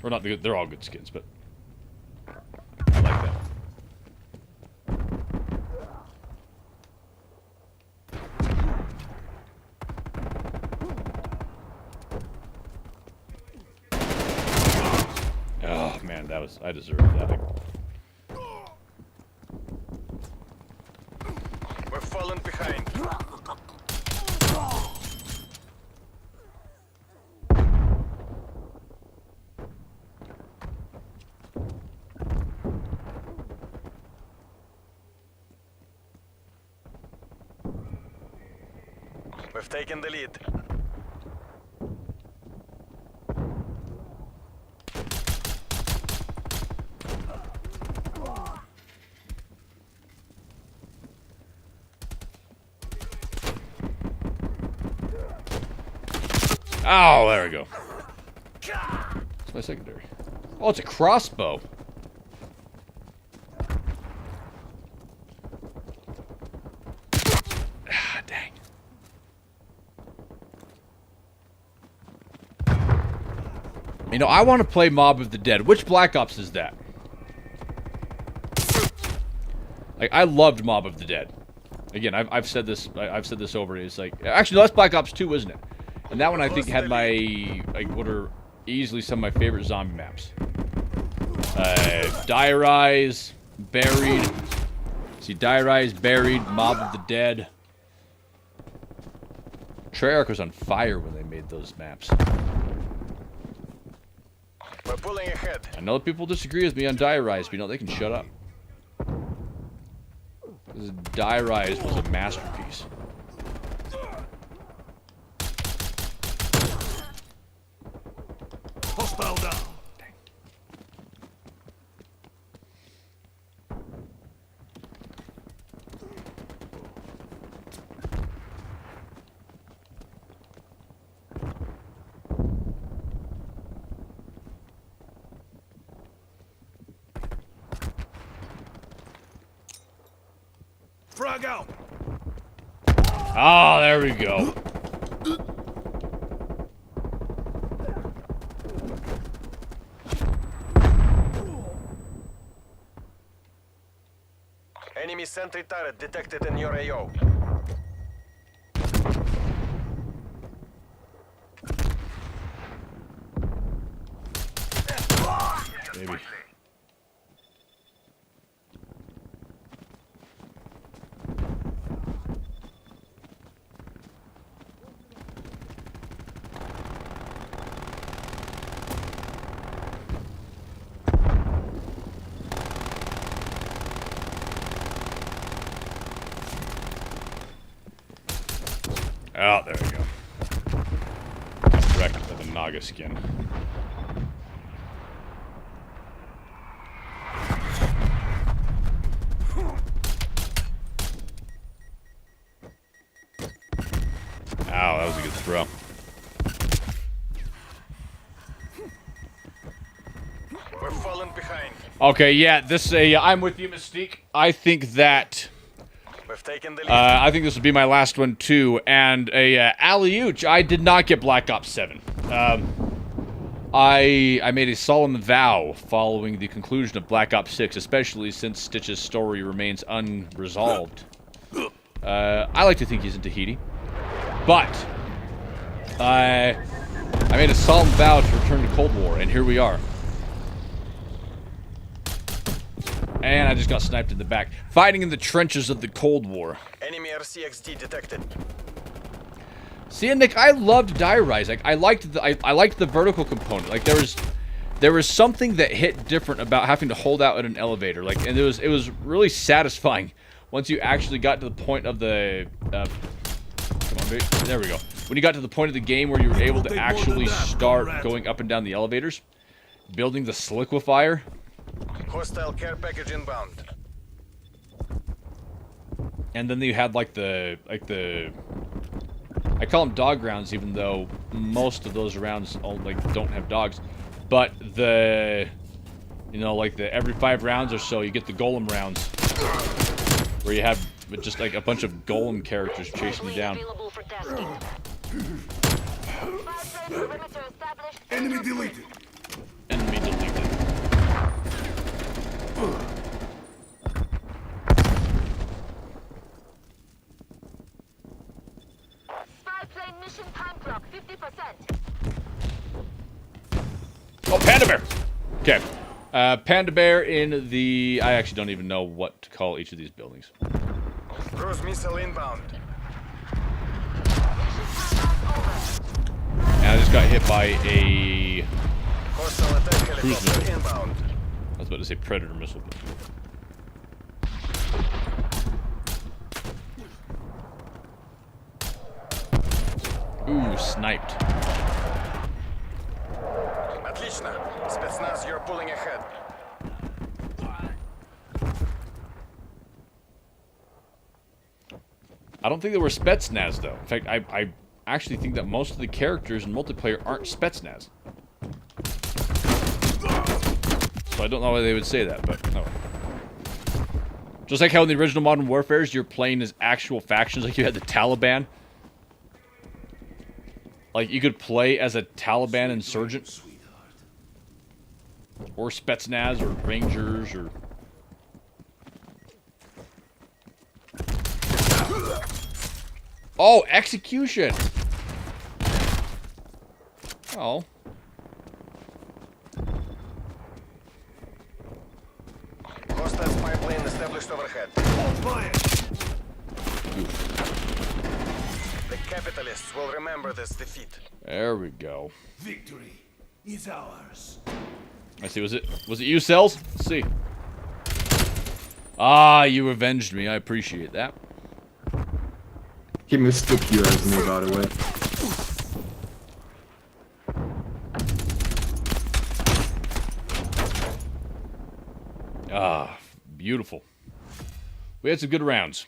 Or not the good, they're all good skins, but I like that. Oh man, that was, I deserved that. We've fallen behind. We've taken the lead. Oh, there we go. It's my secondary. Oh, it's a crossbow. Ah, dang. You know, I want to play Mob of the Dead. Which Black Ops is that? Like, I loved Mob of the Dead. Again, I've said this. I've said this over. It's like, actually, no, that's Black Ops 2, isn't it? And that one I think had my, like, what are easily some of my favorite zombie maps. Die Rise, Buried. See, Die Rise, Buried, Mob of the Dead. Treyarch was on fire when they made those maps. We're pulling ahead. I know that people disagree with me on Die Rise, but you know, they can shut up. Because Die Rise was a masterpiece. Hostile down. frag out. Ah, there we go. Enemy sentry turret detected in your AO. Maybe. Oh, there we go. Got wrecked with a Naga skin. Ow, that was a good throw. We're falling behind. Okay, yeah, this I'm with you, Mystique. I think that We've taken the lead. I think this will be my last one too. And alley-ooch, I did not get Black Ops 7. I made a solemn vow following the conclusion of Black Ops 6, especially since Stitch's story remains unresolved. I like to think he's in Tahiti. But I made a solemn vow to return to Cold War, and here we are. And I just got sniped in the back. Fighting in the trenches of the Cold War. Enemy RCXD detected. See, Nick, I loved Die Rise. Like, I liked the vertical component. Like, there was something that hit different about having to hold out in an elevator. Like, and it was really satisfying once you actually got to the point of the. Come on, baby. There we go. When you got to the point of the game where you were able to actually start going up and down the elevators, building the sliquifier. Hostile care package inbound. And then you had like the I call them dog rounds, even though most of those rounds don't have dogs. But like the every 5 rounds or so, you get the golem rounds, where you have just like a bunch of golem characters chasing you down. Enemy deleted. Enemy deleted. Spy plane mission time clock, 50%. Oh, Panda Bear! Okay. Panda Bear in the... I actually don't even know what to call each of these buildings. Cruise missile inbound. And I just got hit by a... Hostile attack Cruise helicopter missile. inbound. I was about to say Predator missile. Ooh, sniped. Отлично. Spetsnaz, you're pulling ahead. I don't think they were Spetsnaz, though. In fact, I actually think that most of the characters in multiplayer aren't Spetsnaz. So I don't know why they would say that, but oh. Just like how in the original Modern Warfares, you're playing as actual factions, like you had the Taliban. Like, you could play as a Taliban insurgent. Or Spetsnaz, or Rangers, or... Oh, execution! Oh. Hostile spy plane established overhead. Hold fire. The capitalists will remember this defeat. There we go. Victory is ours. I see, was it you, Cells? Let's see. Ah, you avenged me. I appreciate that. He mistook you as me, by the way. Ah, beautiful. We had some good rounds.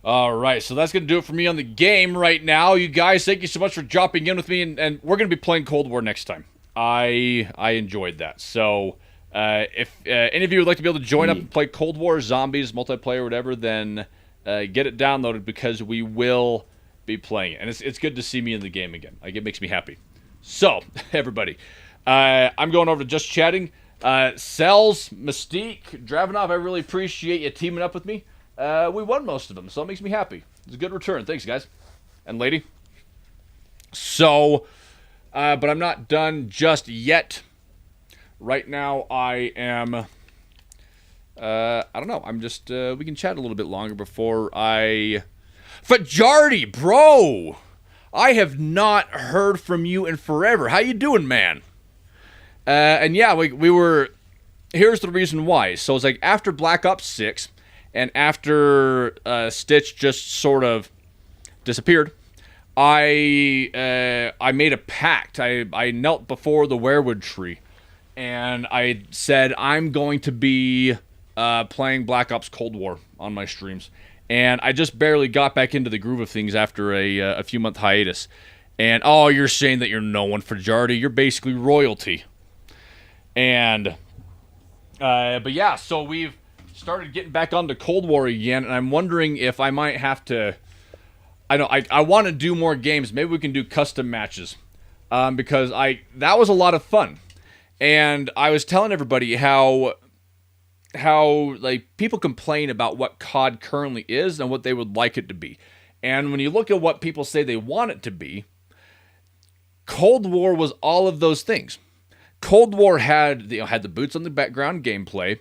All right, so that's going to do it for me on the game right now. You guys, thank you so much for dropping in with me, and we're going to be playing Cold War next time. I enjoyed that. So if any of you would like to be able to join up and play Cold War, Zombies, multiplayer, whatever, then get it downloaded because we will be playing it. And it's good to see me in the game again. Like, it makes me happy. So, everybody, I'm going over to Just Chatting. Cells, Mystique, Dravenov, I really appreciate you teaming up with me. We won most of them, so it makes me happy. It's a good return. Thanks, guys. And lady. So, but I'm not done just yet. Right now, I am... I don't know. I'm just... we can chat a little bit longer before I... Fajardi, bro! I have not heard from you in forever. How you doing, man? And yeah, we were... Here's the reason why. So it's like after Black Ops 6... And after Stitch just sort of disappeared, I made a pact. I knelt before the werewood tree, and I said I'm going to be playing Black Ops Cold War on my streams. And I just barely got back into the groove of things after a few-month hiatus. And, oh, you're saying that you're no one for Jardy. You're basically royalty. And, but yeah, so we've started getting back onto Cold War again, and I'm wondering if I might have to... I want to do more games. Maybe we can do custom matches. Because that was a lot of fun. And I was telling everybody how like people complain about what COD currently is and what they would like it to be. And when you look at what people say they want it to be, Cold War was all of those things. Cold War had the boots on the background gameplay.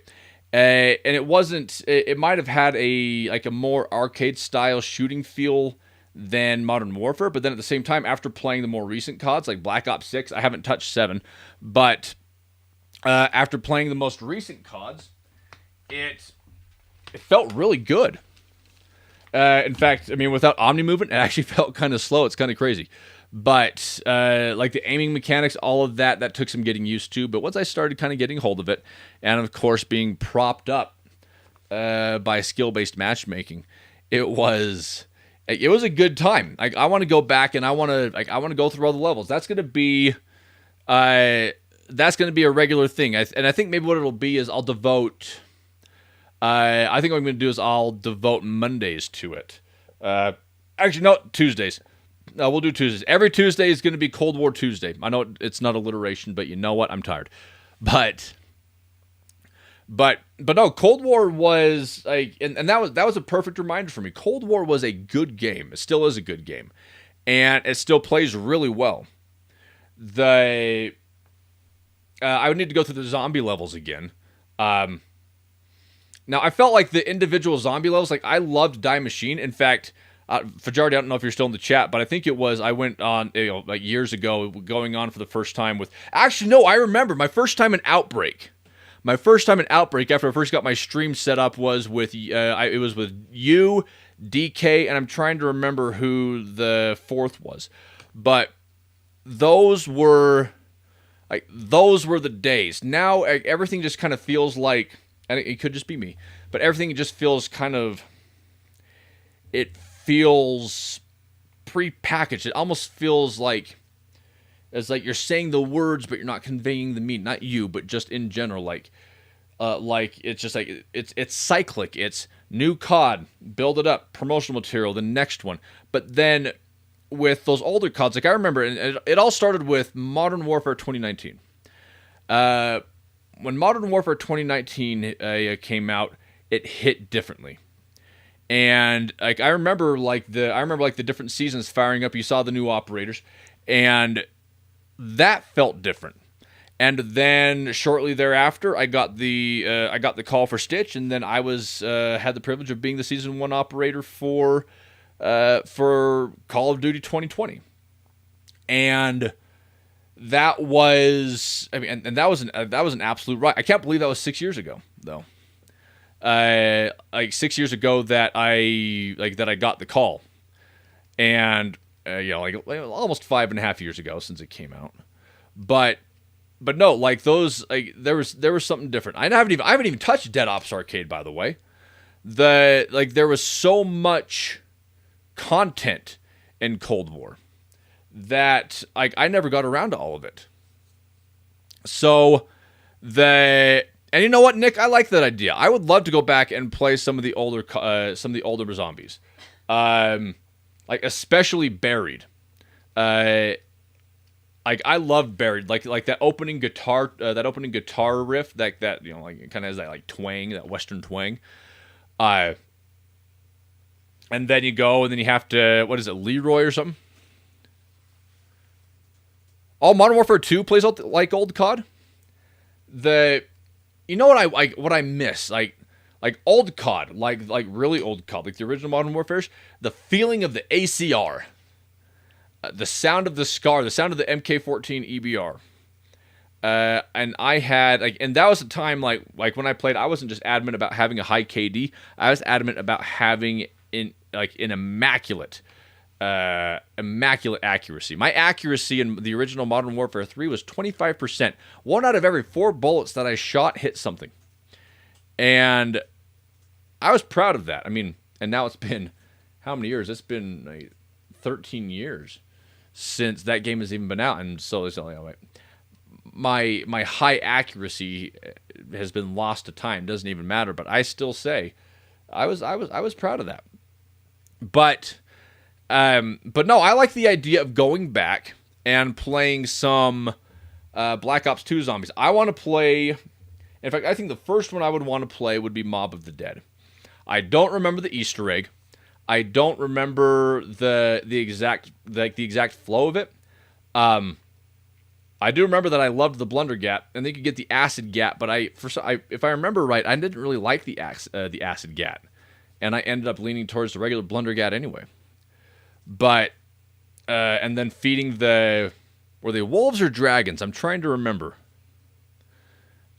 And it wasn't. It might have had a more arcade style shooting feel than Modern Warfare, but then at the same time, after playing the more recent CODs like Black Ops 6, I haven't touched 7, but after playing the most recent CODs, it felt really good. In fact, I mean, without Omni movement, it actually felt kind of slow. It's kind of crazy. But, like the aiming mechanics, all of that took some getting used to. But once I started kind of getting hold of it, and of course being propped up by skill-based matchmaking, it was a good time. Like, I want to go back and I want to go through all the levels. That's going to be a regular thing. And I think maybe what it'll be is I'll devote... I think what I'm going to do is I'll devote Mondays to it. Actually, no, Tuesdays. No, we'll do Tuesdays. Every Tuesday is going to be Cold War Tuesday. I know it's not alliteration, but you know what? I'm tired. But no, Cold War was like, and that was a perfect reminder for me. Cold War was a good game. It still is a good game, and it still plays really well. I would need to go through the zombie levels again. Now I felt like the individual zombie levels, like I loved Die Machine. In fact. Fajardi, I don't know if you're still in the chat, but I think it was, I went on, like years ago, going on for the first time with, actually, no, I remember, my first time in Outbreak. My first time in Outbreak, after I first got my stream set up, was with, it was with you, DK, and I'm trying to remember who the fourth was. But those were the days. Now, everything just kind of feels like, and it could just be me, but everything just feels kind of, it feels pre-packaged. It almost feels like it's like you're saying the words, but you're not conveying the meaning. Not you, but just in general. Like it's just like it's cyclic. It's new COD, build it up, promotional material, the next one. But then with those older CODs, like I remember, and it all started with Modern Warfare 2019. When Modern Warfare 2019 came out, it hit differently. And like I remember the different seasons firing up. You saw the new operators, and that felt different. And then shortly thereafter, I got the call for Stitch, and then I was had the privilege of being the season 1 operator for Call of Duty 2020, and that was and that was an absolute right. I can't believe that was 6 years ago though. Like 6 years ago that I got the call, and like almost 5.5 years ago since it came out, but no, like those, like there was something different. I haven't even touched Dead Ops Arcade, by the way, there was so much content in Cold War that I never got around to all of it. So and you know what, Nick, I like that idea. I would love to go back and play some of the older zombies, like especially Buried. I love Buried, like that opening guitar riff, that like it kind of has that like twang, that Western twang. And then you go, and then you have to, what is it, Leroy or something? Oh, Modern Warfare 2 plays out like old COD. You know what I miss, like old COD, like really old COD, like the original Modern Warfare's, the feeling of the ACR, the sound of the SCAR, the sound of the MK14 EBR. And I had and that was a time like when I played, I wasn't just adamant about having a high KD. I was adamant about having an immaculate accuracy. My accuracy in the original Modern Warfare 3 was 25%. 1 out of every 4 bullets that I shot hit something, and I was proud of that. I mean, and now it's been how many years? It's been like 13 years since that game has even been out, and so it's only like my high accuracy has been lost to time. Doesn't even matter, but I still say I was proud of that. But no, I like the idea of going back and playing some Black Ops 2 zombies. I want to play. In fact, I think the first one I would want to play would be Mob of the Dead. I don't remember the Easter egg. I don't remember the exact flow of it. I do remember that I loved the Blunder Gat, and they could get the Acid Gat, but if I remember right, I didn't really like the Acid Gat, and I ended up leaning towards the regular Blunder Gat anyway. But and then feeding were they wolves or dragons? I'm trying to remember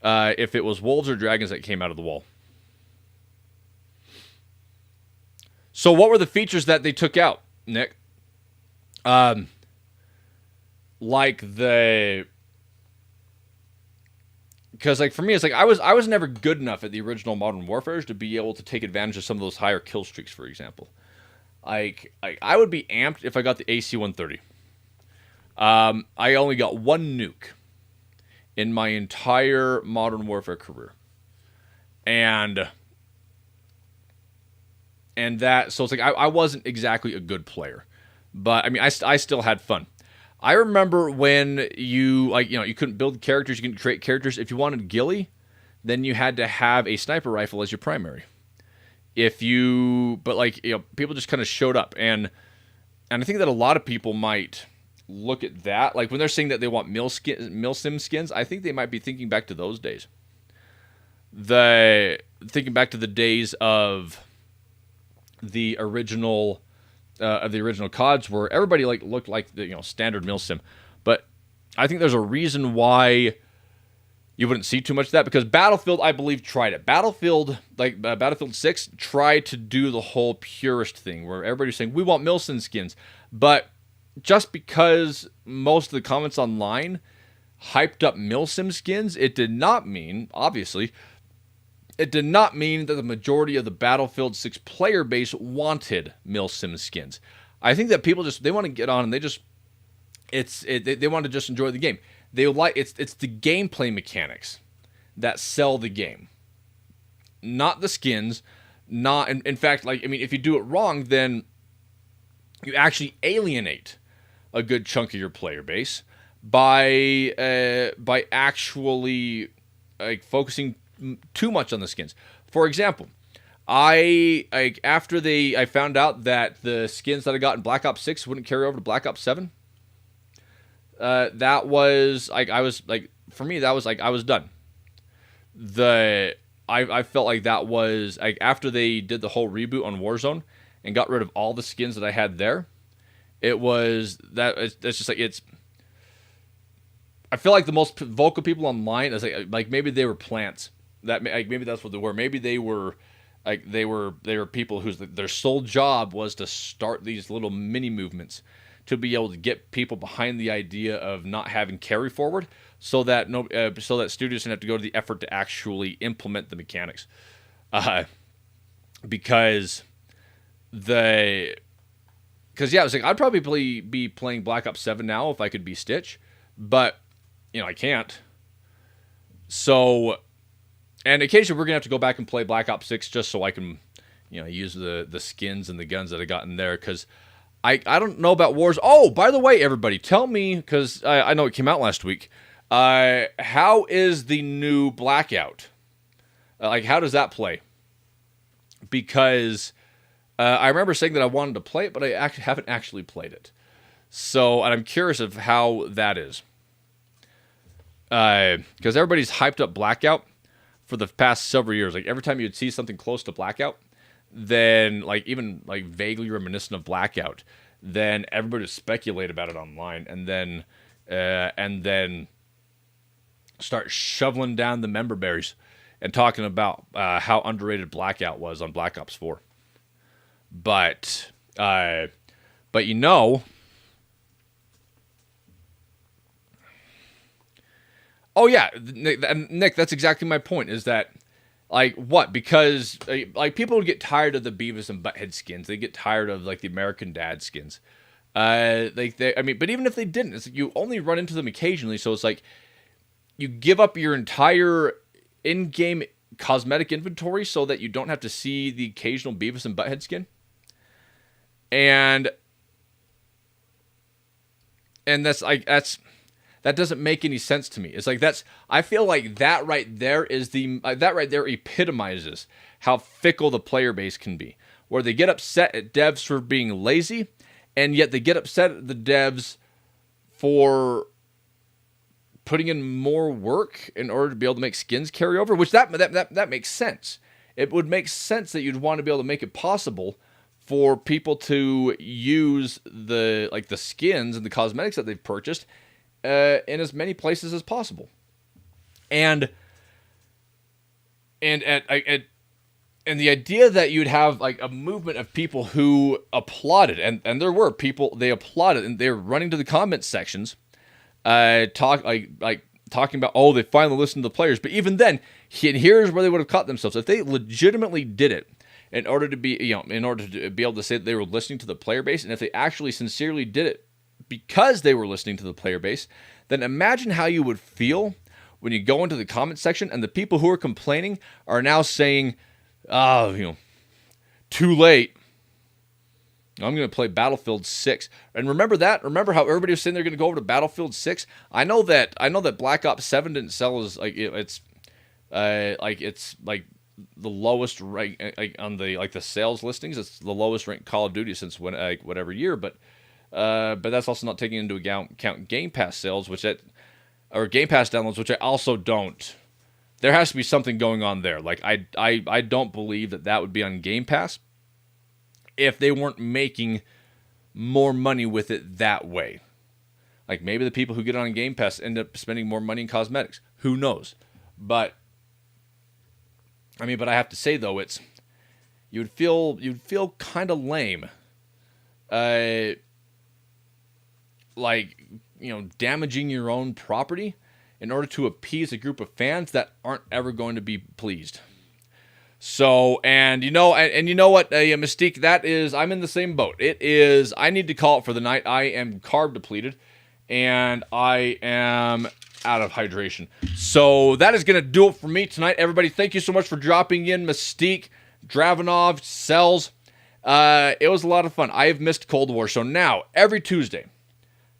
if it was wolves or dragons that came out of the wall. So what were the features that they took out, Nick? Because for me, it's like I was never good enough at the original Modern Warfare to be able to take advantage of some of those higher kill streaks, for example. I would be amped if I got the AC-130. I only got 1 nuke in my entire Modern Warfare career, and that, so it's like I wasn't exactly a good player, but I mean I still had fun. I remember when you couldn't build characters, you couldn't create characters. If you wanted ghillie, then you had to have a sniper rifle as your primary. People just kind of showed up, and I think that a lot of people might look at that, like when they're saying that they want milsim skins, I think they might be thinking back to those days. Thinking back to the days of the original CODs, where everybody looked like the standard milsim. But I think there's a reason why you wouldn't see too much of that, because Battlefield, I believe, tried it. Battlefield 6 tried to do the whole purist thing, where everybody's saying, we want milsim skins. But just because most of the comments online hyped up milsim skins, it did not mean, obviously, it did not mean that the majority of the Battlefield 6 player base wanted milsim skins. I think that people they want to get on, and they want to just enjoy the game. It's the gameplay mechanics that sell the game, not the skins. In fact, if you do it wrong, then you actually alienate a good chunk of your player base by actually focusing too much on the skins. For example, I found out that the skins that I got in Black Ops 6 wouldn't carry over to Black Ops 7. That was for me, that was I was done. I felt like that was after they did the whole reboot on Warzone and got rid of all the skins that I had there. It's just it's. I feel like the most vocal people online is like maybe they were plants. That maybe that's what they were. Maybe they were they were people whose their sole job was to start these little mini movements to be able to get people behind the idea of not having carry forward, so that studios didn't have to go to the effort to actually implement the mechanics. because yeah, I was like, I'd probably be playing Black Ops 7 now if I could be Stitch, but I can't. So, and occasionally we're gonna have to go back and play Black Ops 6 just so I can, use the skins and the guns that I got in there, because I don't know about Wars. Oh, by the way, everybody, tell me, because I know it came out last week. How is the new Blackout? How does that play? Because I remember saying that I wanted to play it, but I haven't actually played it. So, and I'm curious of how that is. Because everybody's hyped up Blackout for the past several years. Like, every time you'd see something close to Blackout, then, even vaguely reminiscent of Blackout, then everybody would speculate about it online, and then start shoveling down the member berries and talking about how underrated Blackout was on Black Ops 4. But oh yeah, Nick, that's exactly my point. Is that what? Because people would get tired of the Beavis and Butthead skins. They get tired of the American Dad skins. But even if they didn't, it's you only run into them occasionally. So it's you give up your entire in-game cosmetic inventory so that you don't have to see the occasional Beavis and Butthead skin. And that doesn't make any sense to me. It's I feel like that right there is that right there epitomizes how fickle the player base can be, where they get upset at devs for being lazy, and yet they get upset at the devs for putting in more work in order to be able to make skins carry over, which that makes sense. It would make sense that you'd want to be able to make it possible for people to use the skins and the cosmetics that they've purchased in as many places as possible. And the idea that you'd have a movement of people who applauded, and there were people, they applauded, and they were running to the comment sections, talking about, oh, they finally listened to the players. But even then, here's where they would have caught themselves. If they legitimately did it in order to be able to say that they were listening to the player base, and if they actually sincerely did it because they were listening to the player base, then imagine how you would feel when you go into the comment section and the people who are complaining are now saying, oh, too late. I'm going to play Battlefield 6. And remember how everybody was saying they're going to go over to Battlefield 6? I know that Black Ops 7 didn't sell as it's the lowest rank on the sales listings. It's the lowest ranked Call of Duty since whatever year, but that's also not taking into account Game Pass sales, or Game Pass downloads, which I also don't. There has to be something going on there. I don't believe that would be on Game Pass if they weren't making more money with it that way. Maybe the people who get on Game Pass end up spending more money in cosmetics. Who knows? But I have to say though, you'd feel kind of lame, damaging your own property in order to appease a group of fans that aren't ever going to be pleased. So, and you know what, Mystique, that is, I'm in the same boat. It is, I need to call it for the night. I am carb depleted, and I am out of hydration. So that is going to do it for me tonight. Everybody, thank you so much for dropping in. Mystique, Dravenov, Cells. It was a lot of fun. I have missed Cold War. So now, every Tuesday,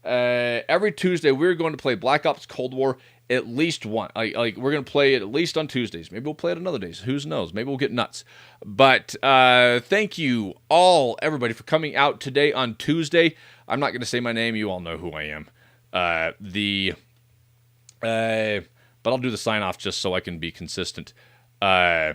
we're going to play Black Ops Cold War at least one. We're going to play it at least on Tuesdays. Maybe we'll play it on other days. Who knows? Maybe we'll get nuts. But thank you all, everybody, for coming out today on Tuesday. I'm not going to say my name. You all know who I am. But I'll do the sign off just so I can be consistent. Oh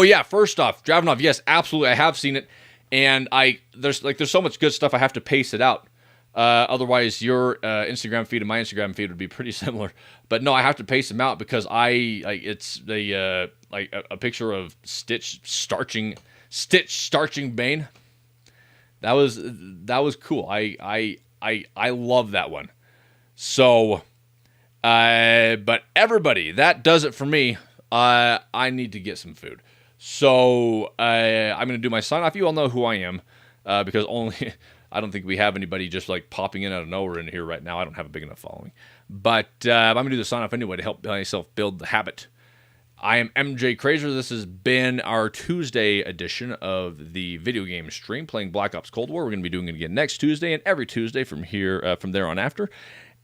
yeah, first off, Dravenov, yes, absolutely, I have seen it, and there's so much good stuff I have to pace it out. Otherwise, your Instagram feed and my Instagram feed would be pretty similar. But no, I have to pace them out because it's a picture of Stitch starching Bane. That was cool. I love that one. So, but everybody, that does it for me. I need to get some food. So I'm going to do my sign off. You all know who I am because only I don't think we have anybody just like popping in out of nowhere in here right now. I don't have a big enough following. But I'm going to do the sign off anyway to help myself build the habit. I am MJ Kreyzer. This has been our Tuesday edition of the video game stream playing Black Ops Cold War. We're going to be doing it again next Tuesday and every Tuesday from there on after.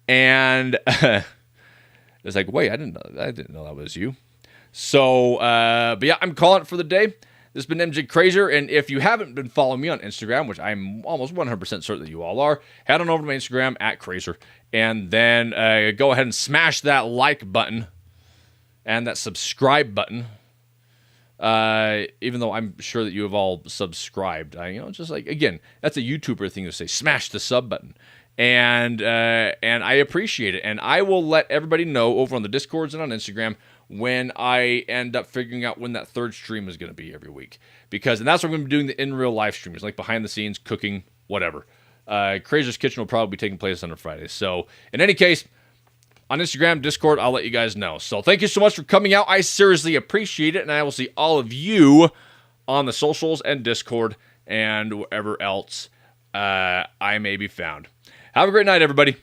And it's like, wait, I didn't know that was you. So, but yeah, I'm calling it for the day. This has been MJ Kreyzer, and if you haven't been following me on Instagram, which I'm almost 100% certain that you all are, head on over to my Instagram at Kreyzer, and then go ahead and smash that like button and that subscribe button. Even though I'm sure that you have all subscribed, just like, again, that's a YouTuber thing to say, smash the sub button. And I appreciate it, and I will let everybody know over on the Discords and on Instagram when I end up figuring out when that third stream is going to be every week. And that's what I'm going to be doing, the in-real live streams, like behind the scenes, cooking, whatever. Kreyzer's Kitchen will probably be taking place on a Friday. So, in any case, on Instagram, Discord, I'll let you guys know. So, thank you so much for coming out. I seriously appreciate it, and I will see all of you on the socials and Discord and wherever else I may be found. Have a great night, everybody.